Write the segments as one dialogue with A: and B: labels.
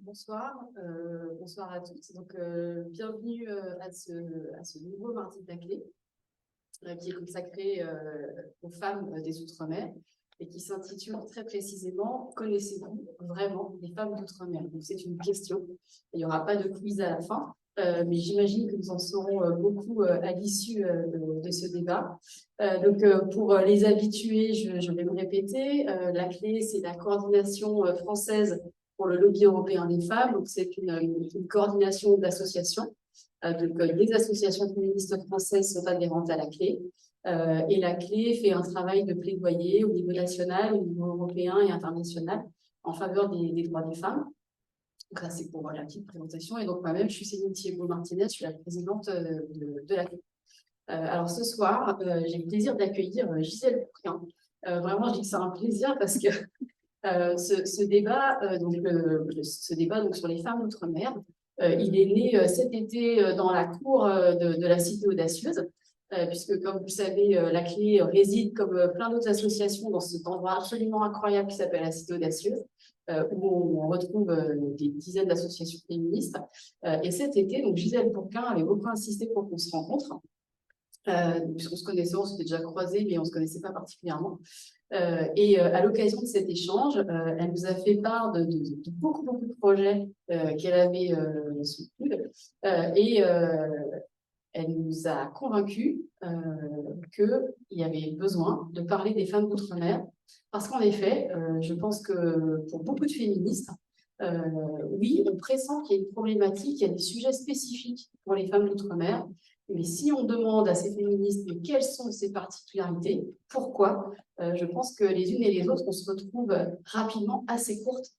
A: Bonsoir à toutes. Donc, bienvenue à ce nouveau Mardi de la Clé, qui est consacré aux femmes des Outre-mer et qui s'intitule très précisément « Connaissez-vous vraiment les femmes d'Outre-mer ?» Donc, c'est une question. Il n'y aura pas de quiz à la fin, mais j'imagine que nous en saurons beaucoup à l'issue de ce débat. Pour les habitués, je vais me répéter. La Clé, c'est la coordination française pour le lobby européen des femmes. Donc, c'est une coordination d'associations. Les associations féministes françaises sont adhérentes à la Clé. Et la Clé fait un travail de plaidoyer au niveau national, au niveau européen et international en faveur des droits des femmes. Donc là, c'est pour la petite présentation. Et donc, moi-même, je suis Céline Thiebaud-Martinez, je suis la présidente de la Clé. Alors, ce soir, j'ai le plaisir d'accueillir Gisèle Bourquin. Vraiment, je dis que c'est un plaisir parce que ce débat donc, sur les femmes d'outre-mer, il est né cet été dans la cour de la Cité audacieuse, puisque, comme vous le savez, la Clé réside, comme plein d'autres associations, dans cet endroit absolument incroyable qui s'appelle la Cité audacieuse, où on retrouve des dizaines d'associations féministes. Et cet été, donc, Gisèle Bourquin avait beaucoup insisté pour qu'on se rencontre. Puisqu'on se connaissait, on s'était déjà croisés, mais on ne se connaissait pas particulièrement. À l'occasion de cet échange, elle nous a fait part de beaucoup de projets qu'elle avait sous le coude. Elle nous a convaincus qu'il y avait besoin de parler des femmes d'outre-mer, parce qu'en effet, je pense que pour beaucoup de féministes, oui, on pressent qu'il y a une problématique, il y a des sujets spécifiques pour les femmes d'outre-mer, mais si on demande à ces féministes mais quelles sont ces particularités, pourquoi, je pense que les unes et les autres, on se retrouve rapidement assez courtes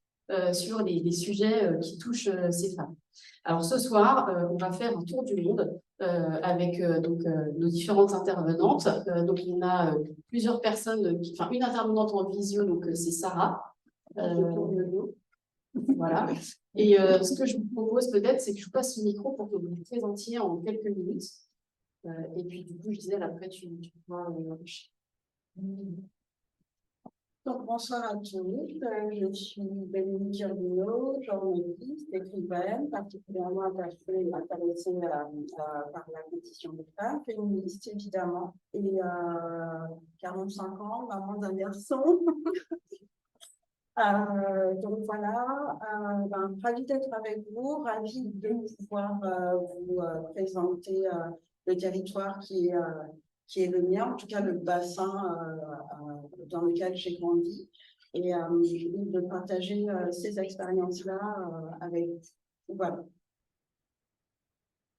A: sur les sujets qui touchent ces femmes. Alors ce soir, on va faire un tour du monde avec nos différentes intervenantes. Donc on a plusieurs personnes, enfin une intervenante en visio, donc c'est Sarah. Voilà. Et ce que je vous propose peut-être, c'est que je vous passe le micro pour que vous vous présentiez en quelques minutes. Et puis du coup, je disais, après tu pourras
B: Donc, bonsoir à tous. Je suis Bénédicte Urbino, journaliste, écrivaine, particulièrement intéressée par la condition des femmes, féministe évidemment, et 45 ans, maman d'un garçon. Donc voilà, ravie d'être avec vous, ravie de pouvoir vous présenter le territoire qui est le mien, en tout cas le bassin dans lequel j'ai grandi, et de partager ces expériences-là avec vous. Voilà.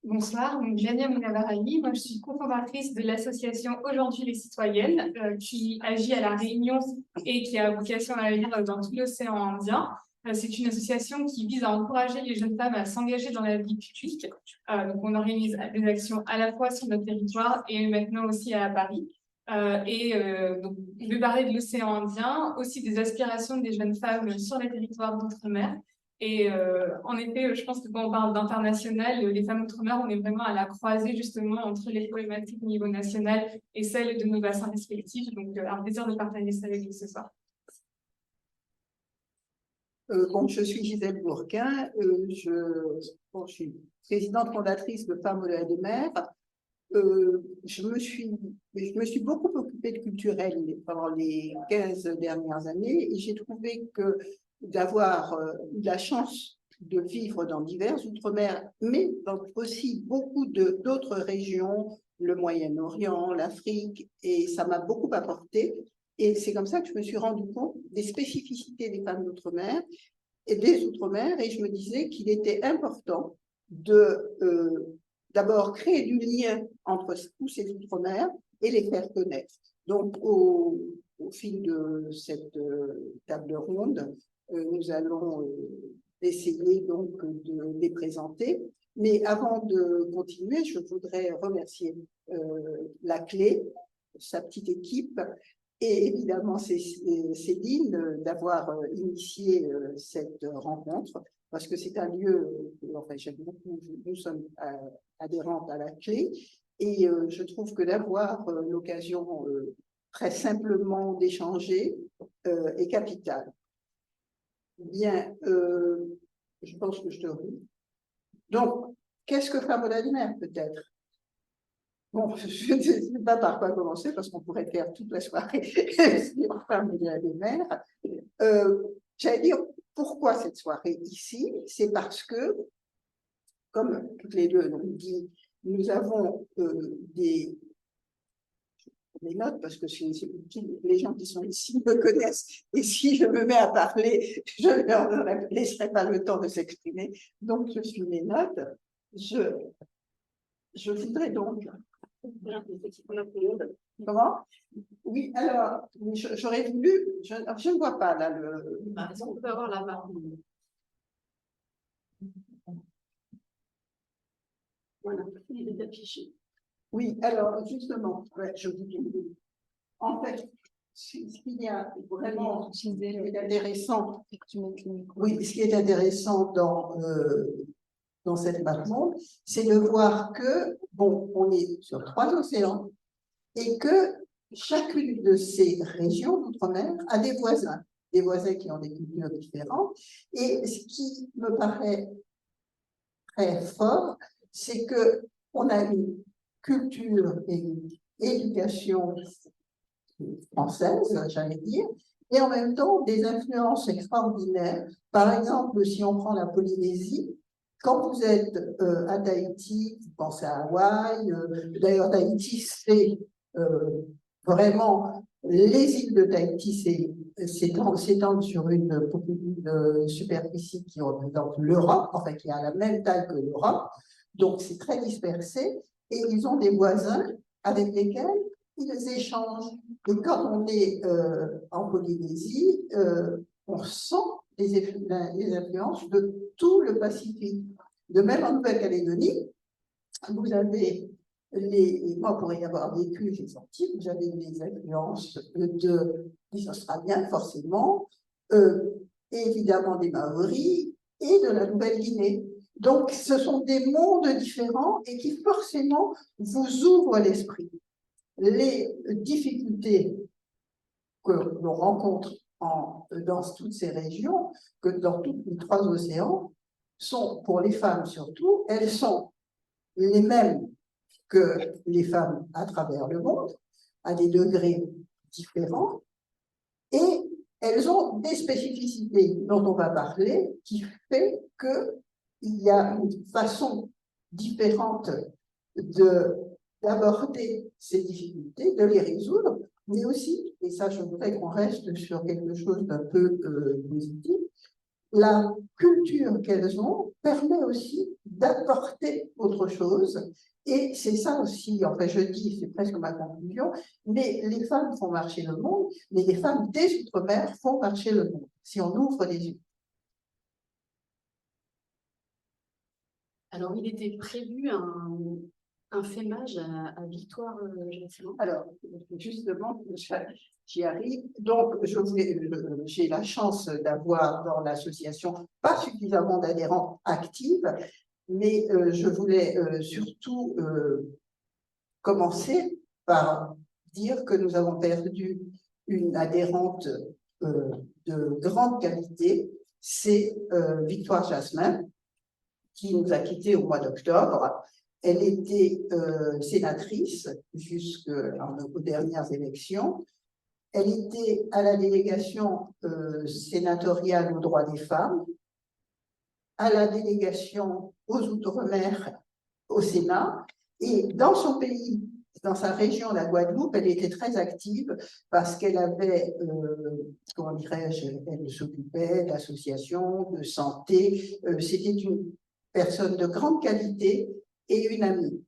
C: Bonsoir, donc Jania Mounavarahi, moi je suis cofondatrice de l'association Aujourd'hui les Citoyennes, qui agit à La Réunion et qui a vocation à agir dans tout l'océan Indien. C'est une association qui vise à encourager les jeunes femmes à s'engager dans la vie publique. Donc on organise des actions à la fois sur notre territoire et maintenant aussi à Paris. Donc, je vais parler de l'océan Indien, aussi des aspirations des jeunes femmes sur les territoires d'outre-mer. Et en effet, je pense que quand on parle d'international, les femmes outre-mer, on est vraiment à la croisée justement entre les problématiques au niveau national et celles de nos bassins respectifs. Donc, un plaisir de partager ça avec vous ce soir.
D: Je suis Gisèle Bourquin, je suis présidente fondatrice de Femmes au-delà des mers. Je me suis beaucoup occupée de culturel pendant les 15 dernières années et j'ai trouvé que d'avoir eu la chance de vivre dans divers outre-mer, mais dans aussi beaucoup d'autres régions, le Moyen-Orient, l'Afrique, et ça m'a beaucoup apporté. Et c'est comme ça que je me suis rendu compte des spécificités des femmes d'outre-mer et des outre-mer, et je me disais qu'il était important de d'abord créer du lien entre tous ces outre-mer et les faire connaître. Donc, au fil de cette table ronde, nous allons essayer donc de les présenter. Mais avant de continuer, je voudrais remercier la Clé, sa petite équipe, et évidemment Céline d'avoir initié cette rencontre, parce que c'est un lieu, enfin j'aime beaucoup, nous sommes adhérentes à la Clé, et je trouve que d'avoir l'occasion très simplement d'échanger est capital. Bien, Je pense que je te ris. Donc, qu'est-ce que Femmes au lait de mer, peut-être? Bon, je ne sais pas par quoi commencer, parce qu'on pourrait faire toute la soirée sur Femmes au lait de mer. J'allais dire, pourquoi cette soirée ici? C'est parce que, comme toutes les deux l'ont dit, nous avons des notes, parce que les gens qui sont ici me connaissent, et si je me mets à parler, je ne leur laisserai pas le temps de s'exprimer. Donc, je suis mes notes. Je voudrais donc... Comment? Oui, alors, j'aurais voulu... Je ne vois pas là le...
A: Est-ce qu'on peut avoir la main?
B: Voilà, il est affiché.
D: Oui, alors, justement, ouais, je vous dis... En fait, ce qu'il y a vraiment, ce qui est intéressant, oui, ce qui est intéressant dans cette map monde, c'est de voir que, bon, on est sur 3 océans et que chacune de ces régions d'outre-mer a des voisins qui ont des cultures différentes. Et ce qui me paraît très fort, c'est que on a une culture et une éducation française, j'allais dire, et en même temps des influences extraordinaires. Par exemple, si on prend la Polynésie, quand vous êtes à Tahiti, vous pensez à Hawaï, d'ailleurs Tahiti, c'est vraiment, les îles de Tahiti s'étendent sur une superficie qui représente l'Europe, en fait qui a la même taille que l'Europe, donc c'est très dispersé, et ils ont des voisins avec lesquels ils échangent. Et quand on est en Polynésie, on sent les influences de tout le Pacifique. De même en Nouvelle-Calédonie, vous avez moi pour y avoir vécu, j'ai senti, vous avez les influences des Australiens forcément, évidemment des Maoris et de la Nouvelle-Guinée. Donc ce sont des mondes différents et qui forcément vous ouvrent l'esprit. Les difficultés que l'on rencontre dans toutes ces régions, que dans tous les 3 océans, sont, pour les femmes surtout, elles sont les mêmes que les femmes à travers le monde, à des degrés différents, et elles ont des spécificités dont on va parler, qui fait qu'il y a une façon différente d'aborder ces difficultés, de les résoudre, mais aussi, et ça je voudrais qu'on reste sur quelque chose d'un peu positif, la culture qu'elles ont permet aussi d'apporter autre chose. Et c'est ça aussi, enfin je dis, c'est presque ma conclusion, mais les femmes font marcher le monde, mais les femmes des Outre-mer font marcher le monde, si on ouvre les yeux.
A: Alors, il était prévu un fémage à Victoire,
D: Alors, justement, j'y arrive. Donc, j'ai la chance d'avoir dans l'association pas suffisamment d'adhérents actifs, mais je voulais surtout commencer par dire que nous avons perdu une adhérente de grande qualité, c'est Victoire Jasmin, qui nous a quittés au mois d'octobre. Elle était sénatrice jusqu'aux dernières élections. Elle était à la délégation sénatoriale aux droits des femmes, à la délégation aux Outre-mer au Sénat, et dans son pays, dans sa région, la Guadeloupe, elle était très active parce qu'elle avait, comment dirais-je, elle s'occupait d'associations, de santé. C'était une personne de grande qualité et une amie.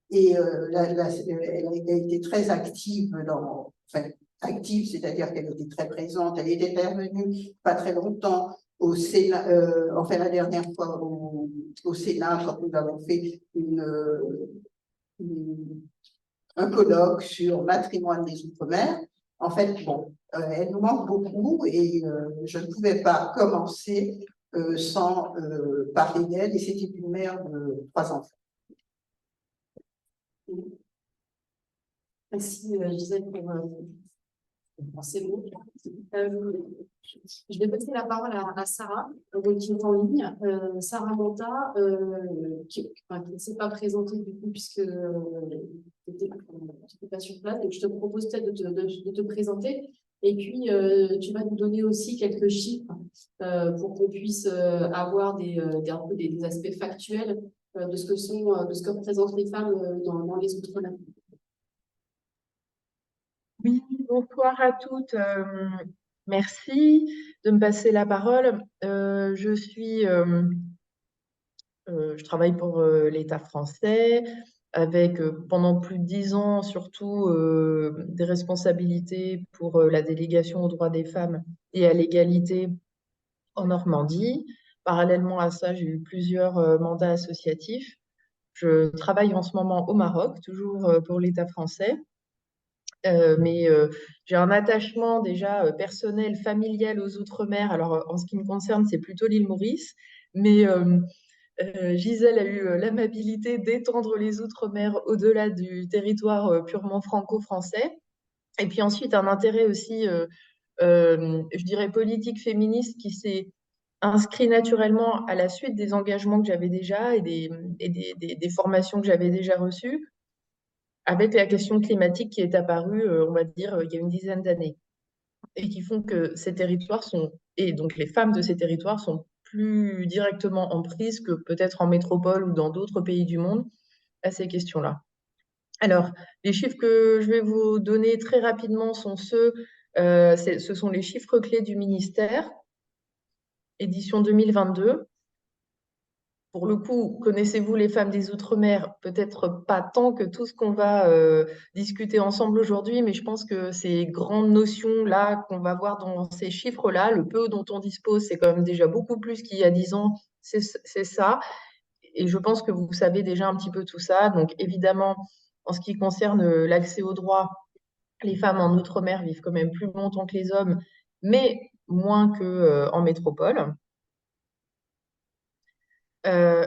D: Et elle a été très active active, c'est-à-dire qu'elle était très présente. Elle était intervenue pas très longtemps au Sénat, enfin la dernière fois au Sénat, quand nous avons fait un colloque sur matrimoine des Outre-mer. En fait, bon, elle nous manque beaucoup et je ne pouvais pas commencer sans parler d'elle, et c'était une mère de 3 enfants.
A: Merci, Gisèle, Bon, c'est bon. Je vais passer la parole à Sarah, qui est en ligne. Sarah Manta, qui ne s'est pas présentée du coup, puisque tu n'étais pas sur place. Donc, je te propose peut-être de te présenter. Et puis, tu vas nous donner aussi quelques chiffres pour qu'on puisse avoir un peu des aspects factuels de ce que représentent les femmes dans les Outre-mer.
E: Oui, bonsoir à toutes. Merci de me passer la parole. Je travaille pour l'État français avec pendant plus de 10 ans surtout des responsabilités pour la délégation aux droits des femmes et à l'égalité en Normandie. Parallèlement à ça, j'ai eu plusieurs mandats associatifs. Je travaille en ce moment au Maroc, toujours pour l'État français. Mais j'ai un attachement déjà personnel, familial aux Outre-mer. Alors, en ce qui me concerne, c'est plutôt l'île Maurice. Mais Gisèle a eu l'amabilité d'étendre les Outre-mer au-delà du territoire purement franco-français. Et puis ensuite, un intérêt aussi, je dirais, politique féministe qui s'est inscrit naturellement à la suite des engagements que j'avais déjà et des formations que j'avais déjà reçues avec la question climatique qui est apparue, on va dire, il y a une dizaine d'années, et qui font que ces territoires et donc les femmes de ces territoires sont plus directement en prise que peut-être en métropole ou dans d'autres pays du monde à ces questions-là. Alors, les chiffres que je vais vous donner très rapidement sont ce sont les chiffres clés du ministère, édition 2022. Pour le coup, connaissez-vous les femmes des Outre-mer? Peut-être pas tant que tout ce qu'on va discuter ensemble aujourd'hui, mais je pense que ces grandes notions-là qu'on va voir dans ces chiffres-là, le peu dont on dispose, c'est quand même déjà beaucoup plus qu'il y a 10 ans, c'est ça. Et je pense que vous savez déjà un petit peu tout ça. Donc évidemment, en ce qui concerne l'accès aux droits, les femmes en Outre-mer vivent quand même plus longtemps que les hommes, mais moins qu'en métropole. Euh,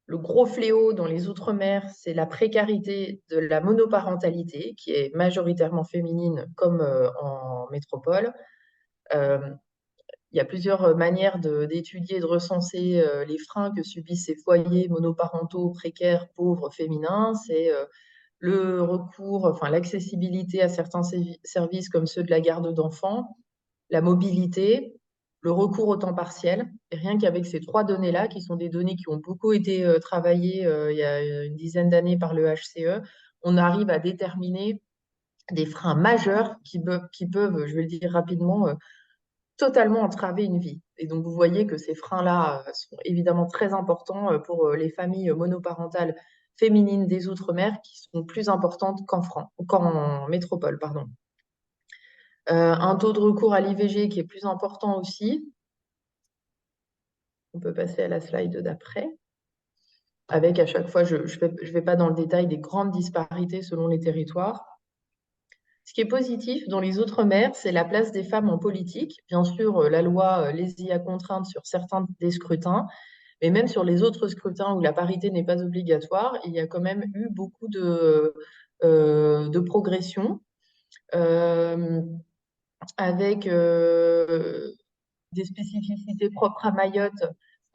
E: Le gros fléau dans les Outre-mer, c'est la précarité de la monoparentalité, qui est majoritairement féminine comme en métropole. Euh, il y a plusieurs manières d'étudier et de recenser les freins que subissent ces foyers monoparentaux, précaires, pauvres, féminins. C'est le recours, enfin l'accessibilité à certains services comme ceux de la garde d'enfants, la mobilité, le recours au temps partiel. Et rien qu'avec ces trois données-là, qui sont des données qui ont beaucoup été travaillées il y a une dizaine d'années par le HCE, on arrive à déterminer des freins majeurs qui peuvent, je vais le dire rapidement, totalement entraver une vie. Et donc, vous voyez que ces freins-là sont évidemment très importants pour les familles monoparentales féminines des Outre-mer, qui sont plus importantes qu'en métropole, pardon. Un taux de recours à l'IVG qui est plus important aussi. On peut passer à la slide d'après. Avec à chaque fois, je ne vais pas dans le détail des grandes disparités selon les territoires. Ce qui est positif dans les Outre-mer, c'est la place des femmes en politique. Bien sûr, la loi les y a contraintes sur certains des scrutins, mais même sur les autres scrutins où la parité n'est pas obligatoire, il y a quand même eu beaucoup de progression. Avec des spécificités propres à Mayotte,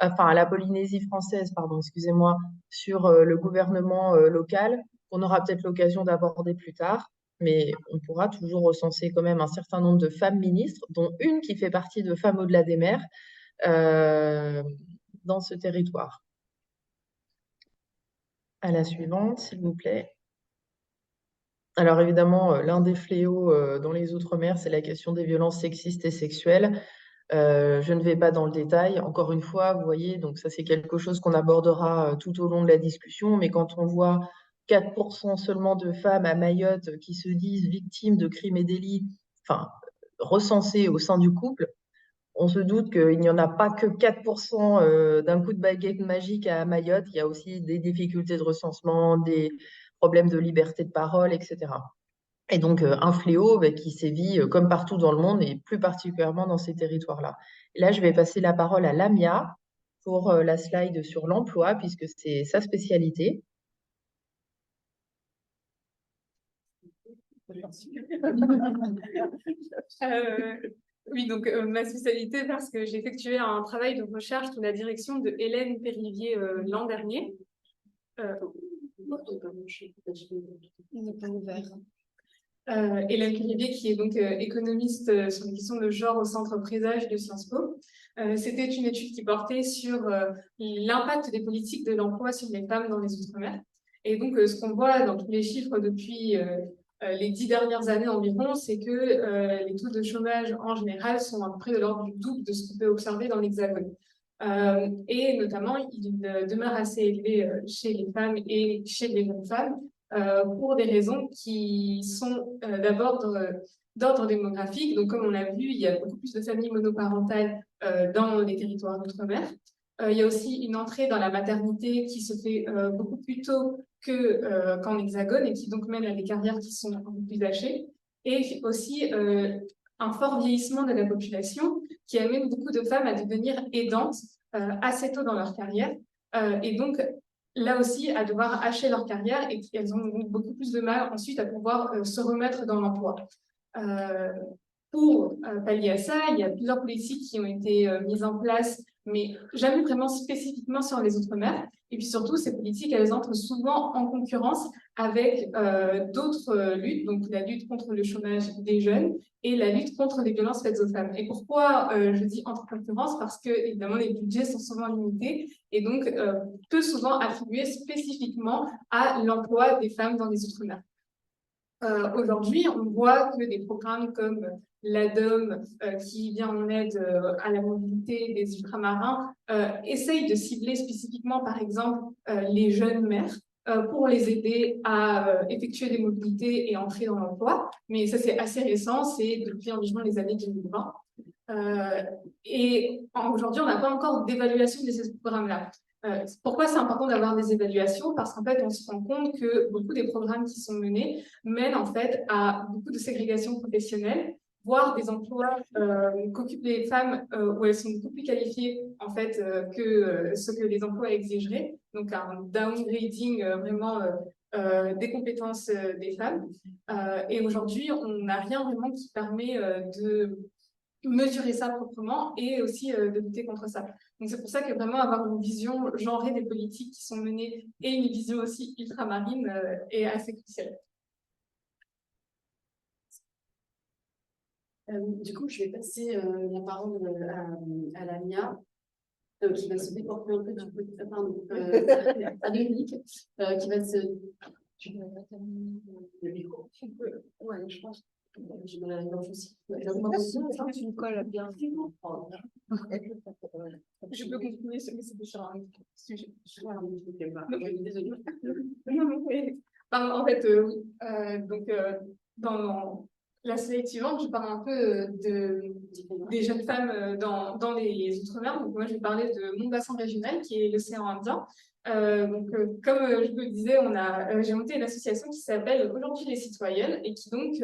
E: enfin à la Polynésie française, pardon, excusez-moi, sur le gouvernement local, qu'on aura peut-être l'occasion d'aborder plus tard, mais on pourra toujours recenser quand même un certain nombre de femmes ministres, dont une qui fait partie de Femmes au-delà des mers, dans ce territoire. À la suivante, s'il vous plaît. Alors évidemment, l'un des fléaux dans les Outre-mer, c'est la question des violences sexistes et sexuelles. Je ne vais pas dans le détail. Encore une fois, vous voyez, donc ça c'est quelque chose qu'on abordera tout au long de la discussion, mais quand on voit 4% seulement de femmes à Mayotte qui se disent victimes de crimes et délits, enfin recensées au sein du couple, on se doute qu'il n'y en a pas que 4% d'un coup de baguette magique à Mayotte. Il y a aussi des difficultés de recensement, des problèmes de liberté de parole, etc. Et donc, un fléau qui sévit comme partout dans le monde et plus particulièrement dans ces territoires-là. Et là, je vais passer la parole à Lamia pour la slide sur l'emploi, puisque c'est sa spécialité.
C: Oui, donc ma spécialité, parce que j'ai effectué un travail de recherche sous la direction de Hélène Périvier l'an dernier. Hélène Périvier, qui est donc économiste sur les questions de genre au Centre Présage de Sciences Po. C'était une étude qui portait sur l'impact des politiques de l'emploi sur les femmes dans les Outre-mer. Et donc, ce qu'on voit dans tous les chiffres depuis les 10 dernières années environ, c'est que les taux de chômage en général sont à peu près de l'ordre du double de ce qu'on peut observer dans l'Hexagone. Et notamment, il demeure assez élevé chez les femmes et chez les jeunes femmes pour des raisons qui sont d'abord d'ordre démographique. Donc, comme on l'a vu, il y a beaucoup plus de familles monoparentales dans les territoires d'outre-mer. Il y a aussi une entrée dans la maternité qui se fait beaucoup plus tôt qu'en Hexagone et qui donc mène à des carrières qui sont un peu plus hachées. Et aussi un fort vieillissement de la population qui amène beaucoup de femmes à devenir aidantes assez tôt dans leur carrière. Et donc, là aussi, à devoir hacher leur carrière et elles ont beaucoup plus de mal ensuite à pouvoir se remettre dans l'emploi. Pour pallier à ça, il y a plusieurs politiques qui ont été mises en place, mais jamais vraiment spécifiquement sur les Outre-mer. Et puis surtout, ces politiques, elles entrent souvent en concurrence avec d'autres luttes, donc la lutte contre le chômage des jeunes et la lutte contre les violences faites aux femmes. Et pourquoi je dis entre concurrence? Parce que, évidemment, les budgets sont souvent limités et donc peu souvent attribués spécifiquement à l'emploi des femmes dans les Outre-mer. Aujourd'hui, on voit que des programmes comme l'ADOM, qui vient en aide à la mobilité des ultramarins, essayent de cibler spécifiquement, par exemple, les jeunes mères pour les aider à effectuer des mobilités et entrer dans l'emploi. Mais ça, c'est assez récent, c'est depuis environ les années 2020. Et aujourd'hui, on n'a pas encore d'évaluation de ces programmes-là. Pourquoi c'est important d'avoir des évaluations? Parce qu'en fait, on se rend compte que beaucoup des programmes qui sont menés mènent en fait à beaucoup de ségrégation professionnelle, voire des emplois qu'occupent les femmes où elles sont beaucoup plus qualifiées en fait que ce que les emplois exigeraient. Donc un downgrading vraiment des compétences des femmes. Et aujourd'hui, on n'a rien vraiment qui permet de mesurer ça proprement et aussi de lutter contre ça. Donc c'est pour ça que vraiment avoir une vision genrée des politiques qui sont menées et une vision aussi ultramarine est assez cruciale.
A: Du coup, je vais passer la parole à Lamia, qui va se déporter un peu du côté, à Dominique, qui va se... Tu peux terminer le micro? Ouais, je pense. J'ai mal à la gorge aussi.
B: Tu me colles bien.
C: Je peux continuer, mais c'est sur un sujet.
A: Désolée.
C: En fait, donc, dans la slide suivante, je parle un peu des jeunes femmes dans les Outre-mer. Donc, moi, je vais parler de mon bassin régional, qui est l'océan Indien. Comme je vous le disais, j'ai monté une association qui s'appelle Aujourd'hui les citoyennes et qui donc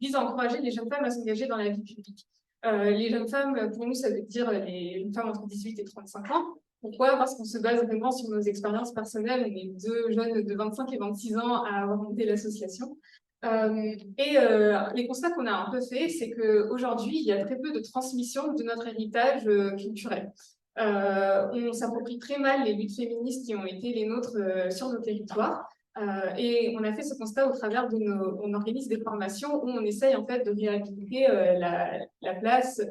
C: vise à encourager les jeunes femmes à s'engager dans la vie publique. Les jeunes femmes, pour nous, ça veut dire les femmes entre 18 et 35 ans. Pourquoi? Parce qu'on se base vraiment sur nos expériences personnelles. On est deux jeunes de 25 et 26 ans à avoir monté l'association. Les constats qu'on a un peu faits, c'est qu'aujourd'hui, il y a très peu de transmission de notre héritage culturel. On s'approprie très mal les luttes féministes qui ont été les nôtres sur nos territoires. Et on a fait ce constat au travers de on organise des formations où on essaye en fait de réhabiliter la place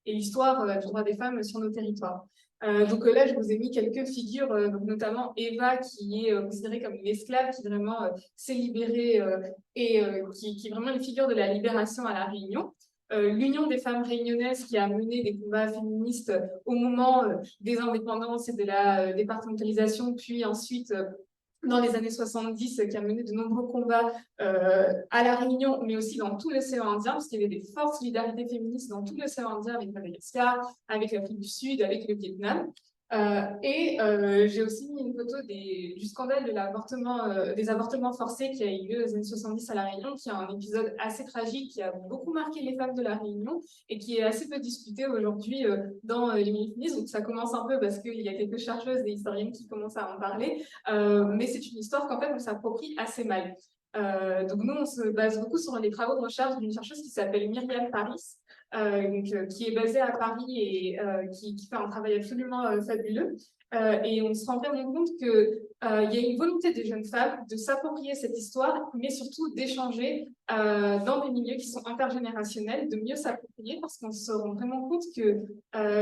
C: et l'histoire du droit des femmes sur nos territoires. Donc là, je vous ai mis quelques figures, donc notamment Eva, qui est considérée comme une esclave, qui vraiment s'est libérée et qui est vraiment une figure de la libération à La Réunion. L'Union des femmes réunionnaises qui a mené des combats féministes au moment des indépendances et de la départementalisation, puis ensuite dans les années 70, qui a mené de nombreux combats à La Réunion, mais aussi dans tout l'océan Indien, parce qu'il y avait des fortes solidarités féministes dans tout l'océan Indien, avec Madagascar, avec l'Afrique du Sud, avec le Vietnam. J'ai aussi mis une photo du scandale de des avortements forcés qui a eu lieu dans les années 70 à La Réunion, qui est un épisode assez tragique qui a beaucoup marqué les femmes de La Réunion et qui est assez peu discuté aujourd'hui dans les milieux féministes. Donc ça commence un peu parce qu'il y a quelques chercheuses et historiennes qui commencent à en parler, mais c'est une histoire qu'en fait on s'approprie assez mal. Donc nous, on se base beaucoup sur les travaux de recherche d'une chercheuse qui s'appelle Myriam Paris, qui est basée à Paris et qui fait un travail absolument fabuleux. Et on se rend vraiment compte qu'il y a une volonté des jeunes femmes de s'approprier cette histoire, mais surtout d'échanger dans des milieux qui sont intergénérationnels, de mieux s'approprier, parce qu'on se rend vraiment compte que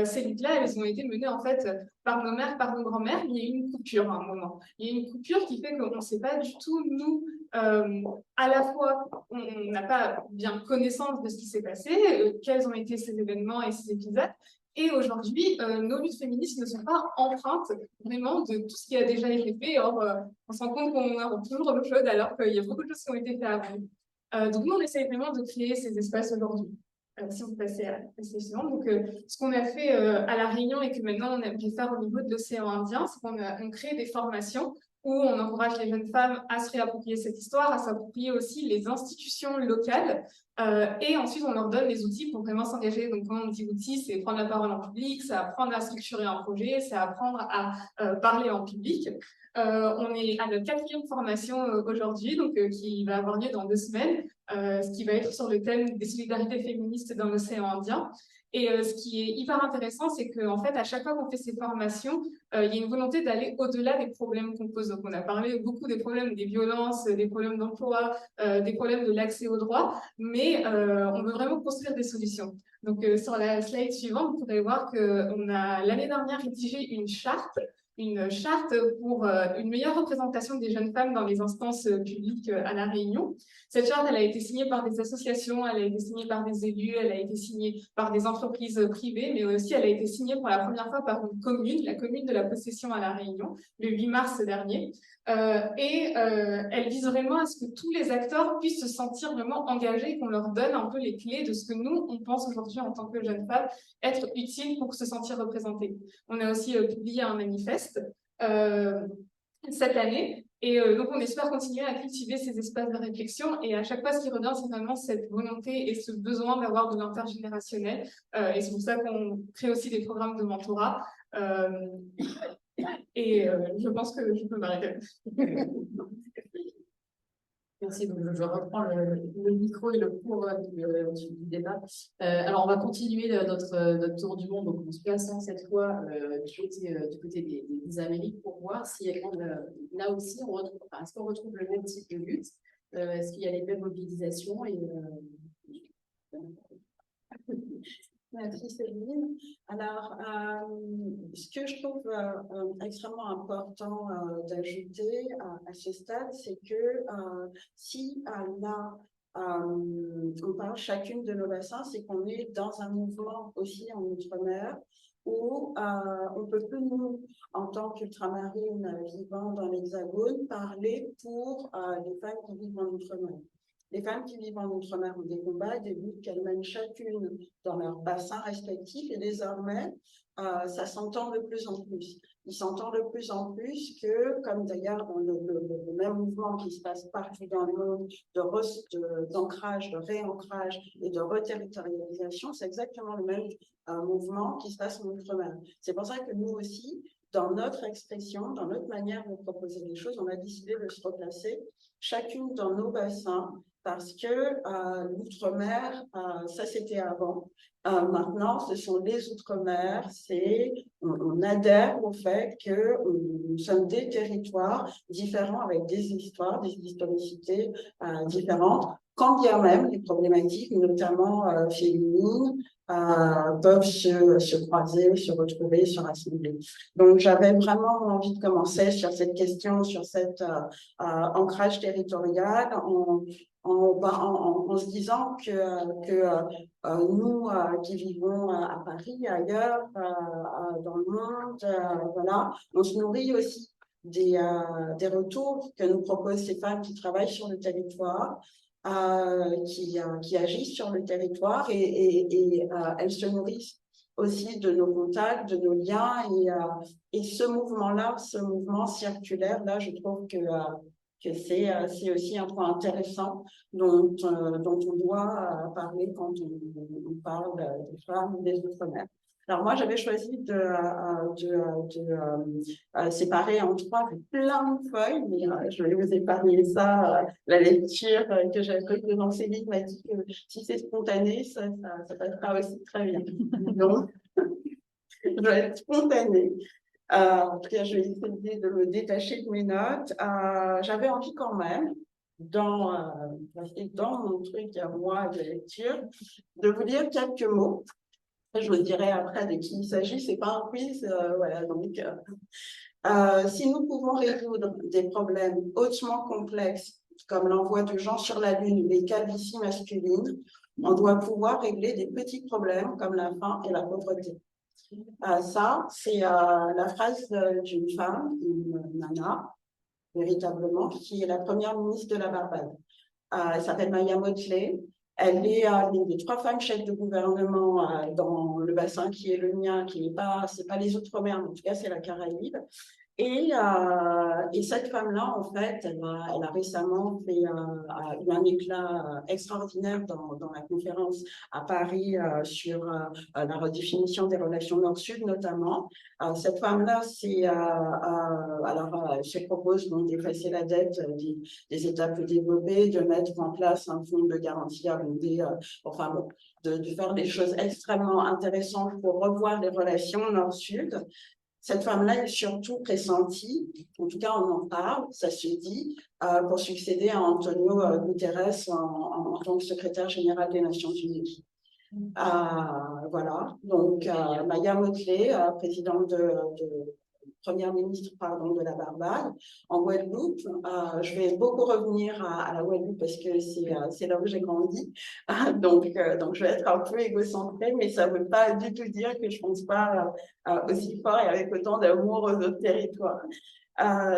C: ces luttes-là, elles ont été menées en fait par nos mères, par nos grands-mères, mais il y a eu une coupure à un moment. Il y a eu une coupure qui fait qu'on ne sait pas du tout, nous, à la fois, on n'a pas bien connaissance de ce qui s'est passé, quels ont été ces événements et ces épisodes, et aujourd'hui, nos luttes féministes ne sont pas empreintes vraiment de tout ce qui a déjà été fait. Or, on se rend compte qu'on a toujours l'eau chaude alors qu'il y a beaucoup de choses qui ont été faites avant. Donc, nous, on essaie vraiment de créer ces espaces aujourd'hui. Si vous passez à la slide suivante. Donc, ce qu'on a fait à La Réunion et que maintenant on aimerait faire au niveau de l'océan Indien, c'est qu'on crée des formations où on encourage les jeunes femmes à se réapproprier cette histoire, à s'approprier aussi les institutions locales, et ensuite on leur donne les outils pour vraiment s'engager. Donc quand on dit outils, c'est prendre la parole en public, c'est apprendre à structurer un projet, c'est apprendre à parler en public. On est à notre 4e formation aujourd'hui, donc qui va avoir lieu dans 2 semaines, ce qui va être sur le thème des solidarités féministes dans l'océan Indien. Et ce qui est hyper intéressant, c'est qu'en fait, à chaque fois qu'on fait ces formations, il y a une volonté d'aller au-delà des problèmes qu'on pose. Donc, on a parlé beaucoup des problèmes des violences, des problèmes d'emploi, des problèmes de l'accès aux droits, mais on veut vraiment construire des solutions. Donc, sur la slide suivante, vous pourrez voir qu'on a l'année dernière rédigé une charte pour une meilleure représentation des jeunes femmes dans les instances publiques à La Réunion. Cette charte, elle a été signée par des associations, elle a été signée par des élus, elle a été signée par des entreprises privées, mais aussi elle a été signée pour la première fois par une commune, la commune de la Possession à La Réunion, le 8 mars dernier. Elle vise vraiment à ce que tous les acteurs puissent se sentir vraiment engagés et qu'on leur donne un peu les clés de ce que nous, on pense aujourd'hui en tant que jeunes femmes être utile pour se sentir représentées. On a aussi publié un manifeste cette année. Et donc, on espère continuer à cultiver ces espaces de réflexion. Et à chaque fois, ce qui revient, c'est vraiment cette volonté et ce besoin d'avoir de l'intergénérationnel. Et c'est pour ça qu'on crée aussi des programmes de mentorat. Je pense que je peux m'arrêter.
A: Merci, donc je reprends le micro et le cours du débat. Alors, on va continuer notre tour du monde, donc en se plaçant cette fois du côté des Amériques pour voir si là aussi, est-ce qu'on retrouve le même type de lutte, est-ce qu'il y a les mêmes mobilisations
B: Merci Céline. Alors, ce que je trouve extrêmement important d'ajouter à ce stade, c'est que si là, on parle chacune de nos bassins, c'est qu'on est dans un mouvement aussi en Outre-mer où on ne peut plus, nous, en tant qu'ultramarines vivant dans l'Hexagone, parler pour les femmes qui vivent en Outre-mer. Les femmes qui vivent en Outre-mer ont des combats, des luttes qu'elles mènent chacune dans leur bassin respectif et désormais, ça s'entend de plus en plus. Il s'entend de plus en plus que, comme d'ailleurs dans le même mouvement qui se passe partout dans le monde d'ancrage, de réancrage et de reterritorialisation, c'est exactement le même mouvement qui se passe en Outre-mer. C'est pour ça que nous aussi, dans notre expression, dans notre manière de proposer les choses, on a décidé de se replacer chacune dans nos bassins parce que l'outre-mer, ça c'était avant. Maintenant, ce sont les outre-mer, on adhère au fait que nous sommes des territoires différents avec des histoires, des historicités différentes, quand bien même les problématiques, notamment féminines, peuvent se croiser, se retrouver, se rassembler. Donc, j'avais vraiment envie de commencer sur cette question, sur cet ancrage territorial, en se disant que nous qui vivons à Paris, ailleurs, dans le monde, voilà, on se nourrit aussi des retours que nous proposent ces femmes qui travaillent sur le territoire, qui agissent sur le territoire et elles se nourrissent aussi de nos contacts, de nos liens et ce mouvement-là, ce mouvement circulaire-là, je trouve que c'est aussi un point intéressant dont on doit parler quand on parle des femmes des Outre-mer. Alors moi, j'avais choisi de séparer en trois avec plein de feuilles, mais je vais vous épargner ça. La lecture que j'avais faite dans ces livres m'a dit que si c'est spontané, ça passera aussi très bien. Donc, je vais être spontanée. En tout cas, je vais essayer de me détacher de mes notes. J'avais envie quand même, dans mon truc à moi de lecture, de vous lire quelques mots. Je vous dirai après de qui il s'agit, c'est pas un quiz. Voilà, donc, si nous pouvons résoudre des problèmes hautement complexes, comme l'envoi de gens sur la Lune, les calvities masculines, on doit pouvoir régler des petits problèmes comme la faim et la pauvreté. Ça, c'est la phrase d'une femme, une nana, véritablement, qui est la première ministre de la Barbade. Elle s'appelle Maya Motley. Elle est l'une des 3 femmes chefs de gouvernement dans le bassin qui est le mien, qui n'est pas, c'est pas les Outre-mer, mais en tout cas, c'est la Caraïbe. Et cette femme-là, en fait, elle a récemment fait eu un éclat extraordinaire dans la conférence à Paris sur la redéfinition des relations Nord-Sud, notamment. Cette femme-là, elle se propose d'effacer la dette des États peu développés, de mettre en place un fonds de garantie abondé, enfin bon, de faire des choses extrêmement intéressantes pour revoir les relations Nord-Sud. Cette femme-là est surtout pressentie, en tout cas on en parle, ça se dit, pour succéder à Antonio Guterres en tant que secrétaire général des Nations Unies. Voilà, donc Maya Motley, présidente première ministre de la Barbade, en Guadeloupe. Je vais beaucoup revenir à la Guadeloupe parce que c'est là où j'ai grandi. Donc, je vais être un peu égocentrée, mais ça ne veut pas du tout dire que je ne pense pas aussi fort et avec autant d'amour aux autres territoires.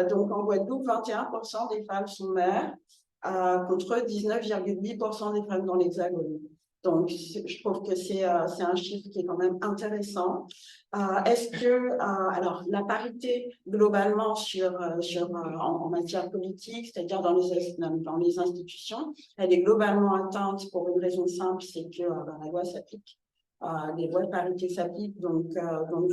B: Donc, en Guadeloupe, 21% des femmes sont mères, contre 19,8% des femmes dans l'Hexagone. Donc, je trouve que c'est un chiffre qui est quand même intéressant. Est-ce que, alors, la parité globalement en matière politique, c'est-à-dire dans les institutions, elle est globalement atteinte pour une raison simple, c'est que la loi s'applique. Les lois de parité s'appliquent, donc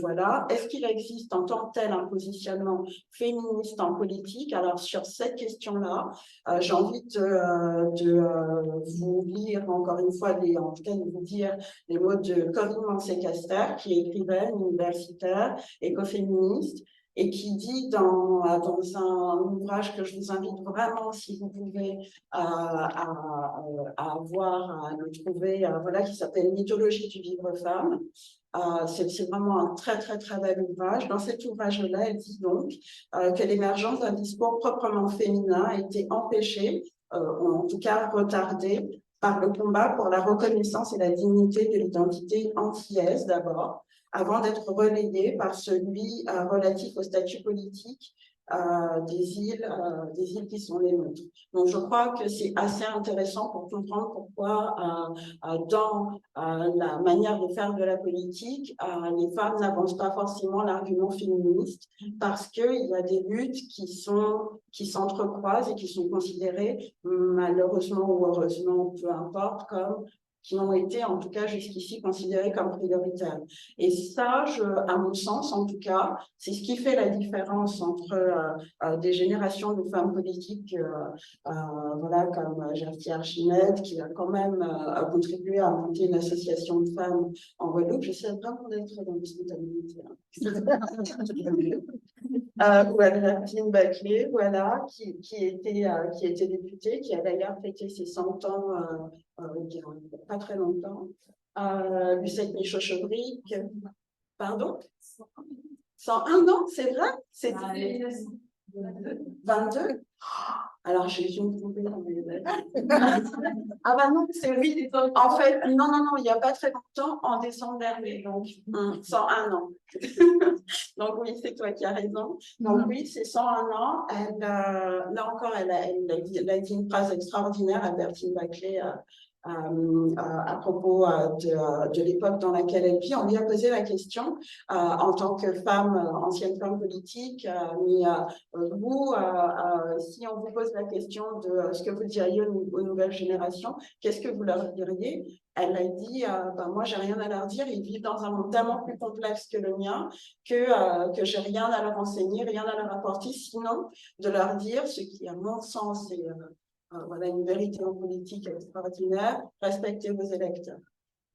B: voilà. Est-ce qu'il existe en tant que tel un positionnement féministe en politique? Alors sur cette question-là, j'ai envie de vous lire encore une fois, en tout cas de vous dire les mots de Corinne Mancé-Caster, qui est écrivaine, universitaire, écoféministe, et qui dit dans un ouvrage que je vous invite vraiment, si vous pouvez, à le trouver, voilà, qui s'appelle Mythologie du vivre femme. C'est vraiment un très, très, très bel ouvrage. Dans cet ouvrage-là, elle dit donc que l'émergence d'un discours proprement féminin a été empêchée, ou en tout cas retardée, par le combat pour la reconnaissance et la dignité de l'identité antillaise d'abord, avant d'être relayé par celui relatif au statut politique des îles qui sont les nôtres. Donc, je crois que c'est assez intéressant pour comprendre pourquoi, dans la manière de faire de la politique, les femmes n'avancent pas forcément l'argument féministe, parce qu'il y a des luttes qui s'entrecroisent et qui sont considérées, malheureusement ou heureusement, peu importe, qui ont été, en tout cas, jusqu'ici, considérées comme prioritaires. Et ça, à mon sens, en tout cas, c'est ce qui fait la différence entre des générations de femmes politiques, voilà, comme Gertie Archinette, qui a quand même contribué à monter une association de femmes en Guadeloupe. J'essaie vraiment d'être dans une spontanéité. Ou Albertine Baclé, voilà, qui était députée, qui a d'ailleurs fêté ses 100 ans il y a pas très longtemps. Lucette Michaud-Chevric, pardon, 101 ans, c'est vrai? C'est 22. Alors, j'ai me trompé dans mes Ah bah non, c'est oui. En fait, non, il n'y a pas très longtemps, en décembre dernier, donc 101 ans. Donc oui, c'est toi qui as raison. Donc oui, c'est 101 ans. Là encore, elle a dit une phrase extraordinaire, Albertine Baclé, à propos de l'époque dans laquelle elle vit. On lui a posé la question en tant que femme, ancienne femme politique, mais vous, si on vous pose la question de ce que vous diriez aux nouvelles générations, qu'est-ce que vous leur diriez? Elle a dit, moi, j'ai rien à leur dire, ils vivent dans un monde tellement plus complexe que le mien, que j'ai rien à leur enseigner, rien à leur apporter, sinon de leur dire ce qui, à mon sens, est voilà, une vérité en politique extraordinaire, respectez vos électeurs.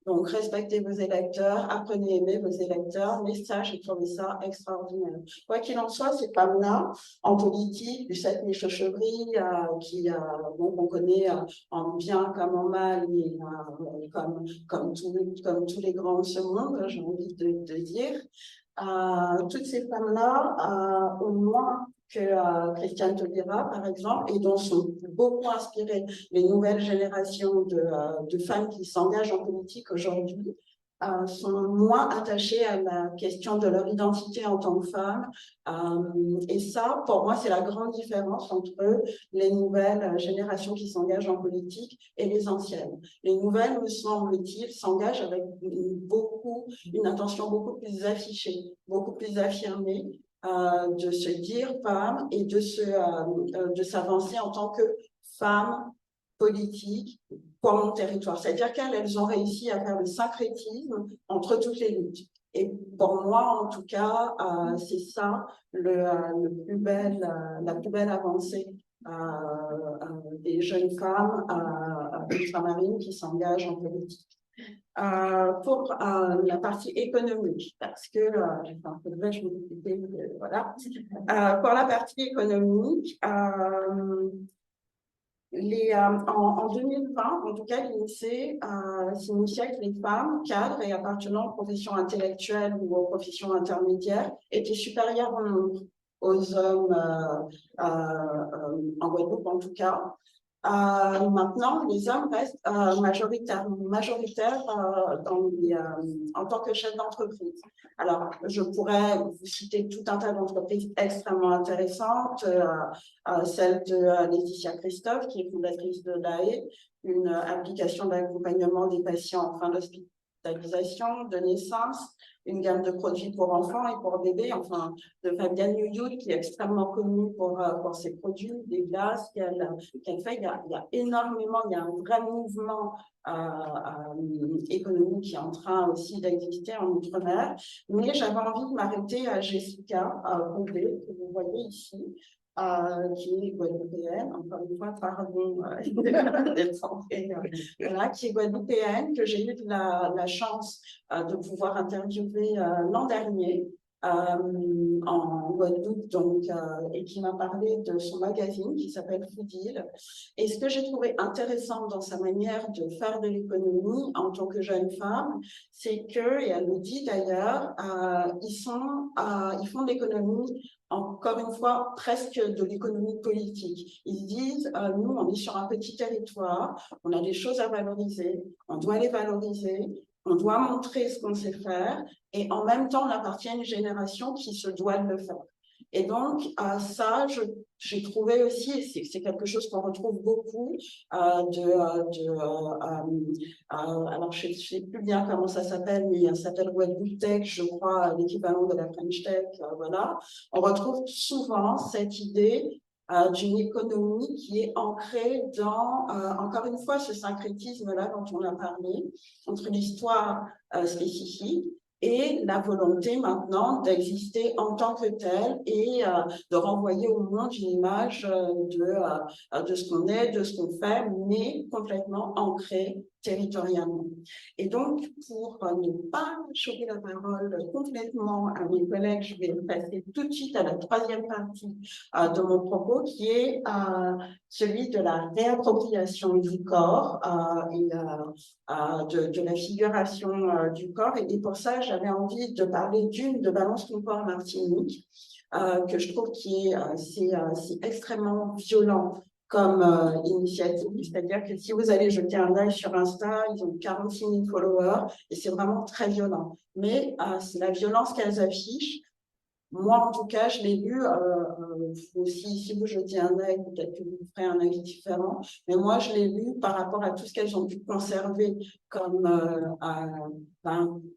B: Donc, respectez vos électeurs, apprenez à aimer vos électeurs, mais ça, j'ai trouvé ça extraordinaire. Quoi qu'il en soit, ces femmes-là, en politique, Lucette Michauchevry, bon, on connaît en bien comme en mal, mais comme tous les grands de ce monde, j'ai envie de dire, toutes ces femmes-là, au moins que Christiane Taubira, par exemple, et dont sont beaucoup inspirées les nouvelles générations de femmes qui s'engagent en politique aujourd'hui, sont moins attachées à la question de leur identité en tant que femmes. Et ça, pour moi, c'est la grande différence entre les nouvelles générations qui s'engagent en politique et les anciennes. Les nouvelles, me semble-t-il, s'engagent avec une intention beaucoup plus affichée, beaucoup plus affirmée, de se dire femme et de s'avancer en tant que femme politique pour mon territoire. C'est-à-dire qu'elles ont réussi à faire le syncrétisme entre toutes les luttes. Et pour moi, en tout cas, c'est ça la plus belle avancée des jeunes femmes ultramarines qui s'engagent en politique. Pour la partie économique, parce que j'ai fait un peu de vache, je me voilà. Pour la partie économique, en 2020, en tout cas, l'INSEE signifiait que les femmes cadres et appartenant aux professions intellectuelles ou aux professions intermédiaires étaient supérieures en nombre aux hommes en Guadeloupe, en tout cas. Maintenant, les hommes restent majoritaires en tant que chefs d'entreprise. Alors, je pourrais vous citer tout un tas d'entreprises extrêmement intéressantes, celle de Laetitia Christophe, qui est fondatrice de l'AE, une application d'accompagnement des patients en fin d'hospitalisation, de naissance, une gamme de produits pour enfants et pour bébés, enfin, de Fabienne Youyou, qui est extrêmement connue pour ses produits, des glaces qu'elle fait. Il y a énormément, il y a un vrai mouvement économique qui est en train aussi d'exister en Outre-mer. Mais j'avais envie de m'arrêter à Jessica Roubaix, que vous voyez ici, qui est guadeloupéenne, encore une fois, pardon d'être entrée, voilà, qui est guadeloupéenne, que j'ai eu la chance de pouvoir interviewer l'an dernier en Guadeloupe, donc, et qui m'a parlé de son magazine qui s'appelle Foodil. Et ce que j'ai trouvé intéressant dans sa manière de faire de l'économie en tant que jeune femme, c'est que, et elle le dit d'ailleurs, ils font de l'économie, encore une fois, presque de l'économie politique. Ils disent, nous, on est sur un petit territoire, on a des choses à valoriser, on doit les valoriser, on doit montrer ce qu'on sait faire, et en même temps, on appartient à une génération qui se doit de le faire. Et donc, ça, j'ai trouvé aussi, et c'est quelque chose qu'on retrouve beaucoup, alors je ne sais plus bien comment ça s'appelle, mais ça s'appelle Guadeloupe Tech, je crois, l'équivalent de la French Tech, voilà. On retrouve souvent cette idée d'une économie qui est ancrée dans, encore une fois, ce syncrétisme-là dont on a parlé, entre l'histoire spécifique et la volonté maintenant d'exister en tant que telle et de renvoyer au monde une image de ce qu'on est, de ce qu'on fait, mais complètement ancrée territorialement. Et donc, pour ne pas choquer la parole complètement à mes collègues, je vais passer tout de suite à la troisième partie de mon propos, qui est celui de la réappropriation du corps et de la figuration du corps. Et pour ça, j'avais envie de parler de Balance ton corps Martinique, que je trouve c'est extrêmement violent comme initiative, c'est-à-dire que si vous allez jeter un œil sur Insta, ils ont 46 000 followers et c'est vraiment très violent. Mais c'est la violence qu'elles affichent Moi, en tout cas, je l'ai lu. Si vous jetez un œil, peut-être que vous ferez un avis différent. Mais moi, je l'ai lu par rapport à tout ce qu'elles ont pu conserver comme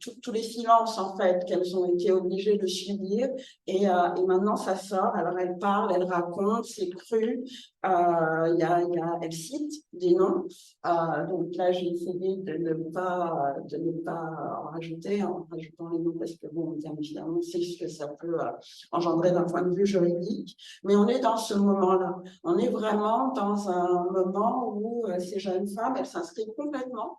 B: tous les silences, en fait, qu'elles ont été obligées de subir. Et maintenant, ça sort. Alors, elles parlent, elles racontent, c'est cru. Elle cite des noms. Donc là, j'ai essayé de ne pas en rajouter, en rajoutant les noms, parce que bon, bien évidemment, c'est ce que ça peut engendrer d'un point de vue juridique. Mais on est dans ce moment-là. On est vraiment dans un moment où ces jeunes femmes, elles s'inscrivent complètement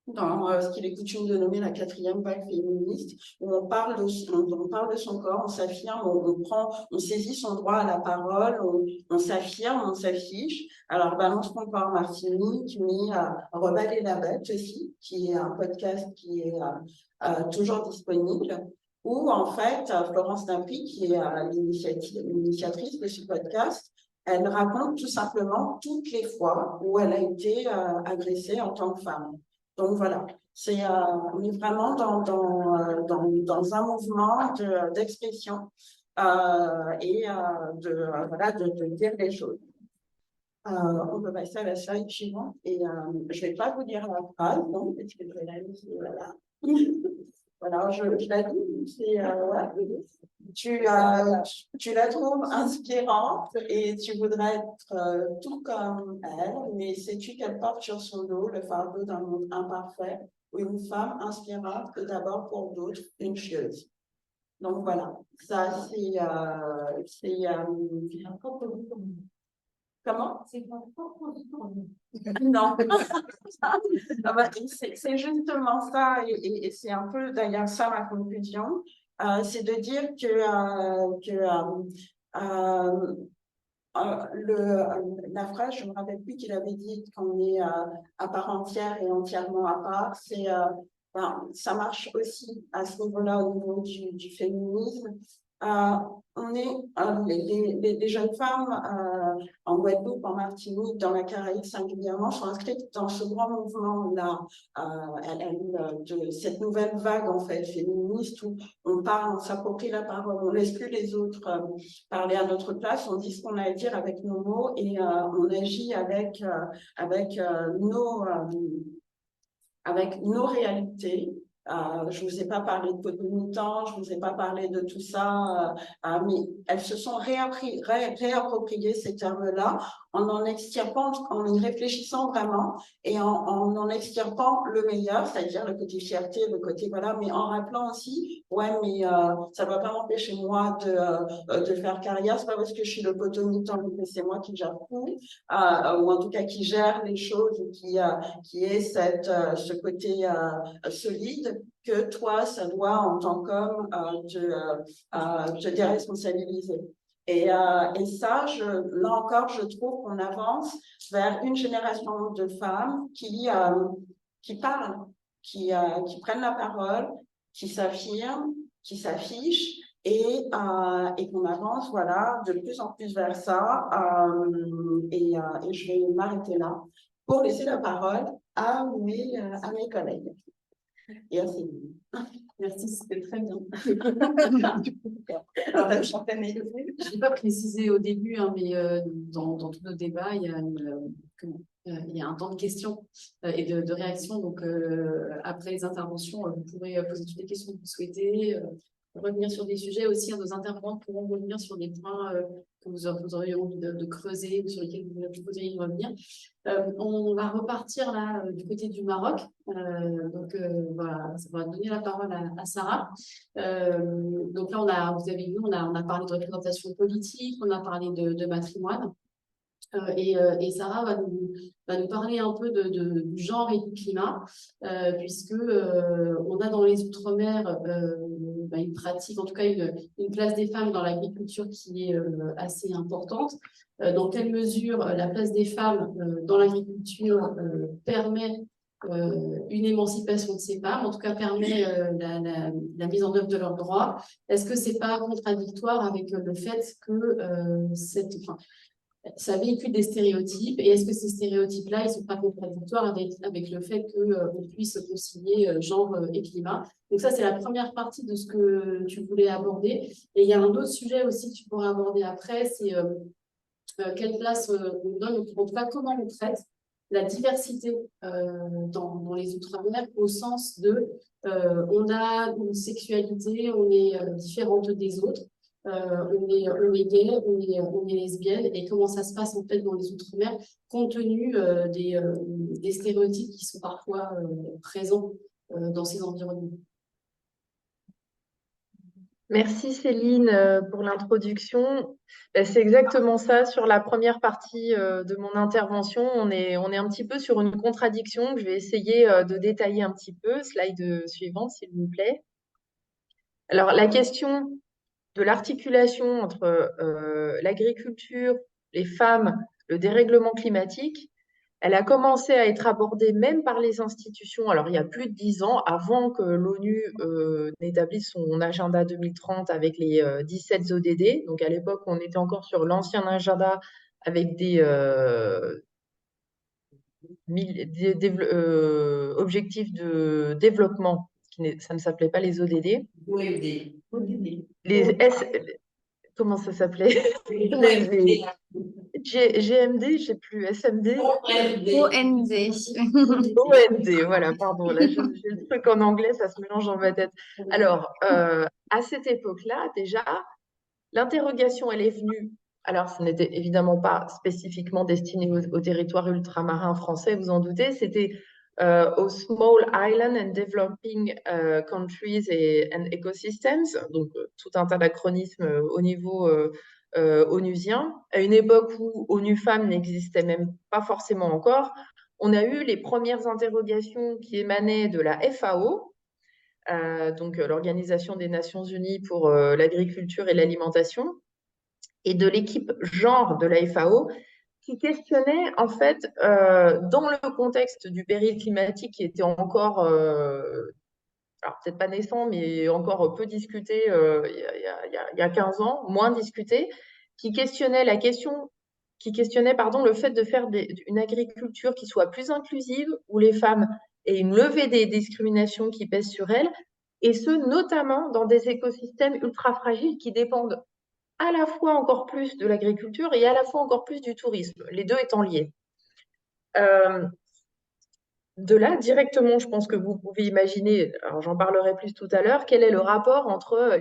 B: dans ce qu'il est coutume de nommer la 4e vague féministe, où on parle de son corps, on s'affirme, on saisit son droit à la parole, on s'affirme, on s'affiche. Alors, Balance ton corps Martinique, mais Reballer la bête aussi, qui est un podcast qui est toujours disponible, où en fait, Florence Dampry, qui est l'initiatrice de ce podcast, elle raconte tout simplement toutes les fois où elle a été agressée en tant que femme. Donc voilà, on est vraiment dans un mouvement d'expression et de dire les choses. On peut passer à la slide suivante et je ne vais pas vous dire la phrase, non, parce que je vais la lire, voilà. Voilà, je la dis, tu la trouves inspirante et tu voudrais être tout comme elle, mais sais-tu qu'elle porte sur son dos le fardeau d'un monde imparfait où une femme inspirante est d'abord pour d'autres une chieuse. Donc voilà, ça c'est comment? C'est pas non. C'est justement ça, et c'est un peu d'ailleurs ça ma conclusion, c'est de dire la phrase, je ne me rappelle plus qu'il avait dit qu'on est à part entière et entièrement à part, ça marche aussi à ce niveau-là au niveau du féminisme. On est les jeunes femmes en Guadeloupe, en Martinique, dans la Caraïbe singulièrement, sont inscrites dans ce grand mouvement-là, de cette nouvelle vague en fait féministe où on parle, on s'approprie la parole, on laisse plus les autres parler à notre place, on dit ce qu'on a à dire avec nos mots et on agit avec nos réalités. Je ne vous ai pas parlé de potomitan, je ne vous ai pas parlé de tout ça, mais elles se sont réappropriées ces termes-là en extirpant, en y réfléchissant vraiment et en extirpant le meilleur, c'est-à-dire le côté fierté, le côté voilà, mais en rappelant aussi, ouais, mais ça ne va pas m'empêcher moi de faire carrière, c'est pas parce que je suis le potomitan que c'est moi qui gère tout, ou en tout cas qui gère les choses, qui est ce côté solide, que toi, ça doit, en tant qu'homme, te déresponsabiliser. Et ça, là encore, je trouve qu'on avance vers une génération de femmes qui parlent, qui prennent la parole, qui s'affirment, qui s'affichent, et qu'on avance voilà, de plus en plus vers ça. Et je vais m'arrêter là pour laisser la parole à mes collègues. Et à Céline.
A: Merci, c'était très bien.
B: Alors,
A: je n'ai pas précisé au début, hein, mais dans tous nos débats, il y a un temps de questions et de réactions. Donc, après les interventions, vous pourrez poser toutes les questions que vous souhaitez, revenir sur des sujets aussi. Nos intervenants pourront revenir sur des points que vous auriez envie de creuser ou sur lesquels vous voudriez revenir. On va repartir là du côté du Maroc. Voilà, ça va donner la parole à Sarah. Donc là, vous avez vu, on a parlé de représentation politique, on a parlé de matrimoine. Et Sarah va nous parler un peu du genre et du climat, puisque on a dans les Outre-mer une pratique, en tout cas une place des femmes dans l'agriculture qui est assez importante. Dans quelle mesure la place des femmes dans l'agriculture permet une émancipation de ces femmes, en tout cas permet la mise en œuvre de leurs droits. Est-ce que c'est pas contradictoire avec le fait que ça véhicule des stéréotypes. Et est-ce que ces stéréotypes-là, ils sont pas contradictoires avec le fait qu'on puisse concilier genre et climat? Donc ça, c'est la première partie de ce que tu voulais aborder. Et il y a un autre sujet aussi que tu pourrais aborder après, c'est quelle place on donne, en tout cas comment on traite la diversité dans les Outre-mer au sens de on a une sexualité, on est différente des autres, on est gay, on est lesbienne, et comment ça se passe en fait dans les Outre-mer compte tenu des stéréotypes qui sont parfois présents dans ces environnements.
E: Merci Céline pour l'introduction. C'est exactement ça. Sur la première partie de mon intervention, on est un petit peu sur une contradiction que je vais essayer de détailler un petit peu. Slide suivante, s'il vous plaît. Alors, la question de l'articulation entre l'agriculture, les femmes, le dérèglement climatique, elle a commencé à être abordée même par les institutions, alors il y a plus de 10 ans, avant que l'ONU n'établisse son agenda 2030 avec les 17 ODD. Donc à l'époque, on était encore sur l'ancien agenda avec des objectifs de développement, ça ne s'appelait pas les ODD.
B: OMD.
E: Les S, comment ça s'appelait? GMD, je sais plus, SMD.
F: OND.
E: OND, voilà, pardon. Là, j'ai le truc en anglais, ça se mélange dans ma tête. Alors, à cette époque-là, déjà, l'interrogation, elle est venue. Alors, ce n'était évidemment pas spécifiquement destiné aux territoires ultramarins français, vous en doutez. C'était aux Small Island and Developing Countries and Ecosystems, donc tout un tas d'acronymes au niveau onusien. À une époque où ONU Femmes n'existait même pas forcément encore, on a eu les premières interrogations qui émanaient de la FAO, donc l'Organisation des Nations Unies pour l'agriculture et l'alimentation, et de l'équipe genre de la FAO, qui questionnait en fait, dans le contexte du péril climatique qui était encore, alors peut-être pas naissant, mais encore peu discuté il y a 15 ans, moins discuté, qui questionnait le fait de faire une agriculture qui soit plus inclusive, où les femmes aient une levée des discriminations qui pèsent sur elles, et ce, notamment dans des écosystèmes ultra fragiles qui dépendent à la fois encore plus de l'agriculture et à la fois encore plus du tourisme, les deux étant liés. De là, directement, je pense que vous pouvez imaginer, alors j'en parlerai plus tout à l'heure, quel est le rapport entre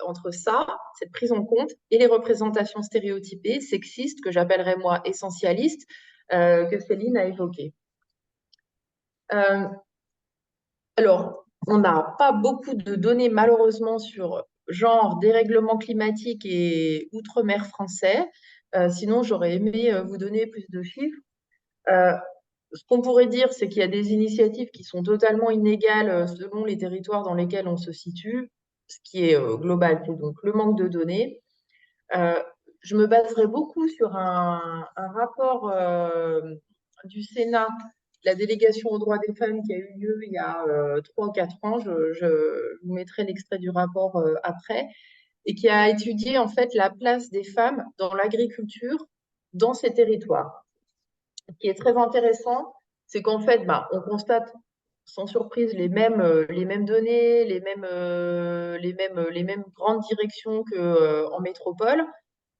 E: entre ça, cette prise en compte, et les représentations stéréotypées, sexistes, que j'appellerais moi essentialistes, que Céline a évoquées. Alors, on n'a pas beaucoup de données malheureusement sur genre dérèglement climatique et outre-mer français. Sinon, j'aurais aimé vous donner plus de chiffres. Ce qu'on pourrait dire, c'est qu'il y a des initiatives qui sont totalement inégales selon les territoires dans lesquels on se situe, ce qui est global, c'est donc le manque de données. Je me baserai beaucoup sur un rapport du Sénat, la délégation aux droits des femmes qui a eu lieu il y a 3 ou 4 ans, je vous mettrai l'extrait du rapport après, et qui a étudié en fait la place des femmes dans l'agriculture dans ces territoires. Ce qui est très intéressant, c'est qu'en fait, on constate sans surprise les mêmes données, les mêmes grandes directions qu'en métropole,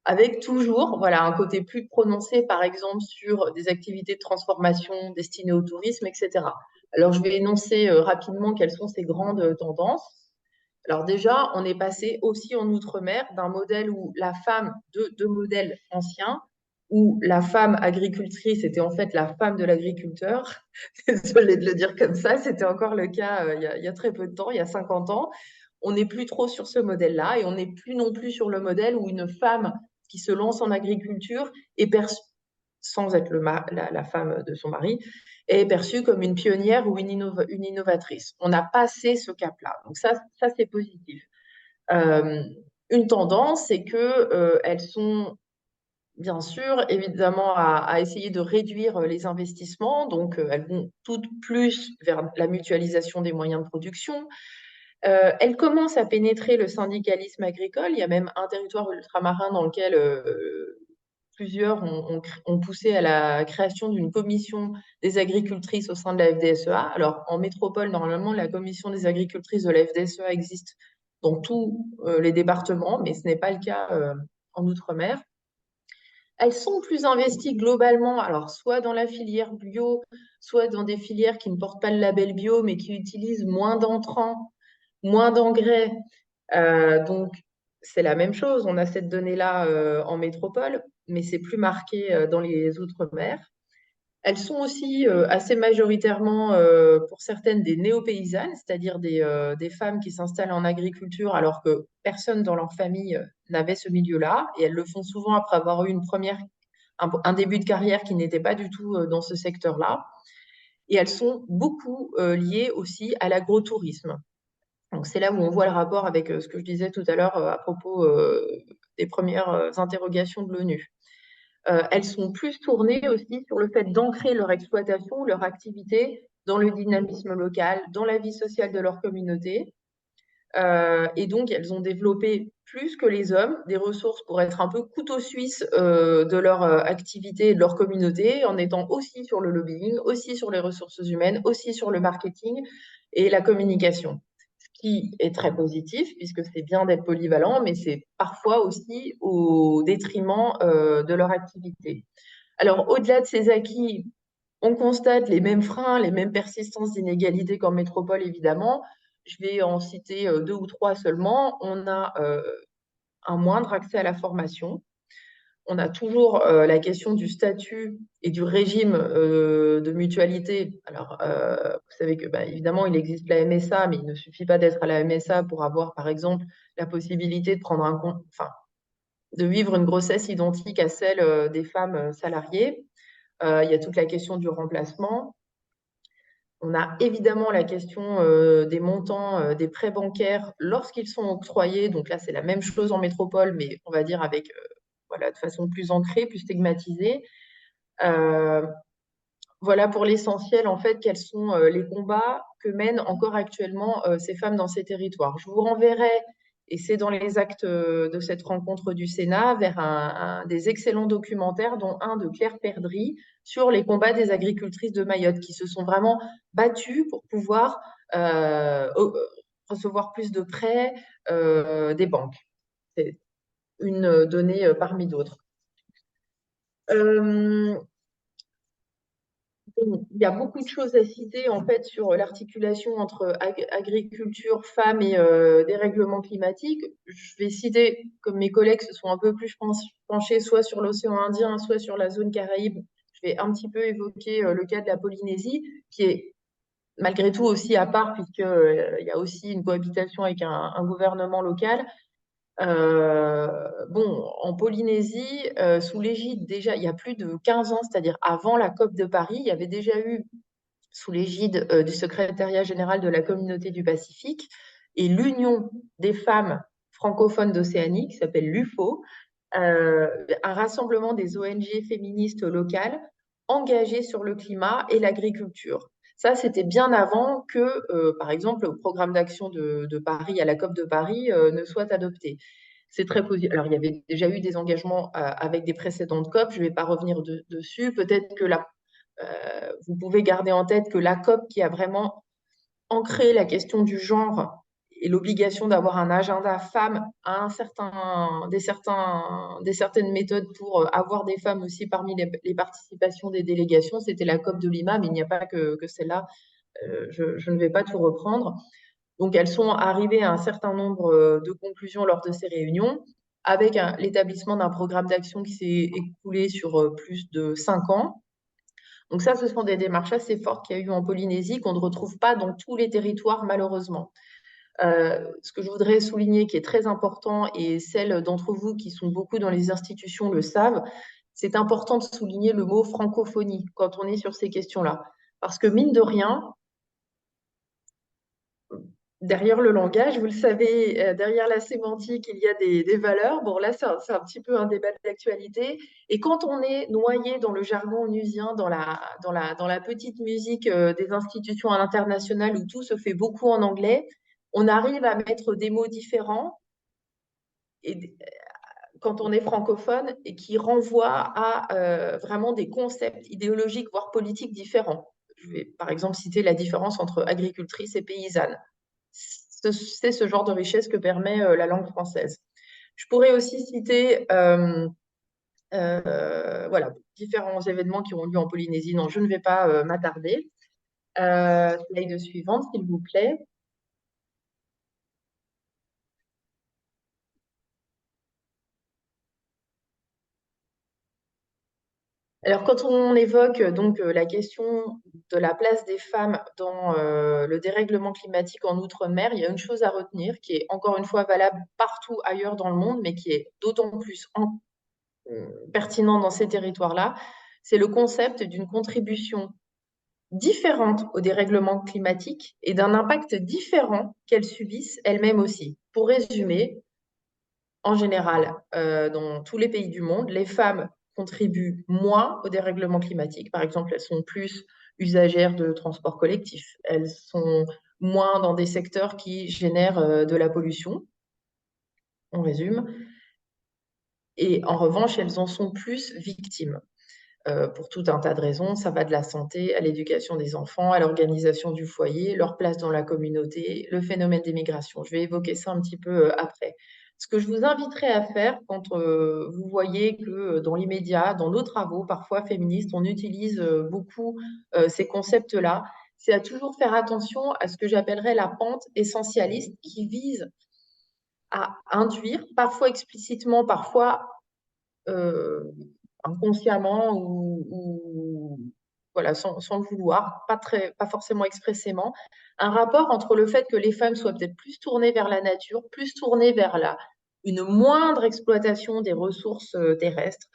E: avec toujours voilà, un côté plus prononcé, par exemple, sur des activités de transformation destinées au tourisme, etc. Alors, je vais énoncer rapidement quelles sont ces grandes tendances. Alors déjà, on est passé aussi en Outre-mer d'un modèle où la femme, de modèles anciens, où la femme agricultrice était en fait la femme de l'agriculteur. Désolée de le dire comme ça, c'était encore le cas il y a très peu de temps, il y a 50 ans. On n'est plus trop sur ce modèle-là et on n'est plus non plus sur le modèle où une femme qui se lance en agriculture est perçue, sans être la femme de son mari, est perçue comme une pionnière ou une innovatrice. On a passé ce cap-là. Donc ça c'est positif. Une tendance, c'est qu'elles sont bien sûr, évidemment, à essayer de réduire les investissements. Donc, elles vont toutes plus vers la mutualisation des moyens de production. Elles commencent à pénétrer le syndicalisme agricole. Il y a même un territoire ultramarin dans lequel plusieurs ont poussé à la création d'une commission des agricultrices au sein de la FDSEA. Alors, en métropole, normalement, la commission des agricultrices de la FDSEA existe dans tous les départements, mais ce n'est pas le cas en Outre-mer. Elles sont plus investies globalement, alors soit dans la filière bio, soit dans des filières qui ne portent pas le label bio, mais qui utilisent moins d'entrants, moins d'engrais. Donc, c'est la même chose. On a cette donnée-là en métropole, mais c'est plus marqué dans les Outre-mer. Elles sont aussi assez majoritairement, pour certaines, des néo-paysannes, c'est-à-dire des femmes qui s'installent en agriculture alors que personne dans leur famille n'avait ce milieu-là. Et elles le font souvent après avoir eu un début de carrière qui n'était pas du tout dans ce secteur-là. Et elles sont beaucoup liées aussi à l'agrotourisme. Donc, c'est là où on voit le rapport avec ce que je disais tout à l'heure à propos des premières interrogations de l'ONU. Elles sont plus tournées aussi sur le fait d'ancrer leur exploitation, leur activité dans le dynamisme local, dans la vie sociale de leur communauté. Et donc, elles ont développé plus que les hommes des ressources pour être un peu couteau suisse de leur activité et de leur communauté, en étant aussi sur le lobbying, aussi sur les ressources humaines, aussi sur le marketing et la communication. Ce qui est très positif, puisque c'est bien d'être polyvalent, mais c'est parfois aussi au détriment de leur activité. Alors, au-delà de ces acquis, on constate les mêmes freins, les mêmes persistances d'inégalités qu'en métropole, évidemment. Je vais en citer 2 ou 3 seulement. On a un moindre accès à la formation. On a toujours la question du statut et du régime de mutualité. Alors, vous savez que, évidemment, il existe la MSA, mais il ne suffit pas d'être à la MSA pour avoir, par exemple, la possibilité de prendre de vivre une grossesse identique à celle des femmes salariées. Il y a toute la question du remplacement. On a évidemment la question des montants des prêts bancaires lorsqu'ils sont octroyés. Donc là, c'est la même chose en métropole, mais on va dire avec de façon plus ancrée, plus stigmatisée. Voilà pour l'essentiel, en fait, quels sont les combats que mènent encore actuellement ces femmes dans ces territoires. Je vous renverrai, et c'est dans les actes de cette rencontre du Sénat, vers des excellents documentaires, dont un de Claire Perdry sur les combats des agricultrices de Mayotte, qui se sont vraiment battues pour pouvoir recevoir plus de prêts des banques. C'est une donnée parmi d'autres. Il y a beaucoup de choses à citer en fait sur l'articulation entre agriculture, femmes et dérèglement climatique. Je vais citer, comme mes collègues se sont un peu plus penchés soit sur l'océan Indien, soit sur la zone Caraïbe, je vais un petit peu évoquer le cas de la Polynésie, qui est malgré tout aussi à part, puisqu'il y a aussi une cohabitation avec un gouvernement local. En Polynésie, sous l'égide déjà, il y a plus de 15 ans, c'est-à-dire avant la COP de Paris, il y avait déjà eu, sous l'égide du secrétariat général de la communauté du Pacifique et l'Union des femmes francophones d'Océanie, qui s'appelle l'UFO, un rassemblement des ONG féministes locales engagées sur le climat et l'agriculture. Ça, c'était bien avant que, par exemple, le programme d'action de Paris, à la COP de Paris, ne soit adopté. C'est très positif. Alors, il y avait déjà eu des engagements avec des précédentes COP, je ne vais pas revenir dessus. Peut-être que vous pouvez garder en tête que la COP qui a vraiment ancré la question du genre et l'obligation d'avoir un agenda femmes à des certaines méthodes pour avoir des femmes aussi parmi les participations des délégations. C'était la COP de Lima, mais il n'y a pas que celle-là. Je ne vais pas tout reprendre. Donc, elles sont arrivées à un certain nombre de conclusions lors de ces réunions, avec l'établissement d'un programme d'action qui s'est écoulé sur plus de 5 ans. Donc ça, ce sont des démarches assez fortes qu'il y a eu en Polynésie, qu'on ne retrouve pas dans tous les territoires, malheureusement. Ce que je voudrais souligner, qui est très important, et celles d'entre vous qui sont beaucoup dans les institutions le savent, c'est important de souligner le mot francophonie quand on est sur ces questions-là. Parce que mine de rien, derrière le langage, vous le savez, derrière la sémantique, il y a des valeurs. Bon, là, c'est un petit peu un débat d'actualité. Et quand on est noyé dans le jargon onusien, dans la petite musique des institutions à l'international où tout se fait beaucoup en anglais, on arrive à mettre des mots différents quand on est francophone et qui renvoie à vraiment des concepts idéologiques, voire politiques différents. Je vais par exemple citer la différence entre agricultrice et paysanne. C'est ce genre de richesse que permet la langue française. Je pourrais aussi citer voilà, différents événements qui ont lieu en Polynésie. Non, je ne vais pas m'attarder. Slide suivante, s'il vous plaît. Alors, quand on évoque donc la question de la place des femmes dans le dérèglement climatique en Outre-mer, il y a une chose à retenir qui est encore une fois valable partout ailleurs dans le monde, mais qui est d'autant plus pertinent dans ces territoires-là, c'est le concept d'une contribution différente au dérèglement climatique et d'un impact différent qu'elles subissent elles-mêmes aussi. Pour résumer, en général, dans tous les pays du monde, les femmes contribuent moins au dérèglement climatique. Par exemple, elles sont plus usagères de transports collectifs. Elles sont moins dans des secteurs qui génèrent de la pollution. On résume. Et en revanche, elles en sont plus victimes. Pour tout un tas de raisons. Ça va de la santé à l'éducation des enfants, à l'organisation du foyer, leur place dans la communauté, le phénomène des migrations. Je vais évoquer ça un petit peu après. Ce que je vous inviterai à faire quand vous voyez que dans l'immédiat, dans nos travaux, parfois féministes, on utilise beaucoup ces concepts-là, c'est à toujours faire attention à ce que j'appellerais la pente essentialiste qui vise à induire, parfois explicitement, parfois inconsciemment ou voilà, sans le vouloir, pas forcément expressément, un rapport entre le fait que les femmes soient peut-être plus tournées vers la nature, plus tournées vers une moindre exploitation des ressources terrestres,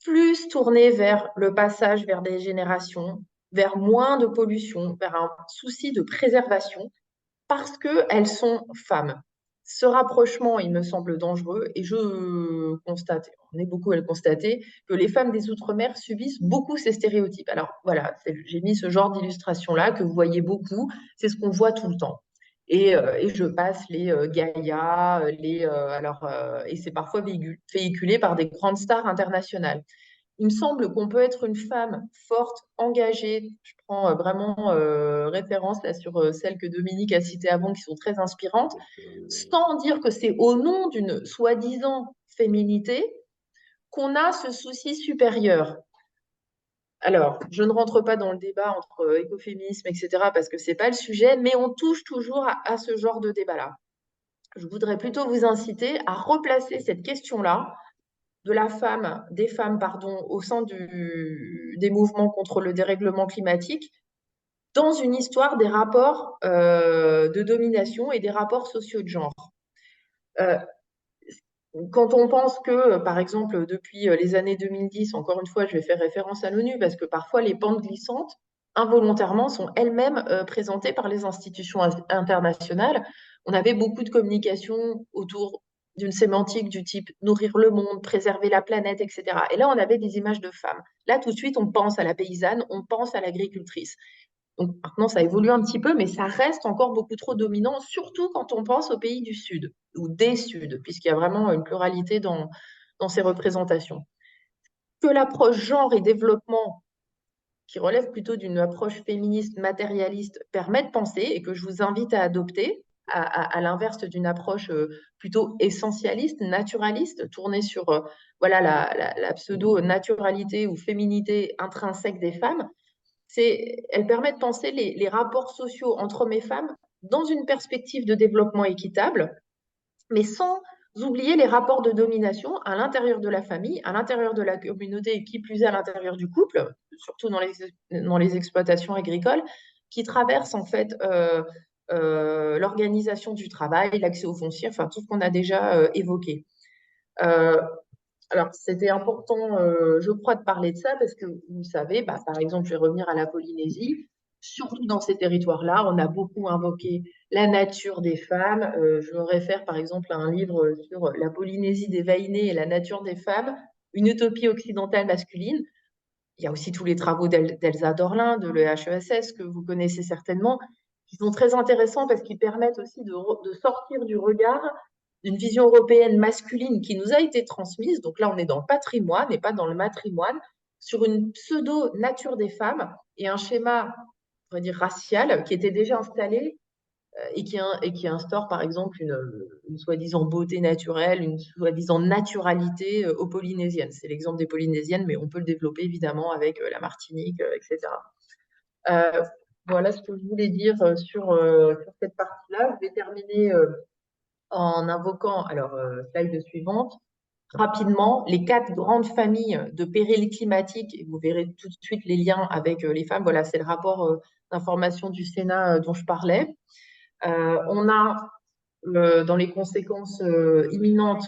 E: plus tournées vers le passage vers des générations, vers moins de pollution, vers un souci de préservation, parce qu'elles sont femmes. Ce rapprochement, il me semble dangereux et je constate, on est beaucoup à le constater, que les femmes des Outre-mer subissent beaucoup ces stéréotypes. Alors voilà, j'ai mis ce genre d'illustration-là que vous voyez beaucoup, c'est ce qu'on voit tout le temps. Et je passe les Gaïa, et c'est parfois véhiculé par des grandes stars internationales. Il me semble qu'on peut être une femme forte, engagée. Je prends vraiment référence là sur celles que Dominique a citées avant, qui sont très inspirantes, sans dire que c'est au nom d'une soi-disant féminité qu'on a ce souci supérieur. Alors, je ne rentre pas dans le débat entre écoféminisme, etc., parce que ce n'est pas le sujet, mais on touche toujours à ce genre de débat-là. Je voudrais plutôt vous inciter à replacer cette question-là des femmes, au sein des mouvements contre le dérèglement climatique, dans une histoire des rapports de domination et des rapports sociaux de genre. Quand on pense que, par exemple, depuis les années 2010, encore une fois, je vais faire référence à l'ONU, parce que parfois les pentes glissantes, involontairement, sont elles-mêmes présentées par les institutions internationales. On avait beaucoup de communication autour d'une sémantique du type nourrir le monde, préserver la planète, etc. Et là, on avait des images de femmes. Là, tout de suite, on pense à la paysanne, on pense à l'agricultrice. Donc maintenant, ça évolue un petit peu, mais ça reste encore beaucoup trop dominant, surtout quand on pense aux pays du Sud, ou des Suds, puisqu'il y a vraiment une pluralité dans ces représentations. Que l'approche genre et développement, qui relève plutôt d'une approche féministe, matérialiste, permet de penser, et que je vous invite à adopter, à l'inverse d'une approche plutôt essentialiste, naturaliste, tournée sur voilà, la pseudo-naturalité ou féminité intrinsèque des femmes, elle permet de penser les rapports sociaux entre hommes et femmes dans une perspective de développement équitable, mais sans oublier les rapports de domination à l'intérieur de la famille, à l'intérieur de la communauté et qui plus est à l'intérieur du couple, surtout dans les exploitations agricoles, qui traversent en fait l'organisation du travail, l'accès au foncier, enfin tout ce qu'on a déjà évoqué. Alors, c'était important, je crois, de parler de ça parce que vous savez, par exemple, je vais revenir à la Polynésie. Surtout dans ces territoires-là, on a beaucoup invoqué la nature des femmes. Je me réfère par exemple à un livre sur la Polynésie des Vaïnés et la nature des femmes, une utopie occidentale masculine. Il y a aussi tous les travaux d'Elsa Dorlin, de l'EHESS, que vous connaissez certainement, qui sont très intéressants parce qu'ils permettent aussi de sortir du regard une vision européenne masculine qui nous a été transmise, donc là on est dans le patrimoine et pas dans le matrimoine, sur une pseudo-nature des femmes et un schéma, on va dire, racial qui était déjà installé et qui instaure par exemple une soi-disant beauté naturelle, une soi-disant naturalité aux Polynésiennes. C'est l'exemple des Polynésiennes, mais on peut le développer évidemment avec la Martinique, etc. Voilà ce que je voulais dire sur cette partie-là. Je vais terminer en invoquant, alors slide suivante, rapidement les 4 grandes familles de périls climatiques, et vous verrez tout de suite les liens avec les femmes. Voilà, c'est le rapport d'information du Sénat dont je parlais. On a dans les conséquences imminentes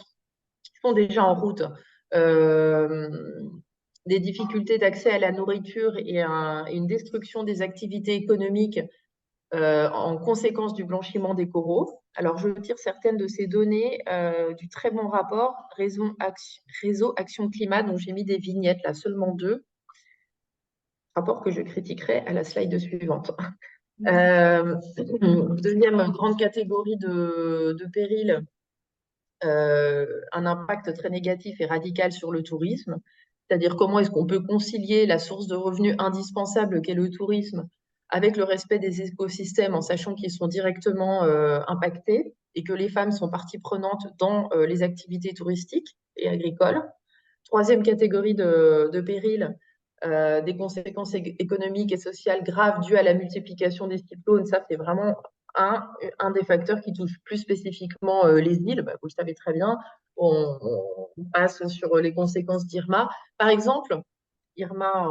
E: qui sont déjà en route des difficultés d'accès à la nourriture et une destruction des activités économiques en conséquence du blanchiment des coraux. Alors, je tire certaines de ces données du très bon rapport Réseau Action Climat, dont j'ai mis des vignettes, là, seulement 2. Rapport que je critiquerai à la slide suivante. Deuxième grande catégorie de périls, un impact très négatif et radical sur le tourisme, c'est-à-dire comment est-ce qu'on peut concilier la source de revenus indispensable qu'est le tourisme avec le respect des écosystèmes en sachant qu'ils sont directement impactés et que les femmes sont partie prenante dans les activités touristiques et agricoles. Troisième catégorie de périls, des conséquences économiques et sociales graves dues à la multiplication des cyclones. Ça, c'est vraiment un des facteurs qui touche plus spécifiquement les îles. Bah, vous le savez très bien, on passe sur les conséquences d'Irma. Par exemple, Irma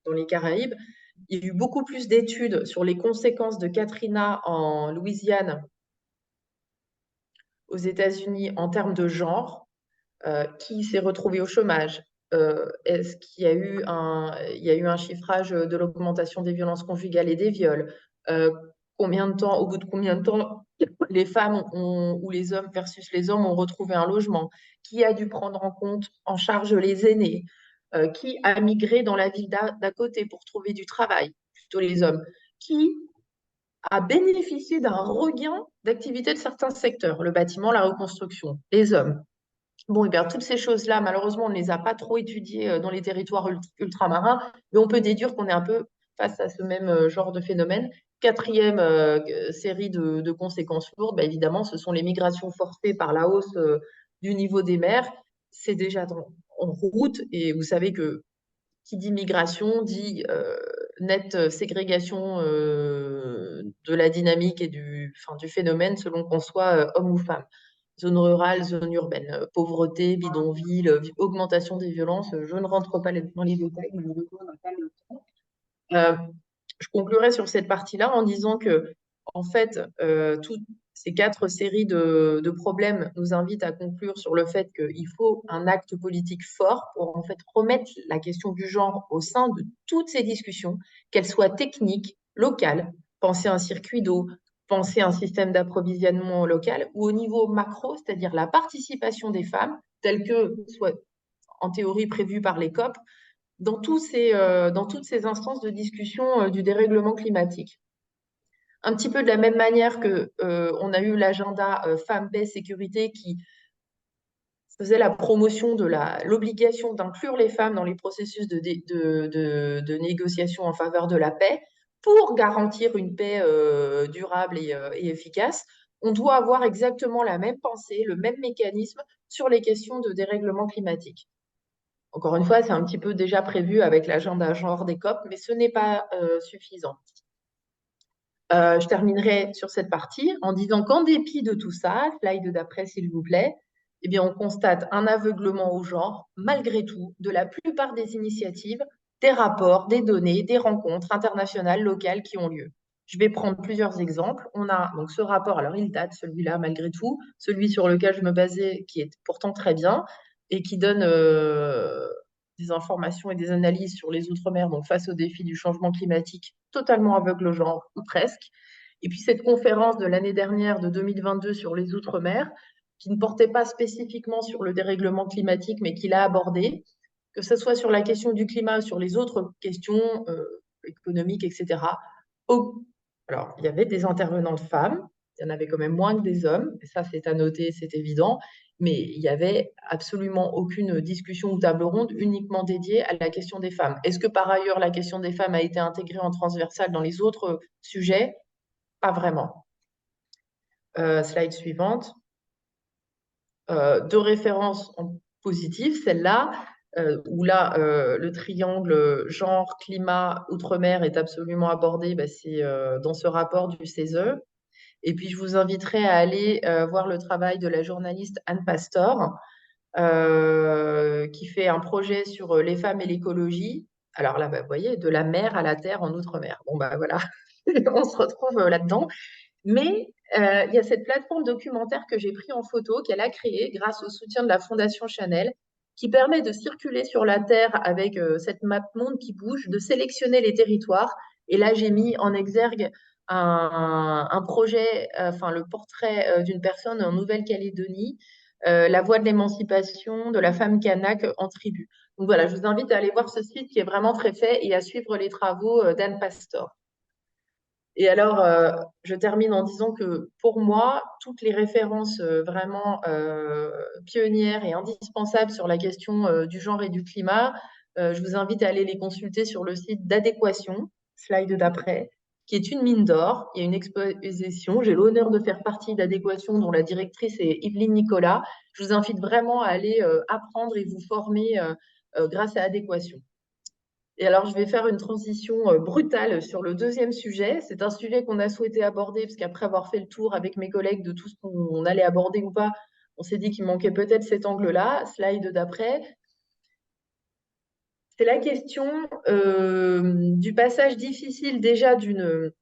E: dans les Caraïbes, il y a eu beaucoup plus d'études sur les conséquences de Katrina en Louisiane, aux États-Unis, en termes de genre. Qui s'est retrouvé au chômage? Est-ce qu'il y a eu un chiffrage de l'augmentation des violences conjugales et des viols? Combien de temps, au bout de combien de temps, les femmes ou les hommes versus les hommes ont retrouvé un logement? Qui a dû prendre en charge les aînés? Qui a migré dans la ville d'à côté pour trouver du travail? Plutôt les hommes. Qui a bénéficié d'un regain d'activité de certains secteurs? Le bâtiment, la reconstruction. Les hommes. Bon, et bien, toutes ces choses-là, malheureusement, on ne les a pas trop étudiées dans les territoires ultramarins, mais on peut déduire qu'on est un peu face à ce même genre de phénomène. Quatrième série de conséquences lourdes, bah, évidemment, ce sont les migrations forcées par la hausse du niveau des mers. C'est déjà en route, et vous savez que qui dit migration dit nette ségrégation de la dynamique et du phénomène selon qu'on soit homme ou femme. Zone rurale, zone urbaine, pauvreté, bidonville, augmentation des violences. Je ne rentre pas dans les détails, malheureusement, on n'a pas le temps. Je conclurai sur cette partie-là en disant que, en fait, toutes ces 4 séries de problèmes nous invitent à conclure sur le fait qu'il faut un acte politique fort pour, en fait, remettre la question du genre au sein de toutes ces discussions, qu'elles soient techniques, locales, penser un circuit d'eau, penser un système d'approvisionnement local, ou au niveau macro, c'est-à-dire la participation des femmes, telle que soit en théorie prévue par les COP, dans toutes ces instances de discussion du dérèglement climatique. Un petit peu de la même manière qu'on a eu l'agenda Femmes, Paix, Sécurité qui faisait la promotion de l'obligation d'inclure les femmes dans les processus de négociation en faveur de la paix pour garantir une paix durable et efficace. On doit avoir exactement la même pensée, le même mécanisme sur les questions de dérèglement climatique. Encore une fois, c'est un petit peu déjà prévu avec l'agenda genre des COP, mais ce n'est pas suffisant. Je terminerai sur cette partie en disant qu'en dépit de tout ça, slide d'après s'il vous plaît, eh bien, on constate un aveuglement au genre, malgré tout, de la plupart des initiatives, des rapports, des données, des rencontres internationales, locales qui ont lieu. Je vais prendre plusieurs exemples. On a donc ce rapport, alors il date celui-là malgré tout, celui sur lequel je me basais, qui est pourtant très bien, et qui donne des informations et des analyses sur les Outre-mer, donc face au défi du changement climatique, totalement aveugle au genre, ou presque. Et puis cette conférence de l'année dernière, de 2022, sur les Outre-mer, qui ne portait pas spécifiquement sur le dérèglement climatique, mais qui l'a abordé, que ce soit sur la question du climat, sur les autres questions économiques, etc. Alors, il y avait des intervenantes femmes, il y en avait quand même moins que des hommes, et ça c'est à noter, c'est évident, mais il n'y avait absolument aucune discussion ou table ronde uniquement dédiée à la question des femmes. Est-ce que par ailleurs la question des femmes a été intégrée en transversal dans les autres sujets? Pas vraiment. Slide suivante. Deux références en positif, celle-là, où là, le triangle genre, climat, outre-mer est absolument abordé, c'est dans ce rapport du CESE. Et puis, je vous inviterai à aller voir le travail de la journaliste Anne Pastor, qui fait un projet sur les femmes et l'écologie. Alors là, vous voyez, de la mer à la terre en outre-mer. Bon, voilà, on se retrouve là-dedans. Mais il y a cette plateforme documentaire que j'ai pris en photo, qu'elle a créée grâce au soutien de la Fondation Chanel, qui permet de circuler sur la Terre avec cette map monde qui bouge, de sélectionner les territoires. Et là, j'ai mis en exergue un projet, le portrait d'une personne en Nouvelle-Calédonie, la voie de l'émancipation de la femme kanak en tribu. Donc voilà, je vous invite à aller voir ce site qui est vraiment très fait et à suivre les travaux d'Anne Pastor. Et alors, je termine en disant que pour moi, toutes les références vraiment pionnières et indispensables sur la question du genre et du climat, je vous invite à aller les consulter sur le site d'Adéquation, slide d'après, qui est une mine d'or. Il y a une exposition. J'ai l'honneur de faire partie d'Adéquation, dont la directrice est Yveline Nicolas. Je vous invite vraiment à aller apprendre et vous former grâce à Adéquation. Et alors, je vais faire une transition brutale sur le deuxième sujet. C'est un sujet qu'on a souhaité aborder parce qu'après avoir fait le tour avec mes collègues de tout ce qu'on allait aborder ou pas, on s'est dit qu'il manquait peut-être cet angle-là. Slide d'après. C'est la question du passage difficile déjà de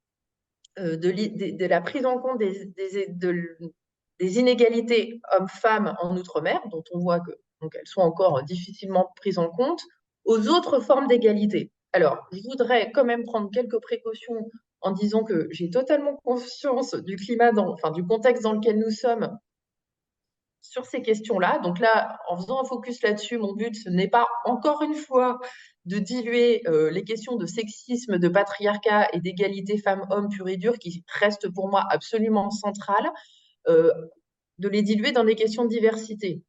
E: la prise en compte des inégalités hommes-femmes en Outre-mer, dont on voit que donc, elles sont encore difficilement prises en compte, aux autres formes d'égalité. Alors, je voudrais quand même prendre quelques précautions en disant que j'ai totalement conscience du climat, du contexte dans lequel nous sommes sur ces questions-là. Donc là, en faisant un focus là-dessus, mon but, ce n'est pas, encore une fois, de diluer les questions de sexisme, de patriarcat et d'égalité femmes-hommes pure et dure, qui restent pour moi absolument centrales, de les diluer dans des questions de diversité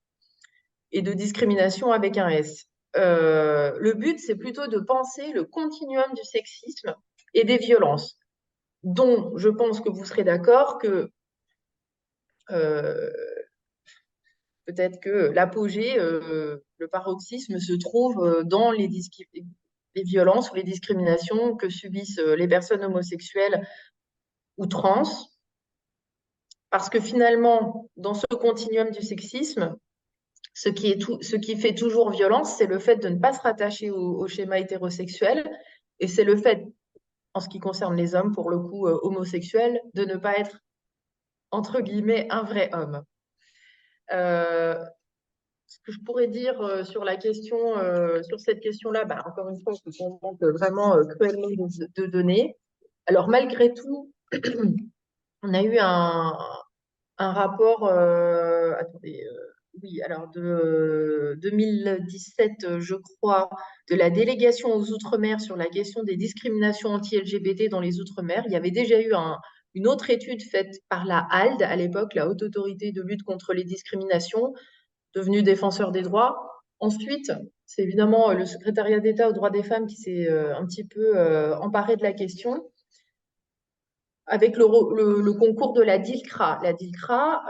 E: et de discrimination avec un S. Le but, c'est plutôt de penser le continuum du sexisme et des violences, dont je pense que vous serez d'accord que peut-être que l'apogée, le paroxysme se trouve dans les violences ou les discriminations que subissent les personnes homosexuelles ou trans, parce que finalement, dans ce continuum du sexisme, ce qui fait toujours violence, c'est le fait de ne pas se rattacher au schéma hétérosexuel, et c'est le fait, en ce qui concerne les hommes, pour le coup homosexuels, de ne pas être, entre guillemets, un vrai homme. Ce que je pourrais dire sur cette question-là, encore une fois, c'est qu'on manque vraiment cruellement de données. Alors, malgré tout, on a eu un rapport, de 2017, je crois, de la délégation aux Outre-mer sur la question des discriminations anti-LGBT dans les Outre-mer. Il y avait déjà eu une autre étude faite par la HALD, à l'époque, la Haute Autorité de lutte contre les discriminations, devenu défenseur des droits. Ensuite, c'est évidemment le secrétariat d'État aux droits des femmes qui s'est un petit peu emparé de la question avec le concours de la DILCRA. La DILCRA,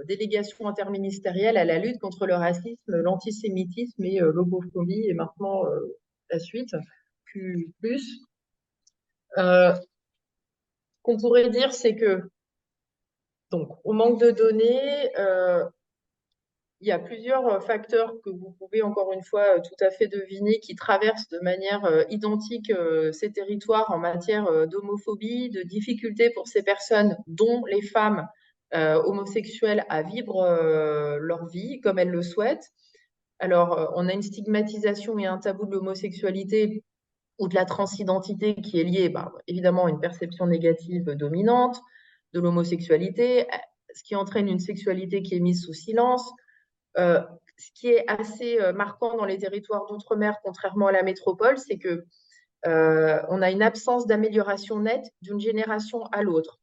E: délégation interministérielle à la lutte contre le racisme, l'antisémitisme et l'homophobie, et maintenant la suite, plus. Qu'on pourrait dire, c'est que, donc, au manque de données, il y a plusieurs facteurs que vous pouvez encore une fois tout à fait deviner qui traversent de manière identique ces territoires en matière d'homophobie, de difficultés pour ces personnes, dont les femmes homosexuelles, à vivre leur vie comme elles le souhaitent. Alors, on a une stigmatisation et un tabou de l'homosexualité ou de la transidentité qui est liée évidemment à une perception négative dominante de l'homosexualité, ce qui entraîne une sexualité qui est mise sous silence. Ce qui est assez marquant dans les territoires d'outre-mer, contrairement à la métropole, c'est que on a une absence d'amélioration nette d'une génération à l'autre.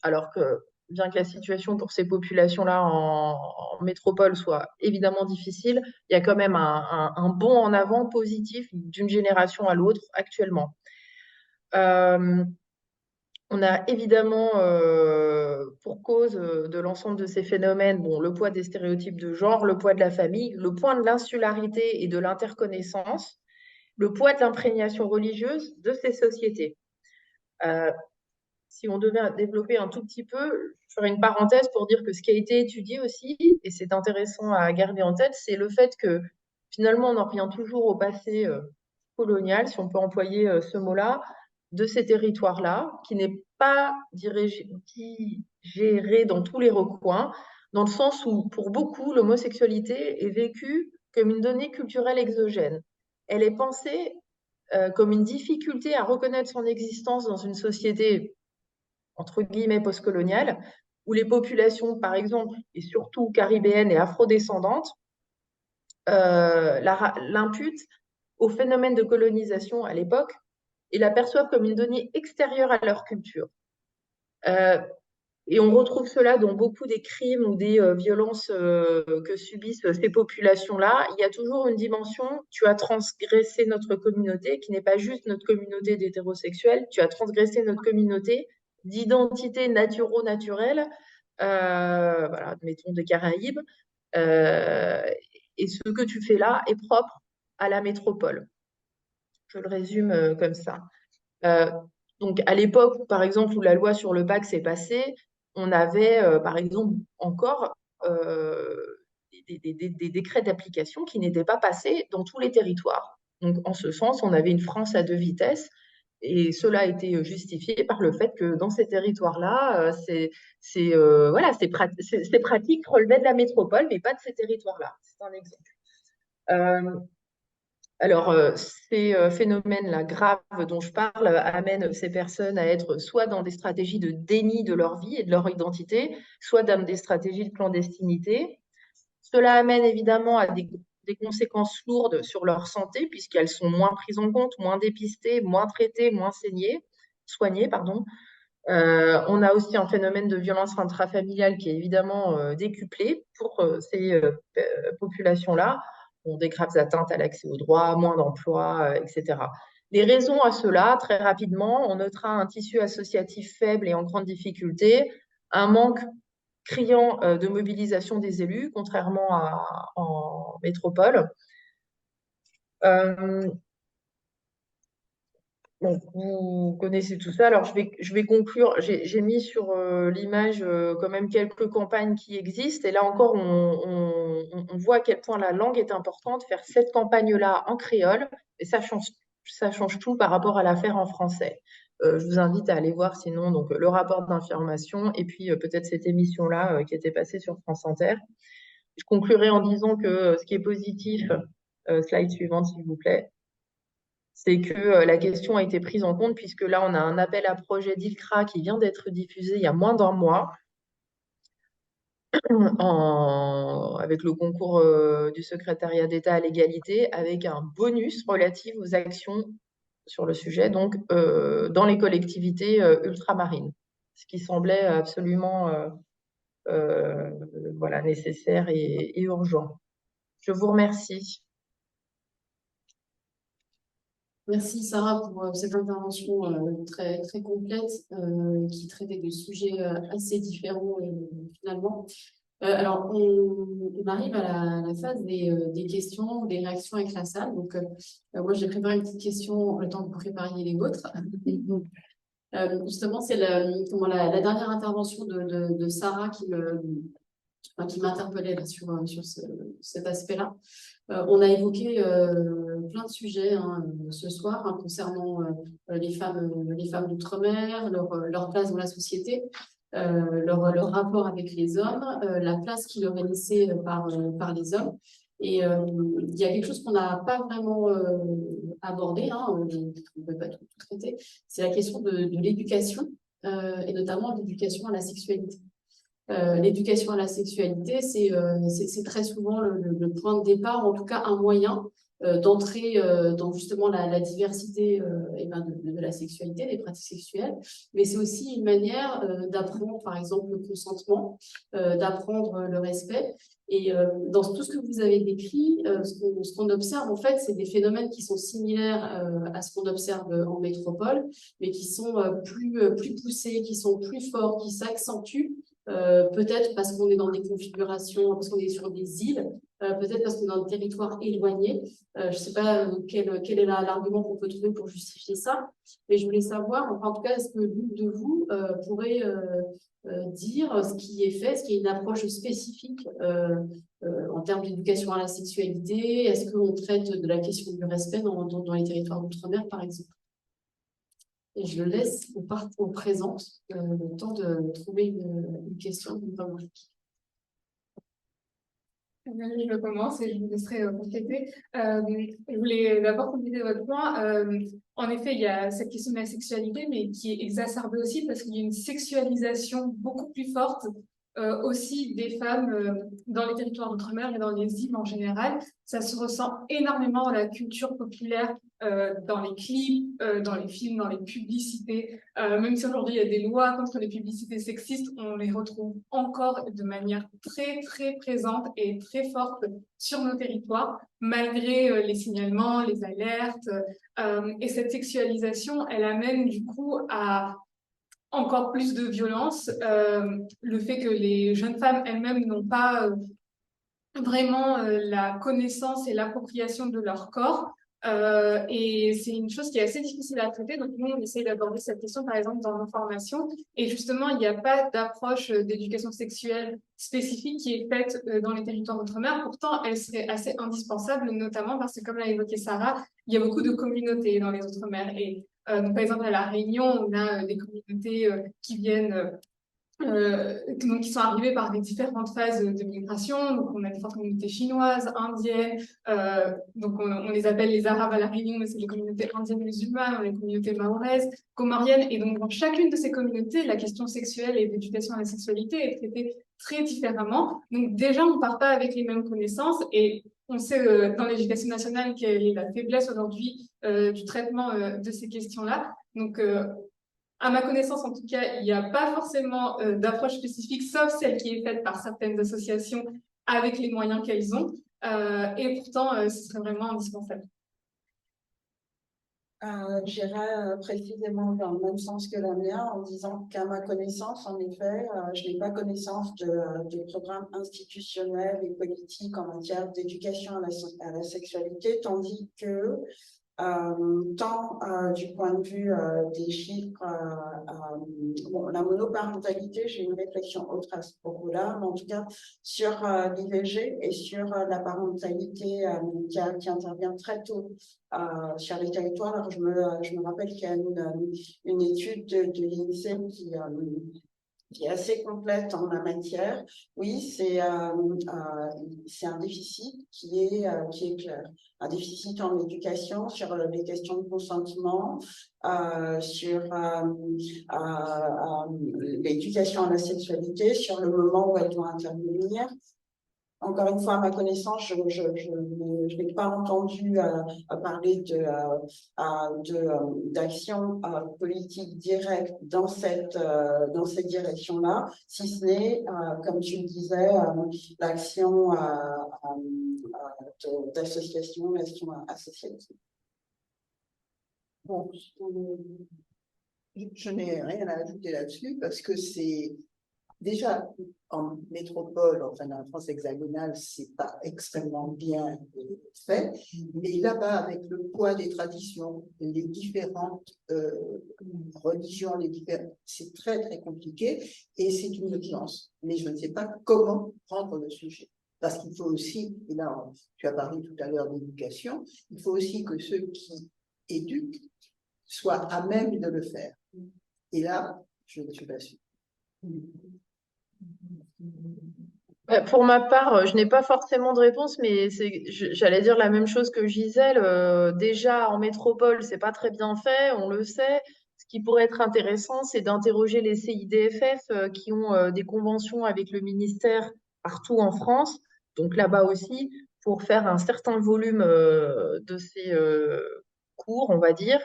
E: alors que bien que la situation pour ces populations-là en métropole soit évidemment difficile, il y a quand même un bond en avant positif d'une génération à l'autre actuellement. On a évidemment, pour cause de l'ensemble de ces phénomènes, bon, le poids des stéréotypes de genre, le poids de la famille, le poids de l'insularité et de l'interconnaissance, le poids de l'imprégnation religieuse de ces sociétés. Si on devait développer un tout petit peu, je ferai une parenthèse pour dire que ce qui a été étudié aussi, et c'est intéressant à garder en tête, c'est le fait que finalement on en revient toujours au passé colonial, si on peut employer ce mot-là, de ces territoires-là, qui n'est pas digéré dans tous les recoins, dans le sens où, pour beaucoup, l'homosexualité est vécue comme une donnée culturelle exogène. Elle est pensée comme une difficulté à reconnaître son existence dans une société, entre guillemets, postcoloniale, où les populations, par exemple, et surtout caribéennes et afrodescendantes, l'imputent au phénomène de colonisation à l'époque et l'aperçoivent comme une donnée extérieure à leur culture. Et on retrouve cela dans beaucoup des crimes ou des violences que subissent ces populations-là. Il y a toujours une dimension, tu as transgressé notre communauté, qui n'est pas juste notre communauté d'hétérosexuels, tu as transgressé notre communauté d'identité naturo-naturelle, voilà, mettons des Caraïbes, et ce que tu fais là est propre à la métropole. Je le résume comme ça. Donc, à l'époque, par exemple, où la loi sur le bac s'est passée, on avait, par exemple, encore des décrets d'application qui n'étaient pas passés dans tous les territoires. Donc, en ce sens, on avait une France à 2 vitesses. Et cela a été justifié par le fait que dans ces territoires-là, ces pratiques relevaient de la métropole, mais pas de ces territoires-là. C'est un exemple. Alors, ces phénomènes-là graves dont je parle amènent ces personnes à être soit dans des stratégies de déni de leur vie et de leur identité, soit dans des stratégies de clandestinité. Cela amène évidemment à des conséquences lourdes sur leur santé, puisqu'elles sont moins prises en compte, moins dépistées, moins traitées, moins soignées. On a aussi un phénomène de violence intrafamiliale qui est évidemment décuplé pour ces populations-là. Des graves atteintes à l'accès aux droits, moins d'emploi, etc. Les raisons à cela, très rapidement, on notera un tissu associatif faible et en grande difficulté, un manque criant de mobilisation des élus, contrairement en métropole. Donc, vous connaissez tout ça. Alors, je vais conclure. J'ai mis sur l'image quand même quelques campagnes qui existent. Et là encore, on voit à quel point la langue est importante. Faire cette campagne-là en créole, et ça change tout par rapport à la faire en français. Je vous invite à aller voir sinon donc, le rapport d'information et puis peut-être cette émission-là qui était passée sur France Inter. Je conclurai en disant que ce qui est positif, slide suivante s'il vous plaît, c'est que la question a été prise en compte puisque là, on a un appel à projet d'ILCRA qui vient d'être diffusé il y a moins d'un mois avec le concours du secrétariat d'État à l'égalité, avec un bonus relatif aux actions sur le sujet, donc dans les collectivités ultramarines, ce qui semblait absolument nécessaire et urgent. Je vous remercie.
A: Merci Sarah pour cette intervention très, très complète qui traitait de sujets assez différents finalement. Alors, on arrive à la phase des questions, des réactions avec la salle. Donc, moi, j'ai préparé une petite question le temps que vous prépariez les vôtres. Justement, c'est la dernière intervention de Sarah qui m'a interpellée là, sur cet aspect-là. On a évoqué plein de sujets ce soir concernant les femmes d'outre-mer, leur place dans la société, leur rapport avec les hommes, la place qui leur est laissée par les hommes. Et il y a quelque chose qu'on n'a pas vraiment abordé, on ne peut pas tout traiter, c'est la question de l'éducation, et notamment l'éducation à la sexualité. L'éducation à la sexualité, c'est très souvent le point de départ, ou en tout cas un moyen d'entrer dans justement la diversité de la sexualité, des pratiques sexuelles, mais c'est aussi une manière d'apprendre, par exemple, le consentement, d'apprendre le respect. Et dans tout ce que vous avez décrit, ce qu'on observe, en fait, c'est des phénomènes qui sont similaires à ce qu'on observe en métropole, mais qui sont plus poussés, qui sont plus forts, qui s'accentuent, peut-être parce qu'on est dans des configurations, parce qu'on est sur des îles, peut-être parce qu'on est dans des territoires éloignés. Je ne sais pas quel est l'argument qu'on peut trouver pour justifier ça, mais je voulais savoir, enfin, en tout cas, est-ce que l'une de vous pourrait dire ce qui est fait, est-ce qu'il y a une approche spécifique en termes d'éducation à la sexualité? Est-ce qu'on traite de la question du respect dans les territoires d'outre-mer, par exemple? Et je laisse au présent le temps de trouver une question, une remarque.
C: Je commence et je vous laisserai compléter. Je voulais d'abord compléter votre point. En effet, il y a cette question de la sexualité, mais qui est exacerbée aussi parce qu'il y a une sexualisation beaucoup plus forte aussi des femmes dans les territoires d'outre-mer et dans les îles en général. Ça se ressent énormément dans la culture populaire, dans les clips, dans les films, dans les publicités. Même si aujourd'hui il y a des lois contre les publicités sexistes, on les retrouve encore de manière très très présente et très forte sur nos territoires, malgré les signalements, les alertes. Et cette sexualisation, elle amène du coup à encore plus de violence, le fait que les jeunes femmes elles-mêmes n'ont pas vraiment la connaissance et l'appropriation de leur corps. Et c'est une chose qui est assez difficile à traiter. Donc, nous, on essaye d'aborder cette question, par exemple, dans nos formations. Et justement, il n'y a pas d'approche d'éducation sexuelle spécifique qui est faite dans les territoires d'outre-mer. Pourtant, elle serait assez indispensable, notamment parce que, comme l'a évoqué Sarah, il y a beaucoup de communautés dans les outre-mer. Et donc, par exemple, à La Réunion, on a des communautés qui viennent donc qui sont arrivés par des différentes phases de migration. Donc, on a des fortes communautés chinoises, indiennes, donc on les appelle les Arabes à La Réunion, mais c'est les communautés indiennes musulmanes, on a les communautés maoraises, comoriennes, et donc dans chacune de ces communautés, la question sexuelle et d'éducation à la sexualité est traitée très différemment. Donc déjà, on ne part pas avec les mêmes connaissances, et on sait dans l'éducation nationale quelle est la faiblesse aujourd'hui du traitement de ces questions-là. Donc, à ma connaissance, en tout cas, il n'y a pas forcément d'approche spécifique, sauf celle qui est faite par certaines associations avec les moyens qu'elles ont. Et pourtant, ce serait vraiment indispensable.
B: J'irai précisément dans le même sens que la mienne en disant qu'à ma connaissance, en effet, je n'ai pas connaissance de programmes institutionnels et politiques en matière d'éducation à la sexualité, tandis que tant du point de vue des chiffres, bon, la monoparentalité, j'ai une réflexion autre à ce propos-là, mais en tout cas sur l'IVG et sur la parentalité qui intervient très tôt sur les territoires. Alors je me rappelle qu'il y a une étude de l'INSEE qui est assez complète en la matière. Oui, c'est un déficit qui est clair. Un déficit en éducation sur les questions de consentement, sur l'éducation à la sexualité, sur le moment où elle doit intervenir. Encore une fois, à ma connaissance, je n'ai pas entendu parler d'actions politiques directes dans cette direction-là, si ce n'est, comme tu le disais, l'action d'association, l'action associative.
D: Bon, je n'ai rien à ajouter là-dessus parce que c'est déjà en métropole, enfin dans la France hexagonale, c'est pas extrêmement bien fait, mais là-bas, avec le poids des traditions, les différentes religions, c'est très très compliqué et c'est une urgence. Mais je ne sais pas comment prendre le sujet. Parce qu'il faut aussi, et là tu as parlé tout à l'heure d'éducation, il faut aussi que ceux qui éduquent soient à même de le faire. Et là, je ne suis pas sûre.
E: Pour ma part, je n'ai pas forcément de réponse, mais j'allais dire la même chose que Gisèle. Déjà, en métropole, c'est pas très bien fait, on le sait. Ce qui pourrait être intéressant, c'est d'interroger les CIDFF qui ont des conventions avec le ministère partout en France, donc là-bas aussi, pour faire un certain volume de ces cours, on va dire,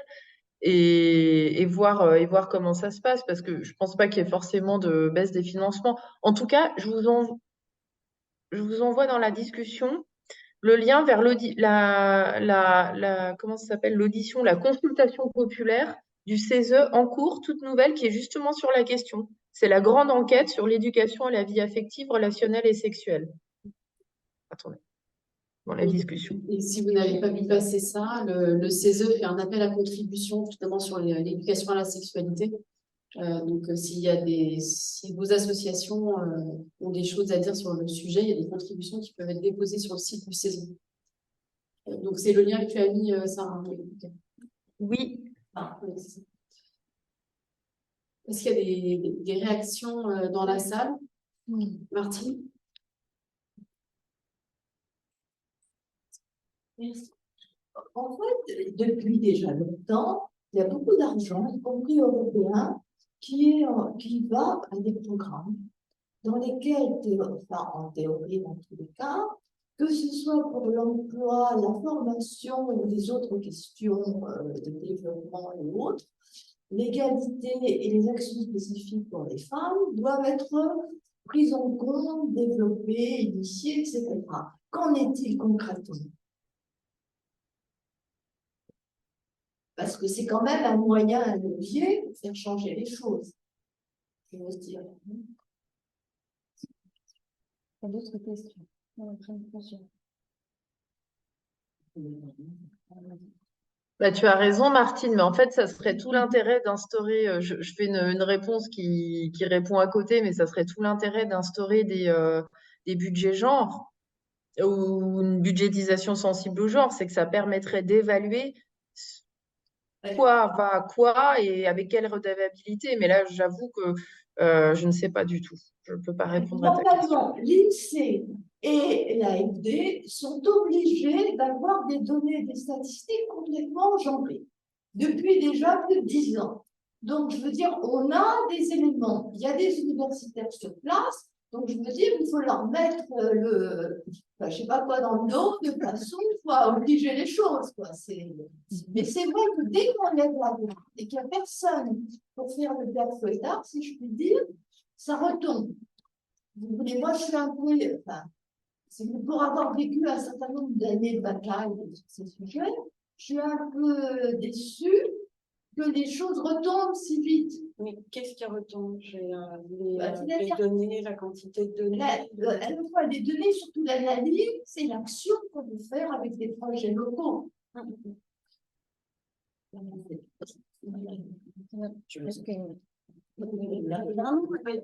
E: et voir comment ça se passe, parce que je pense pas qu'il y ait forcément de baisse des financements. En tout cas, je vous envoie dans la discussion le lien vers comment ça s'appelle, l'audition, la consultation populaire du CESE en cours, toute nouvelle, qui est justement sur la question. C'est la grande enquête sur l'éducation à la vie affective, relationnelle et sexuelle. Attendez, dans la discussion.
A: Et si vous n'avez pas vu passer ça, le CESE fait un appel à contribution justement sur l'éducation à la sexualité. Donc, si vos associations ont des choses à dire sur le sujet, il y a des contributions qui peuvent être déposées sur le site du CESE. Donc, c'est le lien que tu as mis, Sarah.
E: Oui.
A: Ah, oui, c'est ça. Est-ce qu'il y a des réactions dans la salle? Martine?
G: En fait, depuis déjà longtemps, il y a beaucoup d'argent, y compris européen, qui va à des programmes dans lesquels, enfin, en théorie, dans tous les cas, que ce soit pour l'emploi, la formation ou les autres questions de développement et autres, l'égalité et les actions spécifiques pour les femmes doivent être prises en compte, développées, initiées, etc. Qu'en est-il concrètement? Parce que c'est quand même un moyen, un levier pour faire changer les choses, je veux dire.
B: D'autres questions?
E: Bah, tu as raison, Martine, mais en fait, ça serait tout l'intérêt d'instaurer, je fais une réponse qui répond à côté, mais ça serait tout l'intérêt d'instaurer des budgets genre ou une budgétisation sensible au genre, c'est que ça permettrait d'évaluer quoi va à quoi et avec quelle redevabilité. Mais là, j'avoue que je ne sais pas du tout. Je ne peux pas répondre à ta question.
G: Normalement, l'INSEE et l'AFD sont obligés d'avoir des données, des statistiques complètement genrées depuis déjà plus de 10 ans. Donc, je veux dire, on a des éléments. Il y a des universitaires sur place. Donc, je veux dire, il faut leur mettre je ne sais pas quoi dans le dos de façon à obliger les choses. Quoi. Mais c'est vrai que dès qu'on lève la main et qu'il n'y a personne pour faire le père fouettard, si je puis dire, ça retombe. Vous voulez, moi, je suis un peu, enfin, c'est pour avoir vécu un certain nombre d'années de bataille sur ces sujets, je suis un peu déçue que les choses retombent si vite.
B: Mais qu'est-ce qui retombe?
G: Les
B: données, la quantité de données.
G: À la fois les données, surtout l'analyse, c'est l'action qu'on peut faire avec des projets locaux.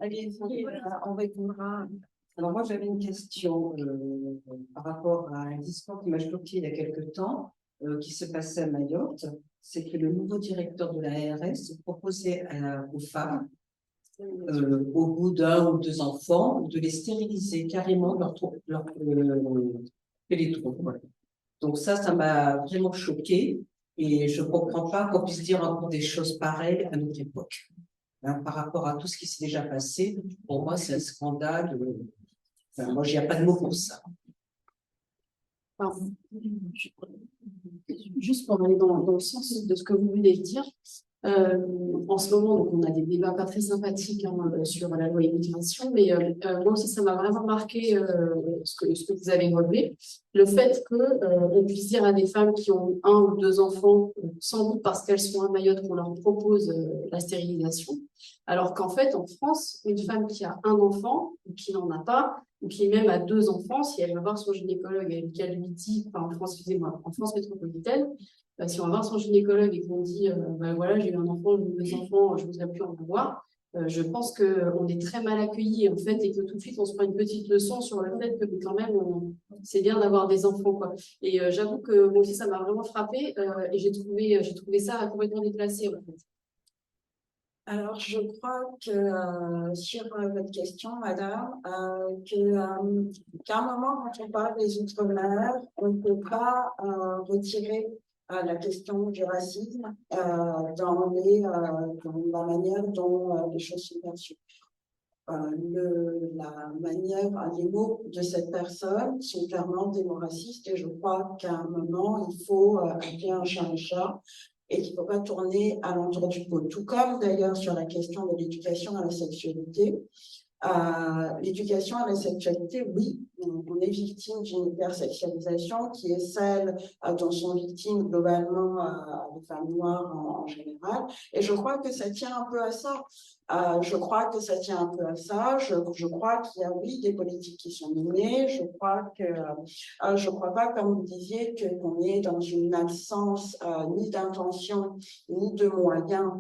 B: Allez-y, on répondra.
H: Alors moi j'avais une question par rapport à un discours qui m'a choqué il y a quelque temps, qui se passait à Mayotte. C'est que le nouveau directeur de la ARS proposait aux femmes, au bout d'un ou deux enfants, de les stériliser carrément leur pénétron. Voilà. Donc ça m'a vraiment choqué et je ne comprends pas qu'on puisse dire encore des choses pareilles à notre époque. Hein, par rapport à tout ce qui s'est déjà passé, pour moi c'est un scandale. Enfin, moi, il n'y a pas de mots pour ça.
A: Alors, juste pour aller dans le sens de ce que vous venez de dire, en ce moment, donc, on a des débats pas très sympathiques sur la loi immigration, mais moi aussi, ça m'a vraiment marqué ce que vous avez relevé. Le fait qu'on puisse dire à des femmes qui ont un ou deux enfants, sans doute parce qu'elles sont à Mayotte, qu'on leur propose la stérilisation, alors qu'en fait, en France, une femme qui a un enfant ou qui n'en a pas, ou qui même a deux enfants, si elle va voir son gynécologue et qu'elle lui dit, enfin en France, excusez-moi, en France métropolitaine, si on va voir son gynécologue et qu'on dit, voilà, j'ai eu un enfant, j'ai eu deux enfants, je ne voudrais plus en avoir, je pense qu'on est très mal accueillis en fait et que tout de suite on se prend une petite leçon sur le fait que quand même c'est bien d'avoir des enfants quoi. Et j'avoue que moi aussi ça m'a vraiment frappée et j'ai trouvé ça complètement déplacé en fait.
B: Alors, je crois que sur votre question, madame, qu'à un moment, quand on parle des Outre-mer, on ne peut pas retirer la question du racisme dans la manière dont les choses sont perçues. la manière, les mots de cette personne sont clairement démoracistes et je crois qu'à un moment, il faut appeler un chat et qu'il ne faut pas tourner à l'entour du pot. Tout comme d'ailleurs sur la question de l'éducation à la sexualité. L'éducation à la sexualité, oui, on est victime d'une hypersexualisation qui est celle dont sont victimes globalement les femmes noires en général. Et je crois que ça tient un peu à ça. Je crois que ça tient un peu à ça. Je crois qu'il y a, oui, des politiques qui sont menées. Je crois pas, comme vous disiez, qu'on est dans une absence ni d'intention, ni de moyens,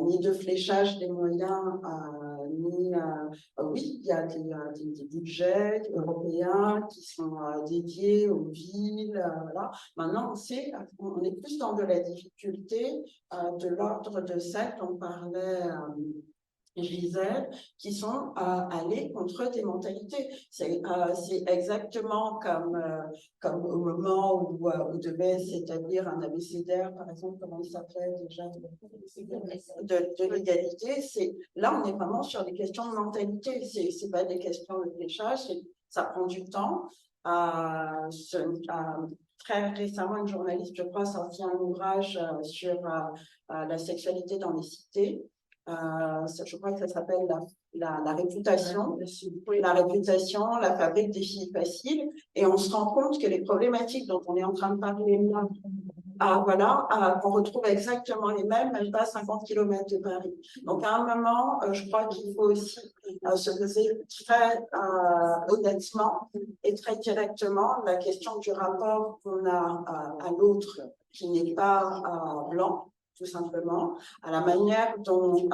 B: ni de fléchage des moyens, ni oui, il y a des budgets européens qui sont dédiés aux villes. Voilà. Maintenant, on est plus dans de la difficulté de l'ordre de celle dont parlait Gisèle, qui sont allés contre des mentalités. C'est exactement comme au moment où devait s'établir un abécédaire, par exemple, comment il s'appelait déjà, de l'égalité. Là, on est vraiment sur des questions de mentalité. C'est pas des questions de fléchage, ça prend du temps. Très récemment, une journaliste, je crois, a sorti un ouvrage sur la sexualité dans les cités. Je crois que ça s'appelle la réputation, la fabrique des filles faciles, et on se rend compte que les problématiques dont on est en train de parler là, voilà, on retrouve exactement les mêmes, même pas 50 km de Paris. Donc à un moment, je crois qu'il faut aussi se poser très honnêtement et très directement la question du rapport qu'on a à l'autre qui n'est pas blanc, tout simplement, à la manière dont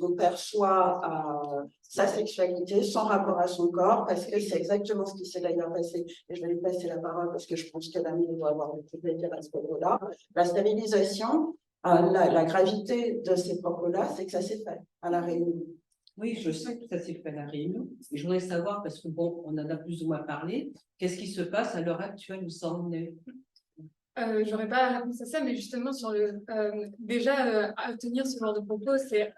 B: on perçoit sa sexualité, son rapport à son corps, parce que c'est exactement ce qui s'est d'ailleurs passé, et je vais lui passer la parole parce que je pense que l'ami doit avoir beaucoup de dire à ce propos-là. La stérilisation, la gravité de ces propos-là, c'est que ça s'est fait à La Réunion.
H: Oui, je sais que ça s'est fait à La Réunion, mais je voudrais savoir, parce que bon, on en a plus ou moins parlé, qu'est-ce qui se passe à l'heure actuelle où ça en est?
C: J'aurais pas la réponse à ça, mais justement sur déjà tenir ce genre de propos, c'est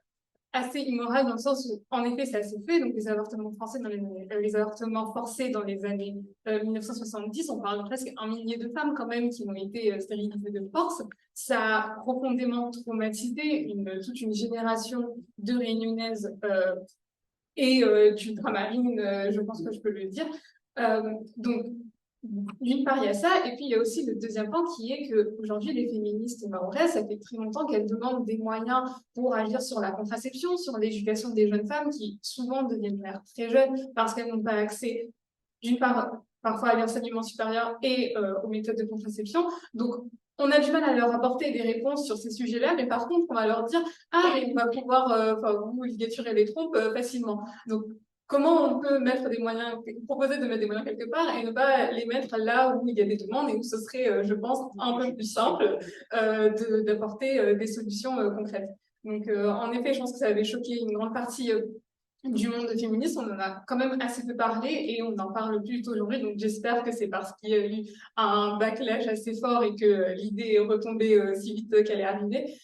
C: assez immoral dans le sens où, en effet, ça s'est fait. Donc les avortements les avortements forcés dans les années 1970, on parle de presque 1 millier de femmes quand même qui ont été stérilisées de force. Ça a profondément traumatisé toute une génération de Réunionnaises et d'ultramarines, je pense que je peux le dire. Donc d'une part, il y a ça, et puis il y a aussi le deuxième point qui est qu'aujourd'hui, les féministes maoraises, ça fait très longtemps qu'elles demandent des moyens pour agir sur la contraception, sur l'éducation des jeunes femmes qui souvent deviennent mères très jeunes parce qu'elles n'ont pas accès, d'une part, parfois à l'enseignement supérieur et aux méthodes de contraception. Donc, on a du mal à leur apporter des réponses sur ces sujets-là, mais par contre, on va leur dire « Ah, mais on va pouvoir vous ligaturer les trompes facilement. » Donc, comment on peut mettre des moyens, proposer de mettre des moyens quelque part et ne pas les mettre là où il y a des demandes et où ce serait, je pense, un peu plus simple d'apporter des solutions concrètes. Donc, en effet, je pense que ça avait choqué une grande partie du monde féministe. On en a quand même assez peu parlé et on en parle plus aujourd'hui. Donc, j'espère que c'est parce qu'il y a eu un backlash assez fort et que l'idée est retombée si vite qu'elle est arrivée.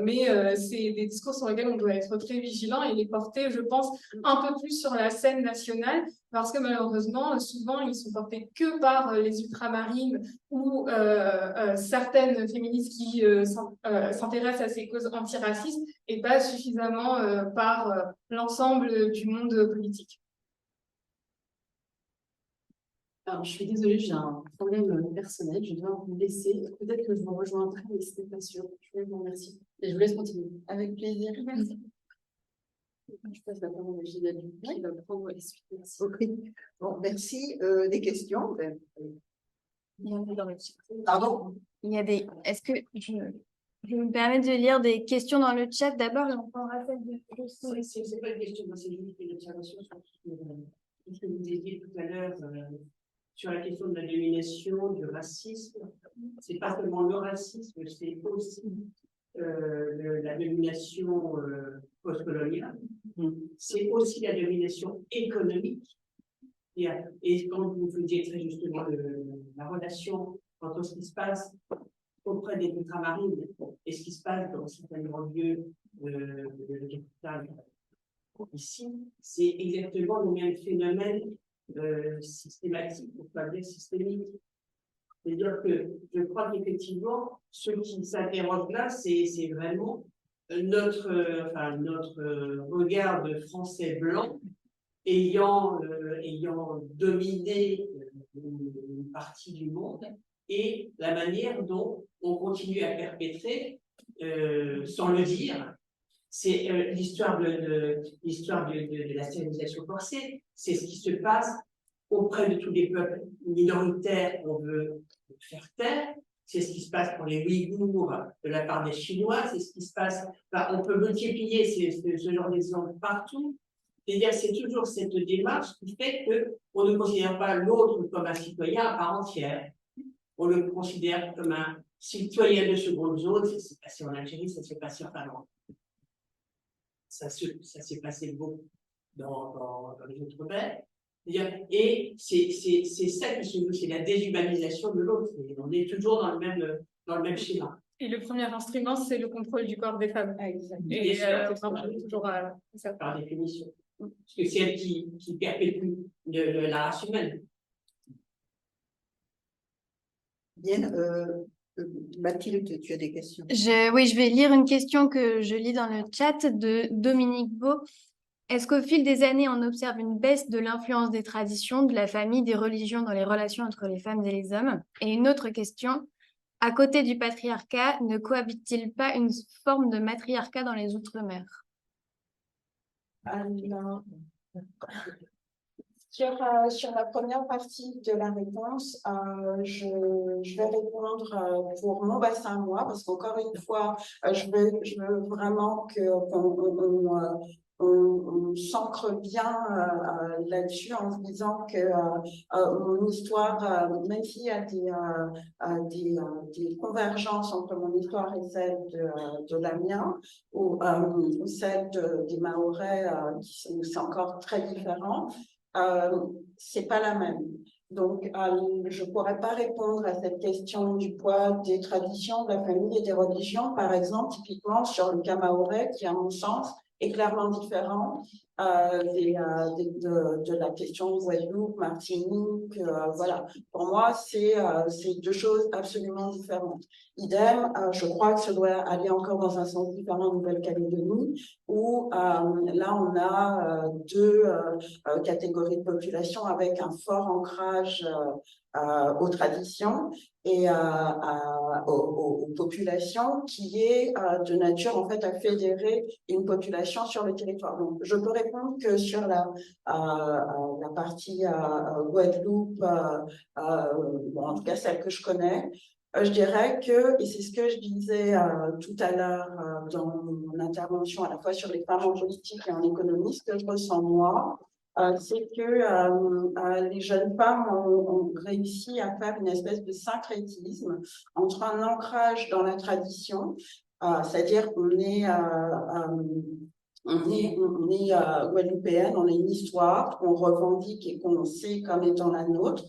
C: Mais c'est des discours sur lesquels on doit être très vigilant et les porter, je pense, un peu plus sur la scène nationale parce que malheureusement, souvent, ils sont portés que par les ultramarines ou certaines féministes qui s'intéressent à ces causes antiracistes et pas suffisamment par l'ensemble du monde politique.
A: Alors, je suis désolée, j'ai un problème personnel, je dois vous laisser. Peut-être que je vous rejoindrai, mais ce n'est pas sûr. Je vous remercie. Et je vous laisse continuer.
B: Avec plaisir.
C: Merci.
A: Je passe la parole à Gisèle qui va prendre les suites. Merci.
D: Ok. Bon, merci. Des questions?
F: Il y en a dans le chat.
D: Pardon?
F: Il y a des. Est-ce que je me permets de lire des questions dans le chat d'abord et on prendra celle de.
I: C'est pas une question, moi c'est juste une observation sur ce que vous disiez tout à l'heure sur la question de la domination, du racisme. C'est pas seulement le racisme, c'est aussi la domination postcoloniale. C'est aussi la domination économique. Et quand vous disiez très justement la relation entre ce qui se passe auprès des ultramarines et ce qui se passe dans certains lieux de capital Ici, c'est exactement le même phénomène systématique, pour pas dire systémique. C'est-à-dire que je crois qu'effectivement, ce qui s'interroge là, c'est vraiment notre regard de Français blancs ayant dominé une partie du monde et la manière dont on continue à perpétrer, sans le dire, c'est l'histoire de la stérilisation forcée, c'est ce qui se passe auprès de tous les peuples minoritaires qu'on veut faire taire, c'est ce qui se passe pour les Ouïghours de la part des Chinois, c'est ce qui se passe, on peut multiplier ce genre d'exemples partout. C'est-à-dire c'est toujours cette démarche qui fait qu'on ne considère pas l'autre comme un citoyen à part entière. On le considère comme un citoyen de seconde zone. Ça s'est passé en Algérie, ça s'est passé en Finlande. Ça s'est passé beaucoup dans les autres pays. Et c'est ça qui se joue, c'est la déshumanisation de l'autre. On est toujours dans le même schéma.
C: Et le premier instrument, c'est le contrôle du corps des femmes.
B: Exactement.
C: Et c'est toujours ça.
I: Par définition. Parce que c'est elle qui perpétue la race humaine.
D: Bien, Mathilde, tu as des questions?
F: Oui, je vais lire une question que je lis dans le chat de Dominique Beau. Est-ce qu'au fil des années, on observe une baisse de l'influence des traditions, de la famille, des religions dans les relations entre les femmes et les hommes? Et une autre question, à côté du patriarcat, ne cohabite-t-il pas une forme de matriarcat dans les Outre-mer?
B: Alors, sur la première partie de la réponse, je vais répondre pour mon bassin à moi, parce qu'encore une fois, je veux vraiment qu'on s'ancre bien là-dessus en se disant que mon histoire, même s'il y a des convergences entre mon histoire et celle de la mienne, ou celle des Mahorais, où c'est encore très différent, c'est pas la même. Donc, je pourrais pas répondre à cette question du poids des traditions, de la famille et des religions, par exemple, typiquement sur le cas mahorais, qui, à mon sens, est clairement différent de la question Guadeloupe, Martinique, voilà. Pour moi, c'est deux choses absolument différentes. Idem, je crois que ça doit aller encore dans un sens différent en Nouvelle-Calédonie, où là, on a deux catégories de population avec un fort ancrage aux traditions et aux populations, qui est de nature en fait à fédérer une population sur le territoire. Donc, je peux répondre que sur la partie Guadeloupe, bon, en tout cas celle que je connais, je dirais que, et c'est ce que je disais tout à l'heure dans mon intervention à la fois sur les femmes en politique et en économie, ce que je ressens moi, c'est que les jeunes femmes ont réussi à faire une espèce de syncrétisme entre un ancrage dans la tradition, c'est-à-dire qu'on est guadeloupéenne, on a une histoire qu'on revendique et qu'on sait comme étant la nôtre,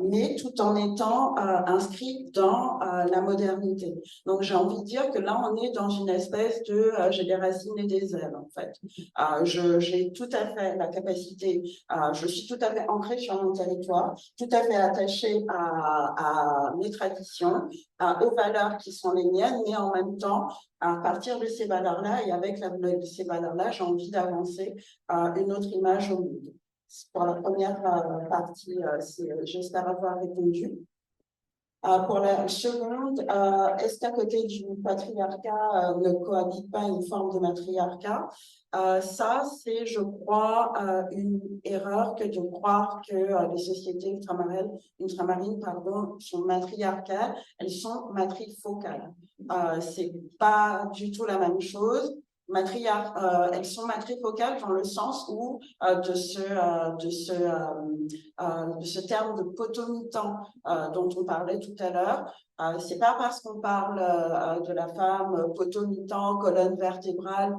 B: mais tout en étant inscrite dans la modernité. Donc, j'ai envie de dire que là, on est dans une espèce de j'ai des racines et des ailes, en fait. J'ai tout à fait la capacité, je suis tout à fait ancrée sur mon territoire, tout à fait attachée à mes traditions, aux valeurs qui sont les miennes, mais en même temps, à partir de ces valeurs-là et avec ces valeurs-là, j'ai envie d'avancer une autre image au monde. Pour la première partie, j'espère avoir répondu. Pour la seconde, est-ce qu'à côté du patriarcat ne cohabite pas une forme de matriarcat? Ça, c'est, je crois, une erreur que de croire que les sociétés ultramarines, sont matriarcales, elles sont matrifocales. C'est pas du tout la même chose. Elles sont matrifocales dans le sens où de ce terme de potomitan dont on parlait tout à l'heure, c'est pas parce qu'on parle de la femme potomitan, colonne vertébrale,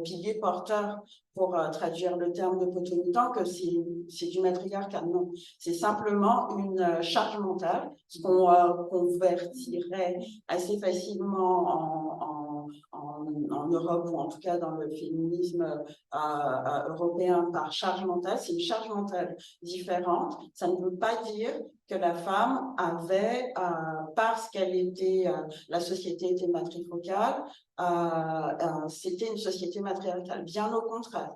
B: pilier porteur pour traduire le terme de potomitan que c'est du matriarcat. Non, c'est simplement une charge mentale, ce qu'on convertirait assez facilement en Europe, ou en tout cas dans le féminisme européen, par charge mentale. C'est une charge mentale différente. Ça ne veut pas dire que la femme avait, parce qu'elle était, la société était matrifocale, c'était une société matriarcale. Bien au contraire.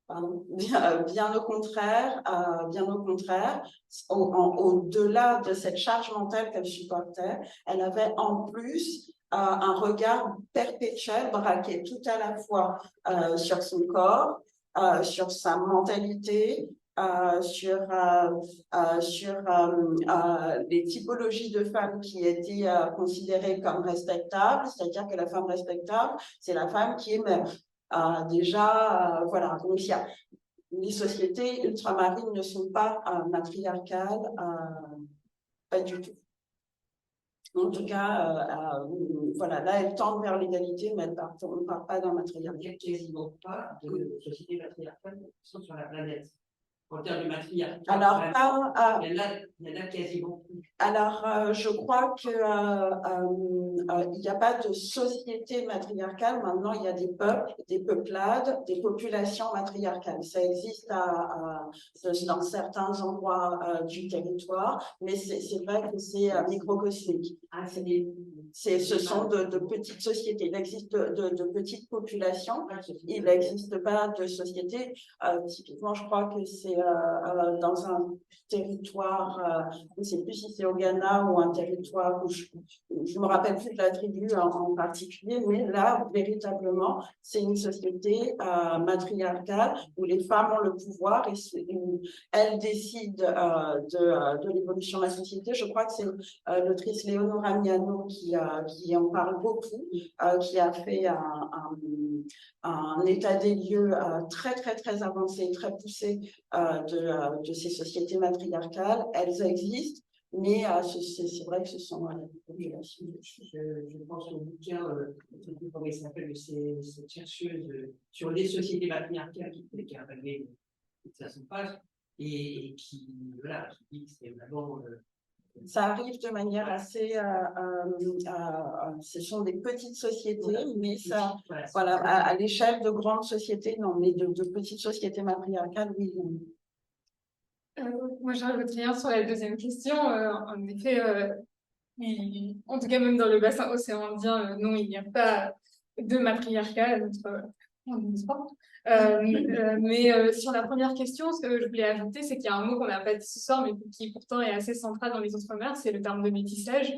B: Pardon. Bien au contraire, au-delà de cette charge mentale qu'elle supportait, elle avait en plus un regard perpétuel braqué tout à la fois sur son corps, sur sa mentalité, sur les typologies de femmes qui étaient considérées comme respectables, c'est-à-dire que la femme respectable, c'est la femme qui est mère. Voilà, donc les sociétés ultramarines ne sont pas matriarcales, pas du tout. En tout cas, voilà, là, elles tendent vers l'égalité, mais on ne part pas d'un matriarcat.
I: Il n'y a quasiment pas de sociétés matriarcales qui sont sur la planète. En termes de matriarcat,
B: Alors,
I: il y en a quasiment plus.
B: Alors, je crois que il n'y a pas de société matriarcale. Maintenant, il y a des peuples, des peuplades, des populations matriarcales. Ça existe dans certains endroits du territoire, mais c'est vrai que c'est microcosmique. Ce sont de petites sociétés. Il existe de petites populations. Il n'existe pas de société. Typiquement, je crois que c'est dans un territoire, je ne sais plus si c'est au Ghana ou un territoire où je me rappelle plus de la tribu en particulier, mais là, véritablement, c'est une société matriarcale où les femmes ont le pouvoir et où elles décident de l'évolution de la société. Je crois que c'est l'autrice Leonora Miano qui en parle beaucoup, qui a fait un état des lieux très, très, très avancé, très poussé de ces sociétés matriarcales. Elles existent, mais c'est vrai que ce sont des populations.
I: Je pense au bouquin, comment il s'appelle, cette chercheuse sur les sociétés matriarcales qui a relevé 500 pages et qui dit que c'est vraiment.
B: Ça arrive de manière assez. Ce sont des petites sociétés, mais ça, voilà, à l'échelle de grandes sociétés, non, mais de petites sociétés matriarcales, oui.
C: Moi, je rajoute rien sur la deuxième question. En effet, en tout cas, même dans le bassin océan Indien, non, il n'y a pas de matriarcat. Mais sur la première question, ce que je voulais ajouter, c'est qu'il y a un mot qu'on n'a pas dit ce soir, mais qui pourtant est assez central dans les Outre-mer, c'est le terme de métissage.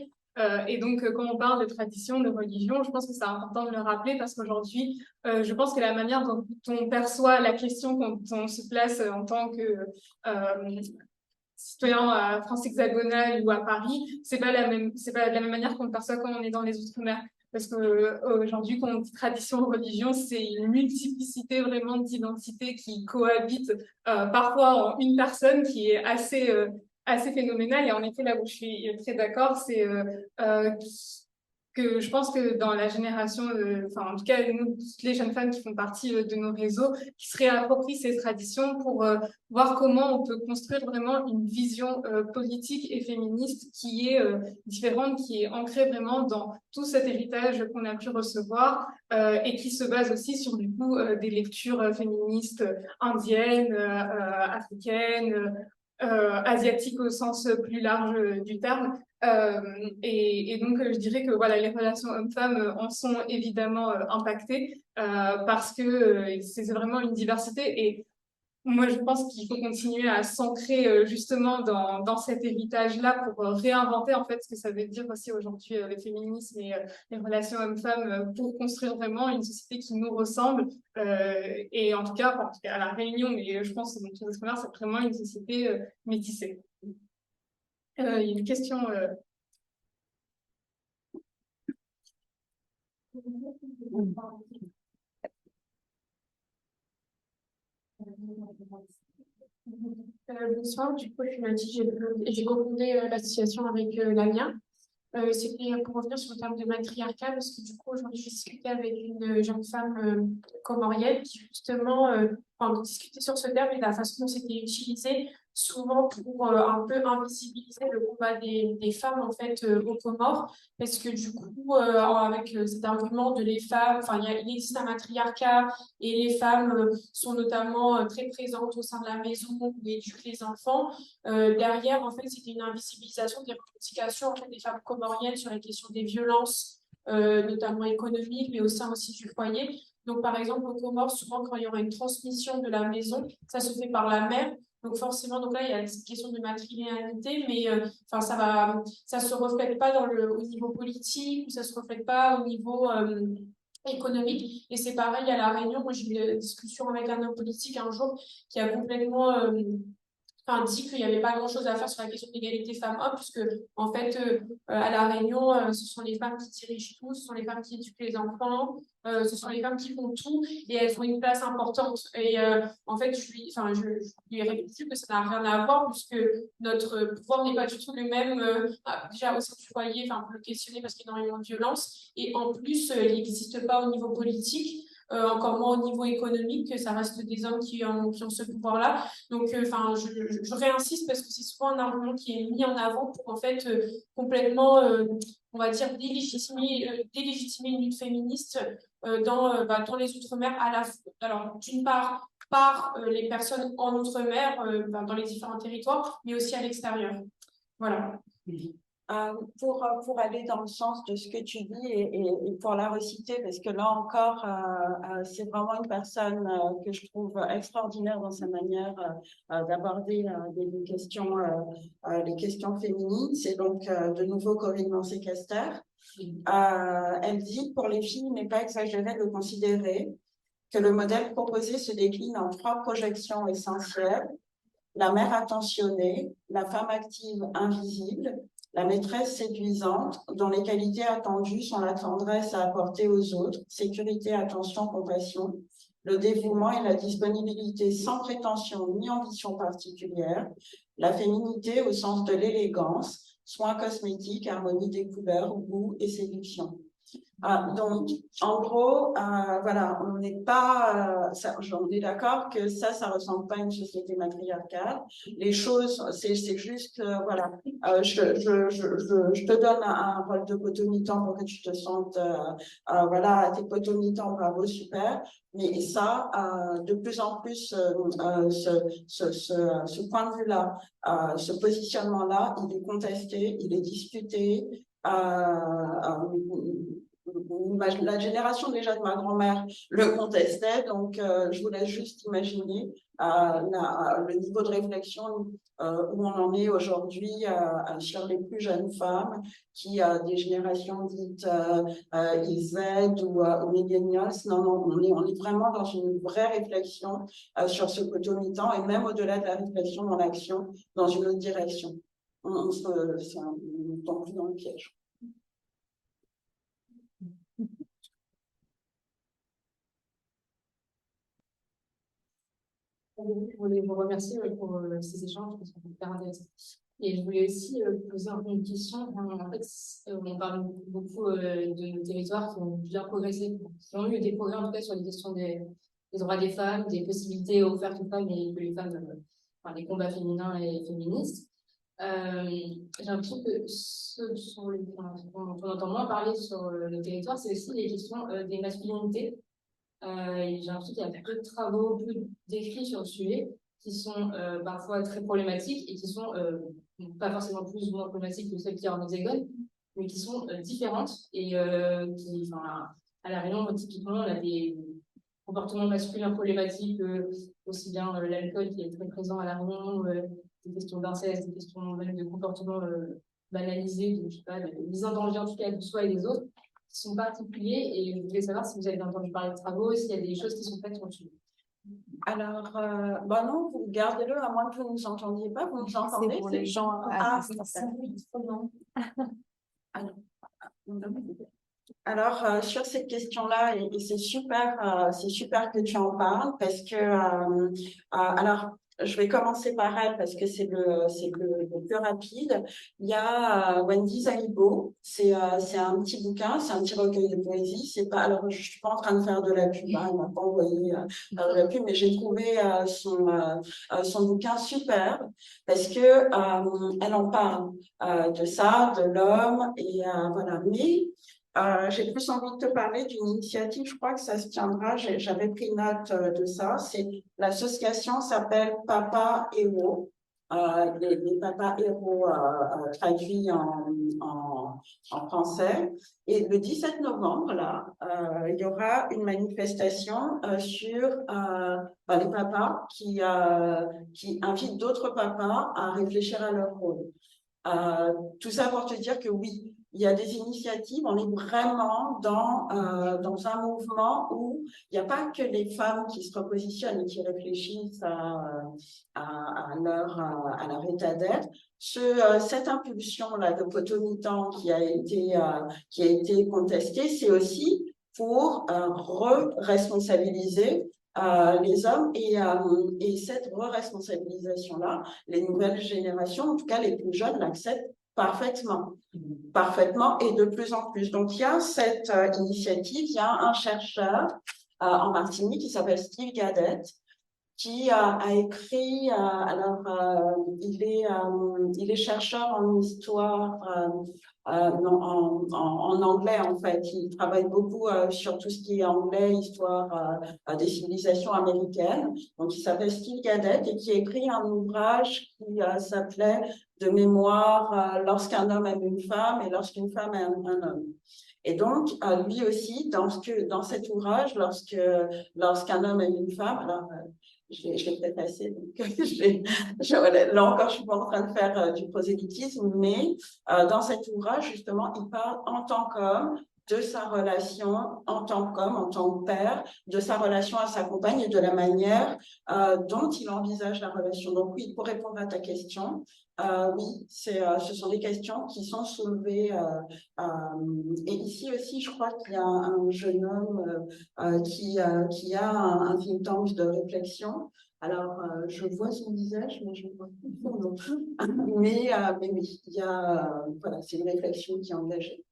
C: Et donc, quand on parle de tradition, de religion, je pense que c'est important de le rappeler parce qu'aujourd'hui, je pense que la manière dont on perçoit la question quand on se place en tant que citoyen à France hexagonale ou à Paris, c'est pas de la même manière qu'on le perçoit quand on est dans les Outre-mer. Parce qu'aujourd'hui, quand on dit tradition, religion, c'est une multiplicité vraiment d'identités qui cohabitent parfois en une personne qui est assez phénoménale. Et en effet, là où je suis très d'accord, c'est que je pense que dans la génération, en tout cas, nous, toutes les jeunes femmes qui font partie de nos réseaux, qui se réapproprient ces traditions pour voir comment on peut construire vraiment une vision politique et féministe qui est différente, qui est ancrée vraiment dans tout cet héritage qu'on a pu recevoir et qui se base aussi sur du coup des lectures féministes indiennes, africaines, asiatiques au sens plus large du terme. Et donc, je dirais que voilà, les relations hommes-femmes en sont évidemment impactées parce que c'est vraiment une diversité. Et moi, je pense qu'il faut continuer à s'ancrer justement dans cet héritage-là pour réinventer en fait ce que ça veut dire aussi aujourd'hui le féminisme et les relations hommes-femmes pour construire vraiment une société qui nous ressemble. Et en tout cas, à La Réunion, mais je pense que dans tous les Outre-mer, c'est vraiment une société métissée. Il y a une question.
J: Bonsoir, du coup, je suis Mathilde, j'ai cofondé l'association avec Lamia. C'était pour revenir sur le terme de matriarcat, parce que du coup, aujourd'hui, je discutais avec une jeune femme comorienne qui, justement, enfin, de discuter sur ce terme et de la façon dont c'était utilisé, souvent pour un peu invisibiliser le combat des femmes en fait aux Comores, parce que du coup, avec cet argument de les femmes, enfin, il existe un matriarcat et les femmes sont notamment très présentes au sein de la maison où éduquent les enfants. Derrière, en fait, c'était une invisibilisation des revendications en fait, des femmes comoriennes sur les questions des violences, notamment économiques, mais au sein aussi du foyer. Donc, par exemple, aux Comores, souvent, quand il y aura une transmission de la maison, ça se fait par la mère. Donc, forcément, donc là, il y a cette question de matrilinéalité, mais enfin, ça se reflète pas au niveau politique, ou ça se reflète pas au niveau économique. Et c'est pareil à La Réunion. Moi, j'ai eu une discussion avec un homme politique un jour qui a complètement enfin, dit qu'il n'y avait pas grand-chose à faire sur la question de l'égalité femmes-hommes, puisque en fait, à La Réunion, ce sont les femmes qui dirigent tout, ce sont les femmes qui éduquent les enfants, ce sont les femmes qui font tout, et elles ont une place importante. Et en fait, je lui ai répondu que ça n'a rien à voir, puisque notre pouvoir n'est pas du tout le même, déjà au sein du foyer, enfin, pour le questionner parce qu'il y a énormément de violence, et en plus, il n'existe pas au niveau politique. Encore moins au niveau économique, que ça reste des hommes qui ont ce pouvoir-là. Donc, enfin, je réinsiste parce que c'est souvent un argument qui est mis en avant pour en fait complètement, on va dire, délégitimer une lutte féministe dans les Outre-mer alors d'une part par les personnes en Outre-mer, dans les différents territoires, mais aussi à l'extérieur. Voilà.
B: Pour aller dans le sens de ce que tu dis et pour la reciter, parce que là encore, c'est vraiment une personne que je trouve extraordinaire dans sa manière d'aborder les questions féminines. C'est donc de nouveau Corinne Mancé-Caster. Elle dit, pour les filles, il n'est pas exagéré de considérer que le modèle proposé se décline en 3 projections essentielles: la mère attentionnée, la femme active invisible, la maîtresse séduisante, dont les qualités attendues sont la tendresse à apporter aux autres, sécurité, attention, compassion, le dévouement et la disponibilité sans prétention ni ambition particulière, la féminité au sens de l'élégance, soins cosmétiques, harmonie des couleurs, goût et séduction. Donc, en gros, voilà, on n'est pas, on est d'accord que ça ressemble pas à une société matriarcale. Les choses, c'est juste, voilà, je te donne un rôle de potomitan pour que tu te sentes, voilà, t'es potomitan, bravo, super. Mais ça, de plus en plus, ce point de vue-là, ce positionnement-là, il est contesté, il est discuté. La génération déjà de ma grand-mère le contestait, donc je vous laisse juste imaginer le niveau de réflexion où on en est aujourd'hui sur les plus jeunes femmes qui, des générations dites Z ou millennials. Non, on est vraiment dans une vraie réflexion sur ce cotomitan et même au-delà de la réflexion dans l'action, dans une autre direction. On tombe plus dans le piège.
A: Je voulais vous remercier pour ces échanges, parce que c'est hyper intéressant. Et je voulais aussi poser une question. En fait, on parle beaucoup de nos territoires qui ont bien progressé, qui ont eu des progrès en tout cas sur les questions des droits des femmes, des possibilités offertes aux femmes et que les femmes, enfin, les combats féminins et féministes. J'ai l'impression que ce dont on entend moins parler sur nos territoires, c'est aussi les questions des masculinités. J'ai l'impression qu'il y a peu de travaux, peu d'écrits sur le sujet qui sont parfois très problématiques et qui sont pas forcément plus ou moins problématiques que celles qu'il y a en Hexagone, mais qui sont différentes et qui, enfin, à La Réunion, typiquement, on a des comportements masculins problématiques, aussi bien l'alcool qui est très présent à La Réunion, des questions d'inceste, des questions même de comportements banalisés, de, je sais pas, de mise en danger en tout cas de soi et des autres, qui sont particuliers, et je voulais savoir si vous avez entendu parler de travaux, s'il y a des choses qui sont faites sur le sujet.
B: Alors, bah non, vous gardez-le, à moins que vous ne nous entendiez pas, vous nous entendez?
F: C'est pour les gens à distance.
B: Alors, sur cette question-là, et c'est super que tu en parles, parce que, alors, je vais commencer par elle parce que c'est le plus rapide. Il y a Wendy Zalibo. C'est un petit bouquin, c'est un petit recueil de poésie. C'est pas, alors, je suis pas en train de faire de la pub, hein, elle m'a pas envoyé faire de la pub, mais j'ai trouvé son bouquin super parce que elle en parle de ça, de l'homme, et voilà. Mais j'ai plus envie de te parler d'une initiative, je crois que ça se tiendra, j'avais pris note de ça, c'est l'association s'appelle Papa Héros, les Papa Héros traduits en français. Et le 17 novembre, là, il y aura une manifestation sur les papas qui invitent d'autres papas à réfléchir à leur rôle. Tout ça pour te dire que oui, il y a des initiatives, on est vraiment dans un mouvement où il n'y a pas que les femmes qui se repositionnent et qui réfléchissent à leur état d'être. Cette impulsion-là de potomitan qui a été contestée, c'est aussi pour re-responsabiliser les hommes et cette re-responsabilisation-là, les nouvelles générations, en tout cas les plus jeunes, l'acceptent parfaitement et de plus en plus. Donc, il y a cette initiative, il y a un chercheur en Martinique qui s'appelle Steve Gadet, qui a écrit, il est chercheur en histoire, en anglais en fait. Il travaille beaucoup sur tout ce qui est anglais, histoire des civilisations américaines. Donc, il s'appelle Steve Gadet et qui a écrit un ouvrage qui s'appelait De mémoire, lorsqu'un homme aime une femme et lorsqu'une femme aime un homme. Et donc, lui aussi, dans cet ouvrage, lorsqu'un homme aime une femme, alors je l'ai préfacé, donc là encore, je suis pas en train de faire du prosélytisme, mais dans cet ouvrage, justement, il parle en tant qu'homme de sa relation en tant qu'homme, en tant que père, de sa relation à sa compagne et de la manière dont il envisage la relation. Donc oui, pour répondre à ta question, oui, ce sont des questions qui sont soulevées. Et ici aussi, je crois qu'il y a un jeune homme qui a un think tank de réflexion. Alors, je vois son visage, mais je ne vois plus son nom. Mais oui, il y a, voilà, c'est une réflexion qui est engagée.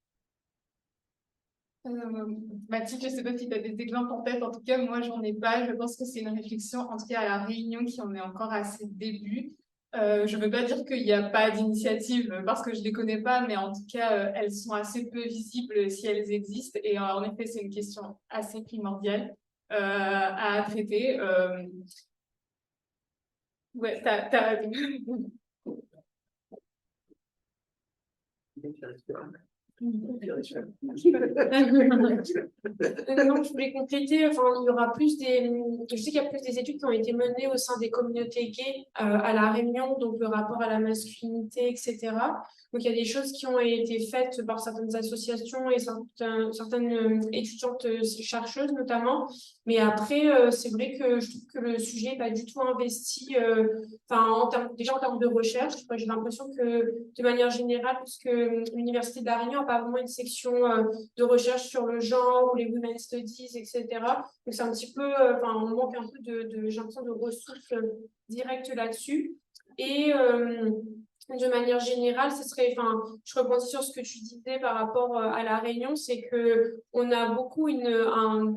C: Mathilde, je ne sais pas si tu as des exemples en tête. En tout cas, moi, j'en ai pas. Je pense que c'est une réflexion, en tout cas à La Réunion, qui en est encore à ses débuts. Je ne veux pas dire qu'il n'y a pas d'initiative parce que je ne les connais pas, mais en tout cas, elles sont assez peu visibles si elles existent. Et en effet, c'est une question assez primordiale à traiter. Ouais, t'as raison.
J: Non, je voulais compléter, enfin, il y aura plus je sais qu'il y a plus des études qui ont été menées au sein des communautés gays à La Réunion, donc le rapport à la masculinité, etc. Donc, il y a des choses qui ont été faites par certaines associations et certaines étudiantes chercheuses notamment. Mais après, c'est vrai que je trouve que le sujet n'est pas du tout investi, déjà en termes de recherche. J'ai l'impression que de manière générale, puisque l'Université de La Réunion n'a pas vraiment une section de recherche sur le genre ou les women's studies, etc. Donc, c'est un petit peu, on manque un peu j'ai l'impression de ressources directes là-dessus. Et de manière générale, je rebondis sur ce que tu disais par rapport à La Réunion, c'est que on a beaucoup un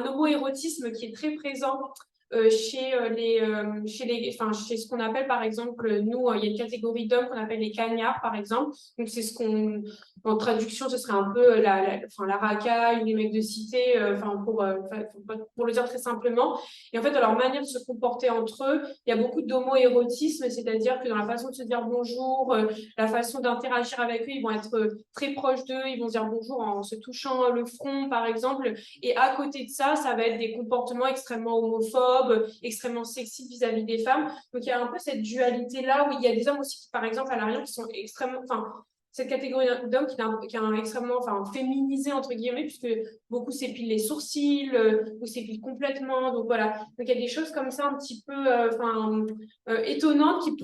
J: homoérotisme qui est très présent chez ce qu'on appelle par exemple, nous, il y a une catégorie d'hommes qu'on appelle les cagnards par exemple. Donc c'est en traduction, ce serait un peu la racaille, les mecs de cité, pour le dire très simplement. Et en fait, dans leur manière de se comporter entre eux, il y a beaucoup d'homoérotisme, c'est-à-dire que dans la façon de se dire bonjour, la façon d'interagir avec eux, ils vont être très proches d'eux, ils vont se dire bonjour en se touchant le front par exemple. Et à côté de ça, ça va être des comportements extrêmement homophobes, extrêmement sexistes vis-à-vis des femmes. Donc il y a un peu cette dualité-là où il y a des hommes aussi, par exemple, à La Réunion, qui sont extrêmement, cette catégorie d'hommes qui est extrêmement féminisé, entre guillemets, puisque beaucoup s'épilent les sourcils ou s'épilent complètement. Donc voilà, donc il y a des choses comme ça un petit peu étonnantes qui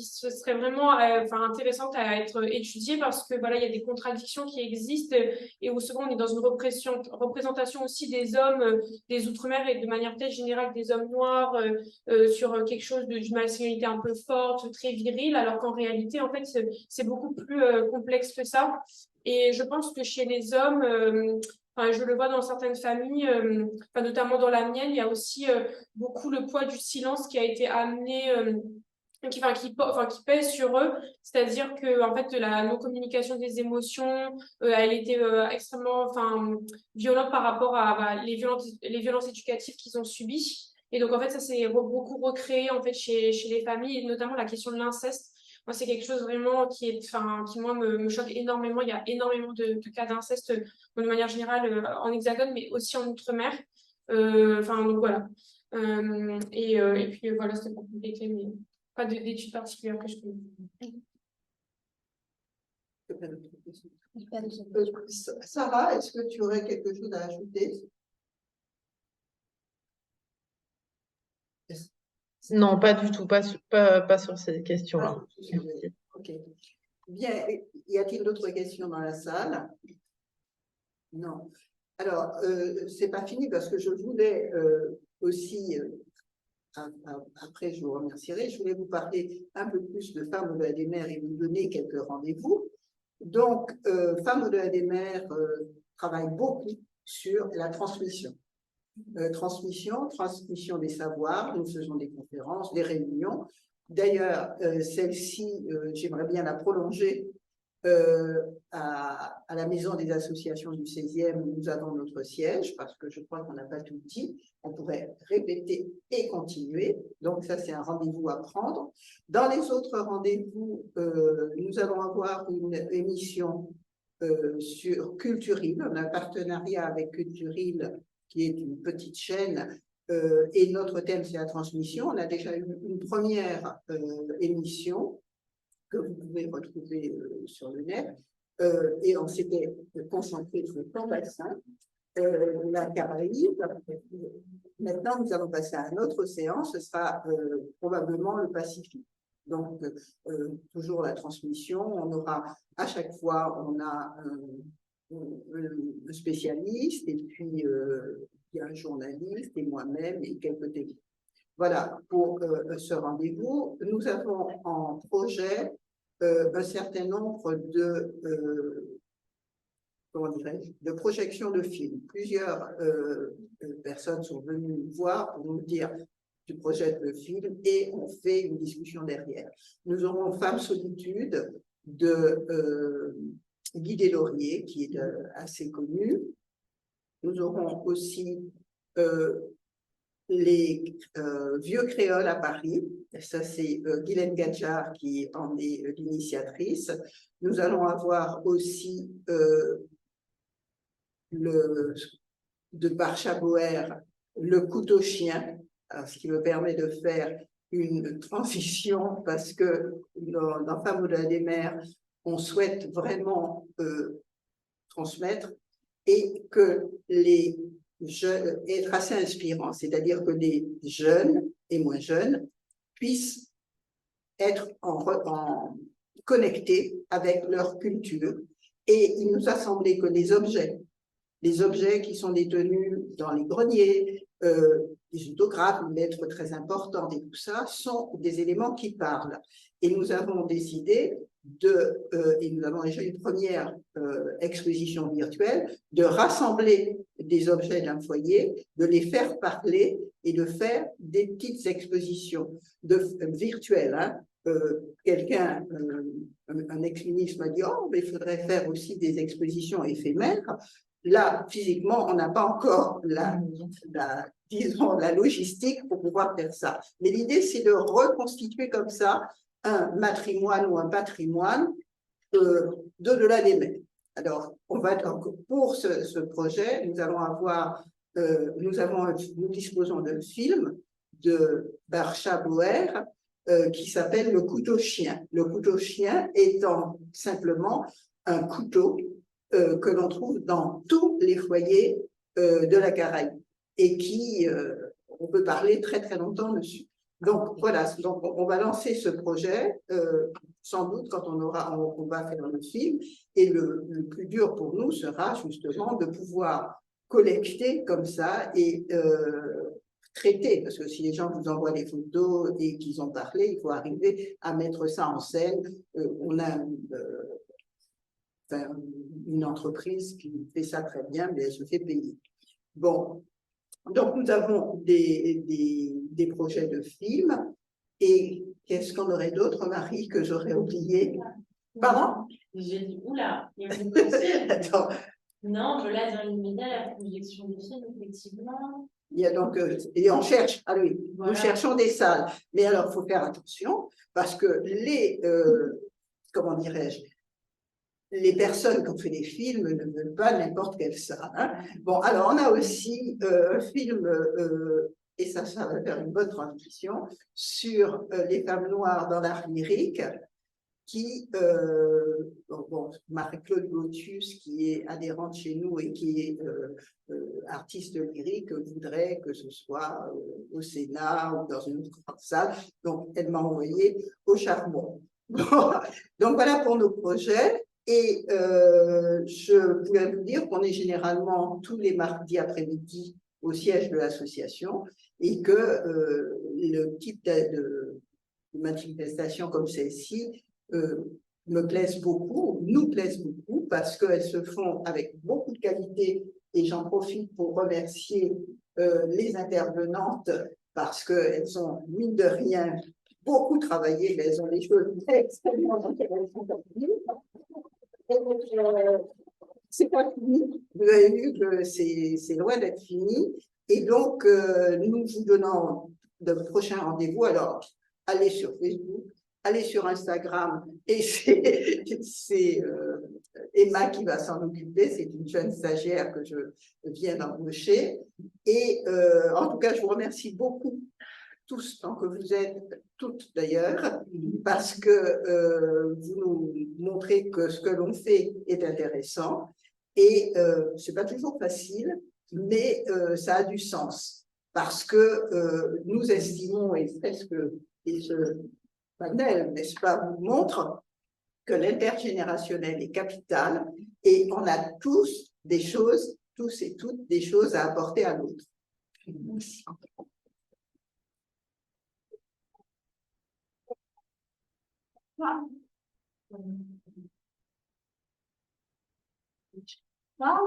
J: seraient vraiment intéressantes à être étudiées, parce que voilà, il y a des contradictions qui existent, et au second, on est dans une représentation aussi des hommes des Outre-mer et de manière peut-être générale des hommes noirs sur quelque chose d'une masculinité un peu forte, très virile, alors qu'en réalité, en fait, c'est beaucoup plus complexe que ça. Et je pense que chez les hommes, je le vois dans certaines familles, notamment dans la mienne, il y a aussi beaucoup le poids du silence qui a été amené, qui pèse sur eux, c'est-à-dire que en fait la non-communication des émotions, elle était extrêmement violente par rapport à les violences éducatives qu'ils ont subies. Et donc en fait ça s'est beaucoup recréé en fait chez les familles, et notamment la question de l'inceste. Moi, c'est quelque chose vraiment qui moi me choque énormément. Il y a énormément de cas d'inceste de manière générale en Hexagone, mais aussi en Outre-mer. Donc voilà. Et puis voilà, c'était pour compléter, mais pas d'études particulières que je connais.
D: Sarah, est-ce que tu aurais quelque chose à ajouter?
E: Non, pas du tout, pas sur ces questions-là.
D: Ok. Bien, y a-t-il d'autres questions dans la salle? Non. Alors, c'est pas fini, parce que je voulais aussi, après je vous remercierai, je voulais vous parler un peu plus de Femmes au-delà des mers et vous donner quelques rendez-vous. Donc, Femmes au-delà des mers travaille beaucoup sur la transmission. Transmission des savoirs. Nous faisons des conférences, des réunions. D'ailleurs, celle-ci, j'aimerais bien la prolonger à la Maison des associations du 16e, où nous avons notre siège, parce que je crois qu'on n'a pas tout dit. On pourrait répéter et continuer. Donc ça, c'est un rendez-vous à prendre. Dans les autres rendez-vous, nous allons avoir une émission sur Culturil. On a un partenariat avec Culturil, qui est une petite chaîne, et notre thème, c'est la transmission. On a déjà eu une première émission que vous pouvez retrouver sur le net, et on s'était concentré sur le plan bassin, la Caraïbe. Maintenant, nous allons passer à un autre océan, ce sera probablement le Pacifique. Donc, toujours la transmission, on aura, à chaque fois, on a un spécialiste, et puis il y a un journaliste, et moi-même, et quelques témoins. Voilà, pour ce rendez-vous, nous avons en projet un certain nombre de projections de films. Plusieurs personnes sont venues nous voir pour nous dire tu projettes le film, et on fait une discussion derrière. Nous aurons Femme Solitude de Guy Deslauriers, qui est assez connu. Nous aurons aussi les vieux créoles à Paris. Ça, c'est Guylaine Gadjar qui en est l'initiatrice. Nous allons avoir aussi de Barchaboer, le couteau chien, ce qui me permet de faire une transition, parce que dans Femmes au-delà des mers, on souhaite vraiment transmettre, et que les jeunes, être assez inspirant, c'est-à-dire que les jeunes et moins jeunes puissent être connectés avec leur culture. Et il nous a semblé que les objets qui sont détenus dans les greniers, les autographes, une lettre très importante et tout ça, sont des éléments qui parlent. Et nous avons décidé et nous avons déjà une première exposition virtuelle, de rassembler des objets d'un foyer, de les faire parler et de faire des petites expositions virtuelles. Hein. Quelqu'un, un ex-ministre m'a dit « Oh, mais il faudrait faire aussi des expositions éphémères ». Là, physiquement, on n'a pas encore disons, la logistique pour pouvoir faire ça. Mais l'idée, c'est de reconstituer comme ça un matrimoine ou un patrimoine d'au-delà des mers. Alors, pour ce projet, nous disposons d'un film de Barchaboer qui s'appelle le couteau-chien. Le couteau-chien étant simplement un couteau que l'on trouve dans tous les foyers de la Caraïbe et qui, on peut parler très très longtemps dessus. Donc voilà, donc on va lancer ce projet, sans doute quand on va faire le film, et le plus dur pour nous sera justement de pouvoir collecter comme ça et traiter, parce que si les gens vous envoient des photos et qu'ils ont parlé, il faut arriver à mettre ça en scène. On a une entreprise qui fait ça très bien, mais elle se fait payer. Bon, donc nous avons des projets de films. Et qu'est-ce qu'on aurait d'autre, Marie, que j'aurais oublié? Pardon?
K: J'ai dit, oula, il y a une pensée.
D: Attends.
K: Non, je laisse dans l'immédiat la projection des films, effectivement.
D: Il y a donc, et on cherche, ah oui,
K: Voilà.
D: Nous cherchons des salles. Mais alors, il faut faire attention, parce que comment dirais-je, les personnes qui ont fait des films ne veulent pas n'importe quelle salle. Hein. Bon, alors, on a aussi un film, et ça va faire une bonne transition, sur les femmes noires dans l'art lyrique, qui, Marie-Claude Lotus, qui est adhérente chez nous et qui est artiste lyrique, voudrait que ce soit au Sénat ou dans une autre grande salle. Donc, elle m'a envoyé au charbon. Donc, voilà pour nos projets. Et je voulais vous dire qu'on est généralement tous les mardis après-midi au siège de l'association et que le type de manifestation comme celle-ci me plaisent beaucoup, nous plaisent beaucoup, parce qu'elles se font avec beaucoup de qualité et j'en profite pour remercier les intervenantes parce qu'elles ont, mine de rien, beaucoup travaillé, elles ont des choses extrêmement intéressantes. C'est pas fini, vous avez vu que c'est loin d'être fini et donc nous vous donnons de prochains rendez-vous. Alors, allez sur Facebook, allez sur Instagram et c'est Emma qui va s'en occuper, c'est une jeune stagiaire que je viens d'embaucher. Et en tout cas, je vous remercie beaucoup tous, tant que vous êtes toutes d'ailleurs, parce que vous nous montrez que ce que l'on fait est intéressant et c'est pas toujours facile, mais ça a du sens parce que nous estimons, et presque ce panel, n'est-ce pas, vous montre que l'intergénérationnel est capital et on a tous des choses, tous et toutes des choses à apporter à l'autre. Merci.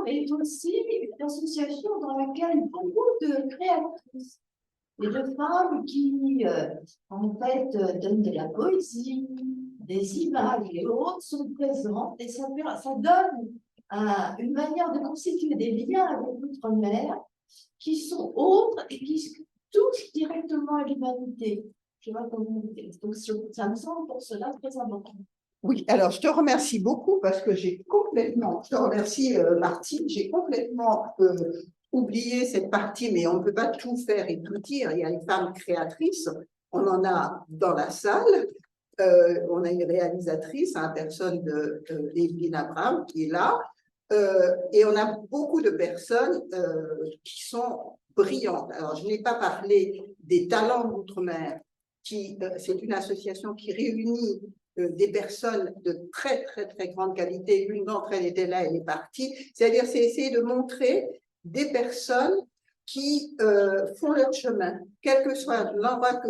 G: Est aussi une association dans laquelle beaucoup de créatrices et de femmes qui, en fait, donnent de la poésie, des images et autres sont présentes et ça donne une manière de constituer des liens avec l'outre-mer qui sont autres et qui touchent directement à l'humanité. Je vois comment vous dites. Donc, ça me semble pour cela très important.
D: Oui, alors je te remercie beaucoup parce que je te remercie Martine, j'ai complètement oublié cette partie, mais on ne peut pas tout faire et tout dire. Il y a une femme créatrice, on en a dans la salle, on a une réalisatrice, une personne de Evelyne Abraham qui est là, et on a beaucoup de personnes qui sont brillantes. Alors, je n'ai pas parlé des talents d'outre-mer, c'est une association qui réunit des personnes de très, très, très grande qualité. L'une d'entre elles était là, elle est partie. C'est-à-dire, c'est essayer de montrer des personnes qui font leur chemin, quel que soit l'endroit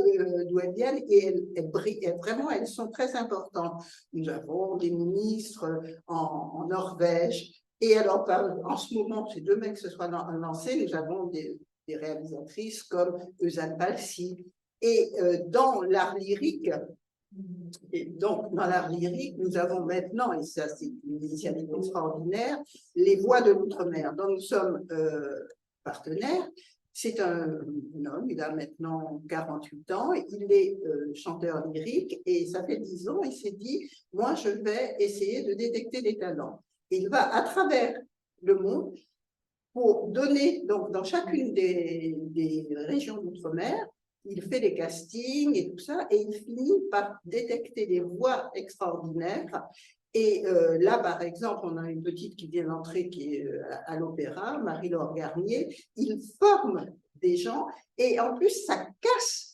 D: d'où elles viennent, et elles brillent. Vraiment, elles sont très importantes. Nous avons des ministres en Norvège. Et alors, en ce moment, c'est demain que ce soit lancé, nous avons des réalisatrices comme Eusanne Palsy. Et dans l'art lyrique, nous avons maintenant, et ça c'est une initiative extraordinaire, les voix de l'outre-mer, dont nous sommes partenaires. C'est un homme, il a maintenant 48 ans, il est chanteur lyrique et ça fait 10 ans, il s'est dit, moi je vais essayer de détecter des talents. Et il va à travers le monde pour donner, donc dans chacune des régions d'outre-mer, il fait des castings et tout ça, et il finit par détecter des voix extraordinaires. Et là, par exemple, on a une petite qui vient d'entrer qui est à l'opéra, Marie-Laure Garnier. Il forme des gens et en plus, ça casse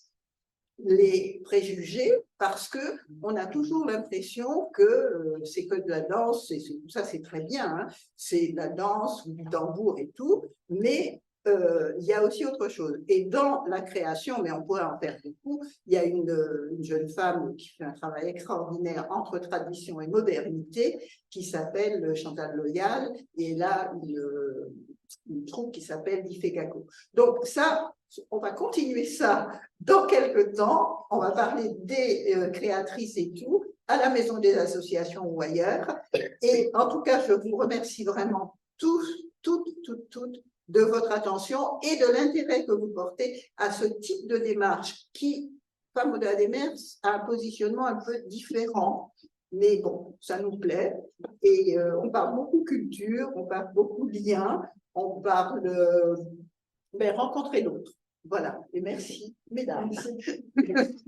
D: les préjugés parce que on a toujours l'impression que c'est que de la danse, tout ça c'est très bien, hein, c'est de la danse, du tambour et tout, mais il y a aussi autre chose. Et dans la création, mais on pourrait en faire beaucoup, il y a une jeune femme qui fait un travail extraordinaire entre tradition et modernité qui s'appelle Chantal Loyal, et là une troupe qui s'appelle Difekako. Donc ça, on va continuer ça dans quelques temps. On va parler des créatrices et tout, à la Maison des Associations ou ailleurs. Et en tout cas, je vous remercie vraiment tous, toutes, de votre attention et de l'intérêt que vous portez à ce type de démarche qui, Femmes au-delà des mers, a un positionnement un peu différent. Mais bon, ça nous plaît. Et on parle beaucoup culture, on parle beaucoup liens, on parle rencontrer l'autre. Voilà, et merci, mesdames.
G: Merci.